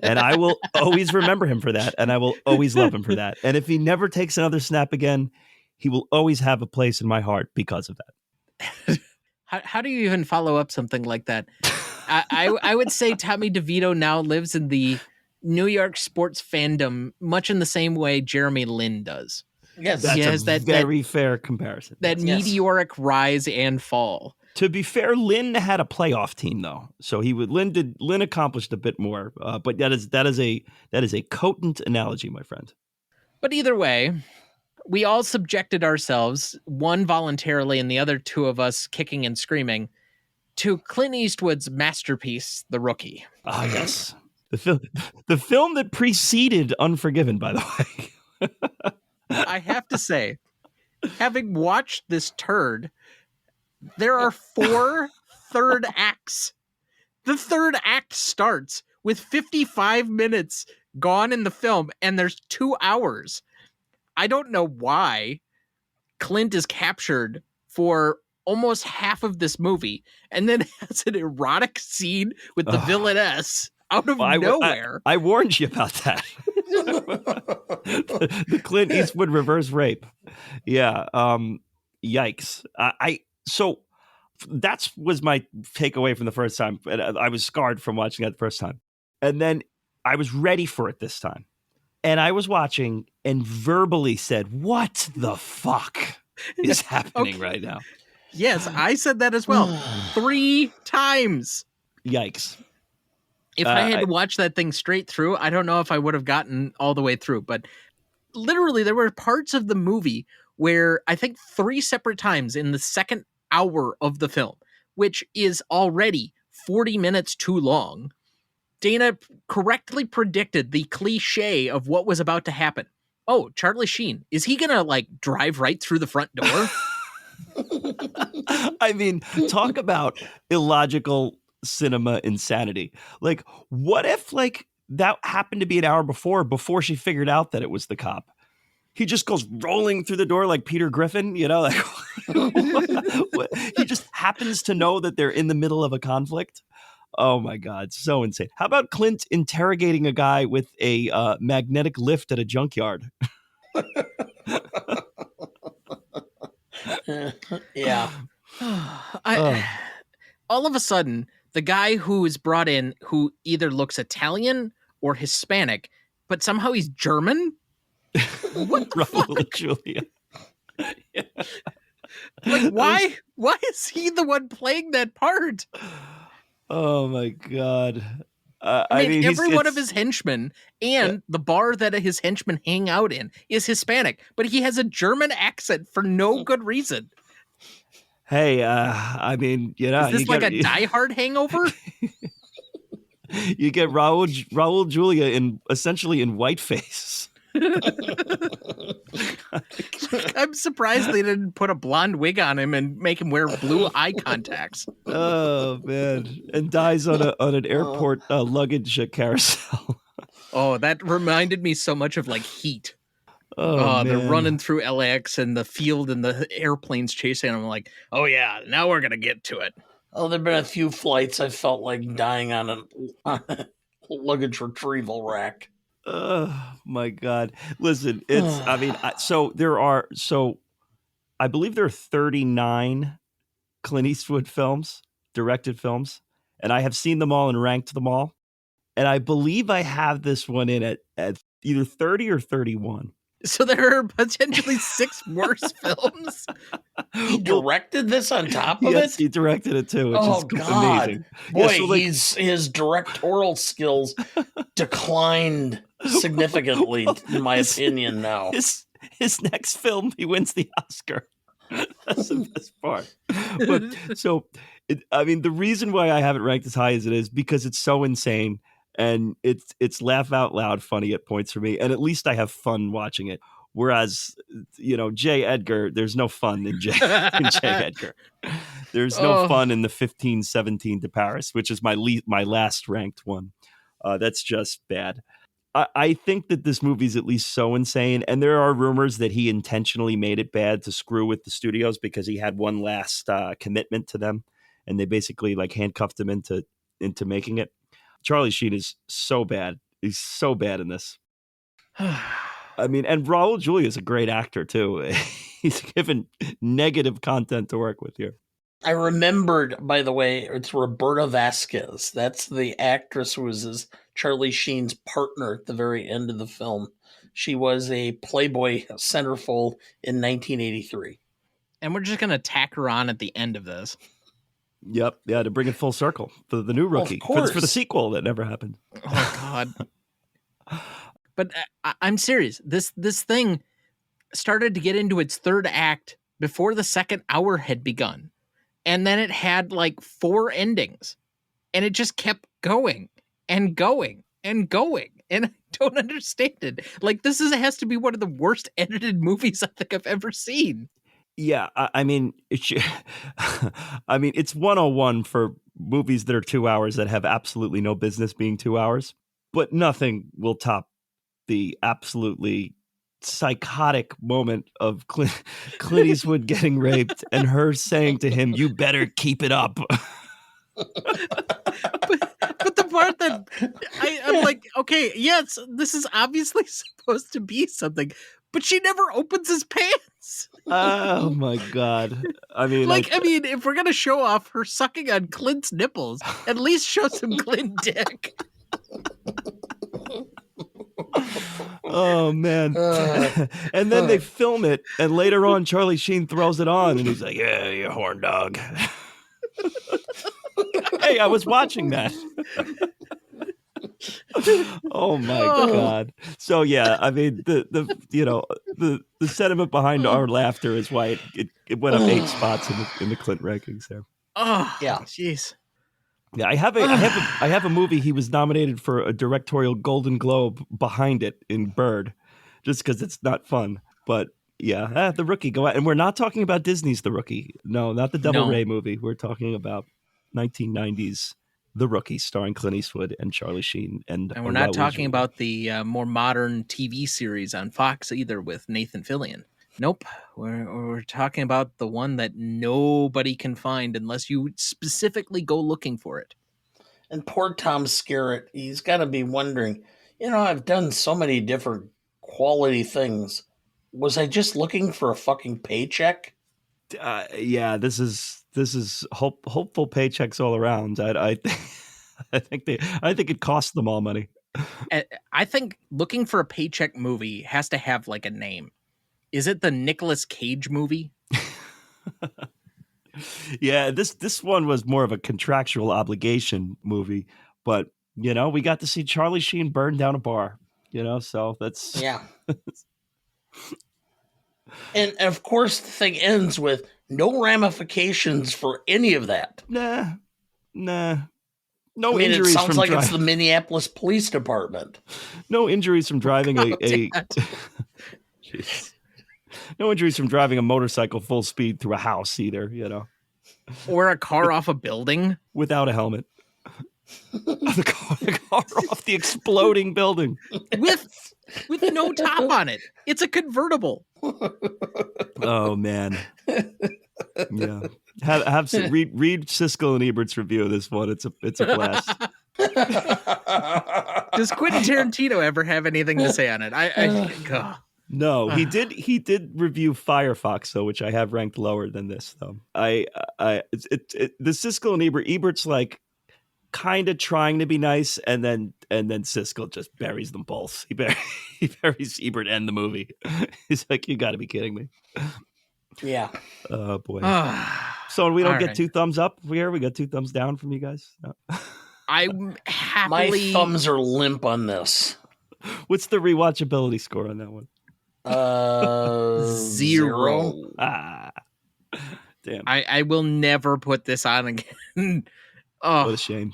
And I will always remember him for that, and I will always love him for that. And if he never takes another snap again, he will always have a place in my heart because of that. How do you even follow up something like that? I would say Tommy DeVito now lives in the New York sports fandom much in the same way Jeremy Lin does. Yes, that's a very fair comparison. That meteoric rise and fall. To be fair, Lynn had a playoff team though, so Lynn accomplished a bit more. But that is a potent analogy, my friend. But either way, we all subjected ourselves, one voluntarily and the other two of us kicking and screaming, to Clint Eastwood's masterpiece, The Rookie. Ah, yes. The film that preceded Unforgiven, by the way. I have to say, having watched this turd, there are 4 third acts. The third act starts with 55 minutes gone in the film, and there's 2 hours. I don't know why Clint is captured for almost half of this movie and then has an erotic scene with the villainess out of nowhere. I warned you about that. the Clint Eastwood reverse rape. Yeah. Yikes. So that was my takeaway from the first time. I was scarred from watching that the first time. And then I was ready for it this time. And I was watching and verbally said, what the fuck is happening right now? Yes, I said that as well. 3 times. Yikes. If I had to watch that thing straight through, I don't know if I would have gotten all the way through. But literally, there were parts of the movie where I think 3 separate times in the second hour of the film, which is already 40 minutes too long, Dana correctly predicted the cliche of what was about to happen. Oh, Charlie Sheen, is he going to drive right through the front door? I mean, talk about illogical cinema insanity. What if that happened to be an hour before she figured out that it was the cop? He just goes rolling through the door like Peter Griffin, he just happens to know that they're in the middle of a conflict. Oh my God, so insane. How about Clint interrogating a guy with a magnetic lift at a junkyard? Yeah. All of a sudden, the guy who is brought in, who either looks Italian or Hispanic, but somehow he's German? What the fuck? Julia. Yeah. Why is he the one playing that part? Oh my God. I mean every one of his henchmen and the bar that his henchmen hang out in is Hispanic, but he has a German accent for no good reason. Hey, I mean, is this a Die Hard hangover? You get Raul Julia essentially in whiteface. I'm surprised they didn't put a blonde wig on him and make him wear blue eye contacts. Oh man, and dies on an airport luggage carousel. Oh, that reminded me so much of Heat. Oh, they're running through LAX and the field and the airplanes chasing them. I'm oh yeah, now we're gonna get to it. Oh, there've been a few flights I felt like dying on a luggage retrieval rack. Oh my God! Listen, it's. I mean, I believe there are 39 Clint Eastwood films, directed films, and I have seen them all and ranked them all, and I believe I have this one in at either 30 or 31. So there are potentially 6 worse films. He directed this on top of yes, it? he directed it too, which is God. amazing. Boy, yeah, so his directorial skills declined significantly, in my opinion now. His next film, he wins the Oscar. That's the best part. But the reason why I have it ranked as high as it is because it's so insane. And it's laugh out loud funny at points for me, and at least I have fun watching it. Whereas, J. Edgar, there's no fun in J. Edgar. There's no fun in the 1517 to Paris, which is my last ranked one. That's just bad. I think that this movie is at least so insane, and there are rumors that he intentionally made it bad to screw with the studios because he had one last commitment to them, and they basically handcuffed him into making it. Charlie Sheen is so bad. He's so bad in this. I mean, and Raul Julia is a great actor, too. He's given negative content to work with here. I remembered, by the way, it's Roberta Vasquez. That's the actress who was Charlie Sheen's partner at the very end of the film. She was a Playboy centerfold in 1983. And we're just going to tack her on at the end of this. Yep. Yeah, to bring it full circle for the new rookie. Of course. For the sequel that never happened. Oh God. But I'm serious. This thing started to get into its third act before the second hour had begun. And then it had like 4 endings. And it just kept going and going and going. And I don't understand it. Like, this has to be one of the worst edited movies I think I've ever seen. Yeah, I mean, I mean, it's 101 for movies that are 2 hours that have absolutely no business being 2 hours, but nothing will top the absolutely psychotic moment of Clint Eastwood getting raped and her saying to him, "You better keep it up." But the part that I'm like, okay, yes, this is obviously supposed to be something, but she never opens his pants. Oh my God. I mean, I mean, if we're gonna show off her sucking on Clint's nipples, at least show some Clint dick. Oh man. And then they film it, and later on Charlie Sheen throws it on and he's like, "Yeah, you horn dog." Hey, I was watching that. Oh my God. So yeah, I mean the sentiment behind our laughter is why it went up 8 spots in the Clint rankings there. Oh Yeah. jeez. Yeah, I have a movie he was nominated for a directorial Golden Globe behind it in Bird, just because it's not fun. But yeah, The Rookie, go out. And we're not talking about Disney's The Rookie. No, not the Double Ray movie. We're talking about 1990s The Rookie, starring Clint Eastwood and Charlie Sheen. And we're not talking about the more modern TV series on Fox either with Nathan Fillion. Nope. We're talking about the one that nobody can find unless you specifically go looking for it. And poor Tom Skerritt, he's got to be wondering, I've done so many different quality things. Was I just looking for a fucking paycheck? Yeah, this is hopeful paychecks all around. I think it costs them all money. I think looking for a paycheck movie has to have like a name. Is it the Nicolas Cage movie? Yeah, this one was more of a contractual obligation movie, but we got to see Charlie Sheen burn down a bar. So that's yeah. And of course, the thing ends with no ramifications for any of that. Nah. No it injuries sounds from like it's the Minneapolis Police Department. No injuries from driving Jeez. No injuries from driving a motorcycle full speed through a house either, Or a car off a building without a helmet. the car off the exploding building with no top on it. It's a convertible. Oh man. Yeah. Have some, read Siskel and Ebert's review of this one. It's a blast. Does Quentin Tarantino ever have anything to say on it? No, he did review Firefox though, which I have ranked lower than this though. The Siskel and Ebert's like kind of trying to be nice, and then Siskel just buries them both. He buries Ebert and the movie. He's like, you got to be kidding me. Yeah. Oh boy. So we don't get 2 thumbs up here. We got 2 thumbs down from you guys. No. I'm happily. My thumbs are limp on this. What's the rewatchability score on that one? 0. Damn. I will never put this on again. Oh, what a shame.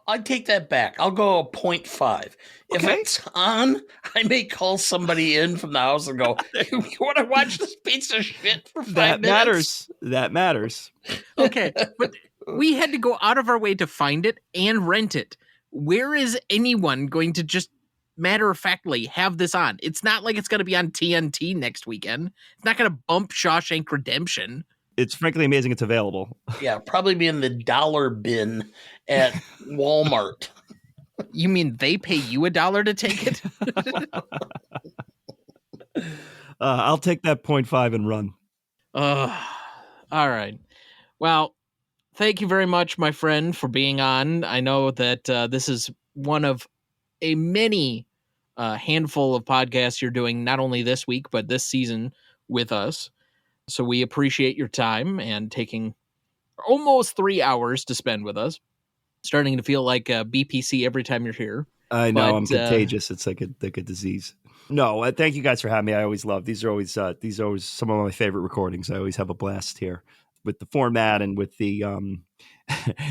I take that back. I'll go a 0.5. Okay. If it's on, I may call somebody in from the house and go, "You want to watch this piece of shit for 5 minutes?" That matters. Okay, but we had to go out of our way to find it and rent it. Where is anyone going to just matter-of-factly have this on? It's not like it's going to be on TNT next weekend. It's not going to bump Shawshank Redemption. It's frankly amazing it's available. Yeah, probably be in the dollar bin at Walmart. You mean they pay you $1 to take it? I'll take that 0.5 and run. All right. Well, thank you very much, my friend, for being on. I know that this is one of a many handful of podcasts you're doing, not only this week, but this season with us. So we appreciate your time and taking almost 3 hours to spend with us. Starting to feel like a BPC every time you're here. I know, I'm contagious. It's like a disease. No, thank you guys for having me. I always love these. Are always some of my favorite recordings. I always have a blast here with the format and with the.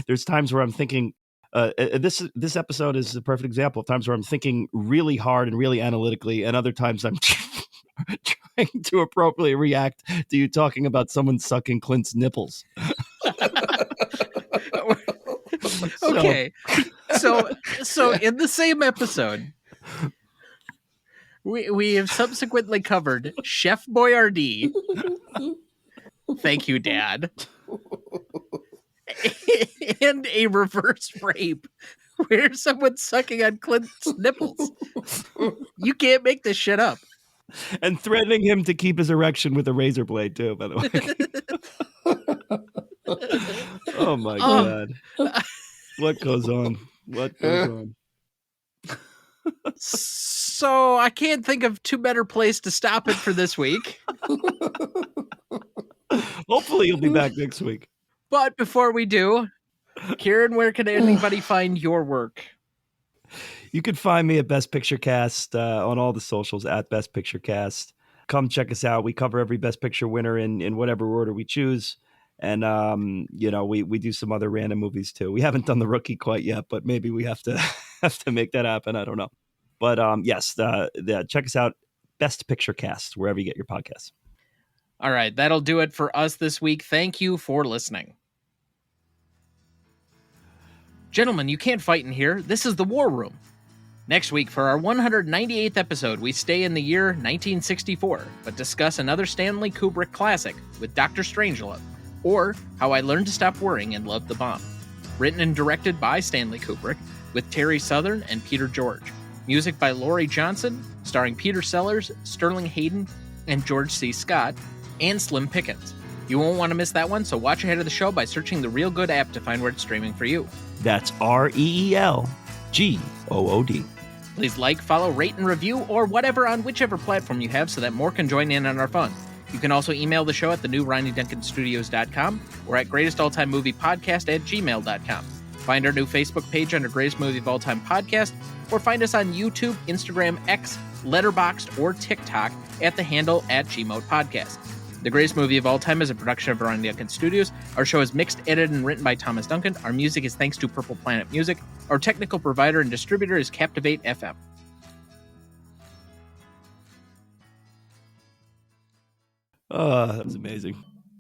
There's times where I'm thinking. This episode is a perfect example of times where I'm thinking really hard and really analytically, and other times I'm trying to appropriately react to you talking about someone sucking Clint's nipples. Okay, so in the same episode, we have subsequently covered Chef Boyardee. Thank you, Dad. And a reverse rape where someone's sucking on Clint's nipples. You can't make this shit up. And threatening him to keep his erection with a razor blade too, by the way. Oh my God. What goes on? What goes on? So I can't think of two better place to stop it for this week. Hopefully you'll be back next week. But before we do, Kieran, where can anybody find your work? You can find me at Best Picture Cast on all the socials at Best Picture Cast. Come check us out. We cover every Best Picture winner in whatever order we choose. And, we do some other random movies too. We haven't done The Rookie quite yet, but maybe we have to make that happen. I don't know. But yes, check us out. Best Picture Cast, wherever you get your podcasts. All right, that'll do it for us this week. Thank you for listening. Gentlemen, you can't fight in here. This is the War Room. Next week, for our 198th episode, we stay in the year 1964, but discuss another Stanley Kubrick classic with Dr. Strangelove, or How I Learned to Stop Worrying and Love the Bomb. Written and directed by Stanley Kubrick, with Terry Southern and Peter George. Music by Laurie Johnson, starring Peter Sellers, Sterling Hayden, and George C. Scott, and Slim Pickens. You won't want to miss that one, so watch ahead of the show by searching the Real Good app to find where it's streaming for you. That's REELGOOD. Please like, follow, rate, and review, or whatever on whichever platform you have so that more can join in on our fun. You can also email the show at thenewRonnyDuncanStudios.com or at greatestalltimemoviepodcast@gmail.com. Find our new Facebook page under Greatest Movie of All Time Podcast, or find us on YouTube, Instagram, X, Letterboxd, or TikTok at the handle @GModePodcast. The Greatest Movie of All Time is a production of Ronny Duncan Studios. Our show is mixed, edited, and written by Thomas Duncan. Our music is thanks to Purple Planet Music. Our technical provider and distributor is Captivate FM. Oh, that was amazing.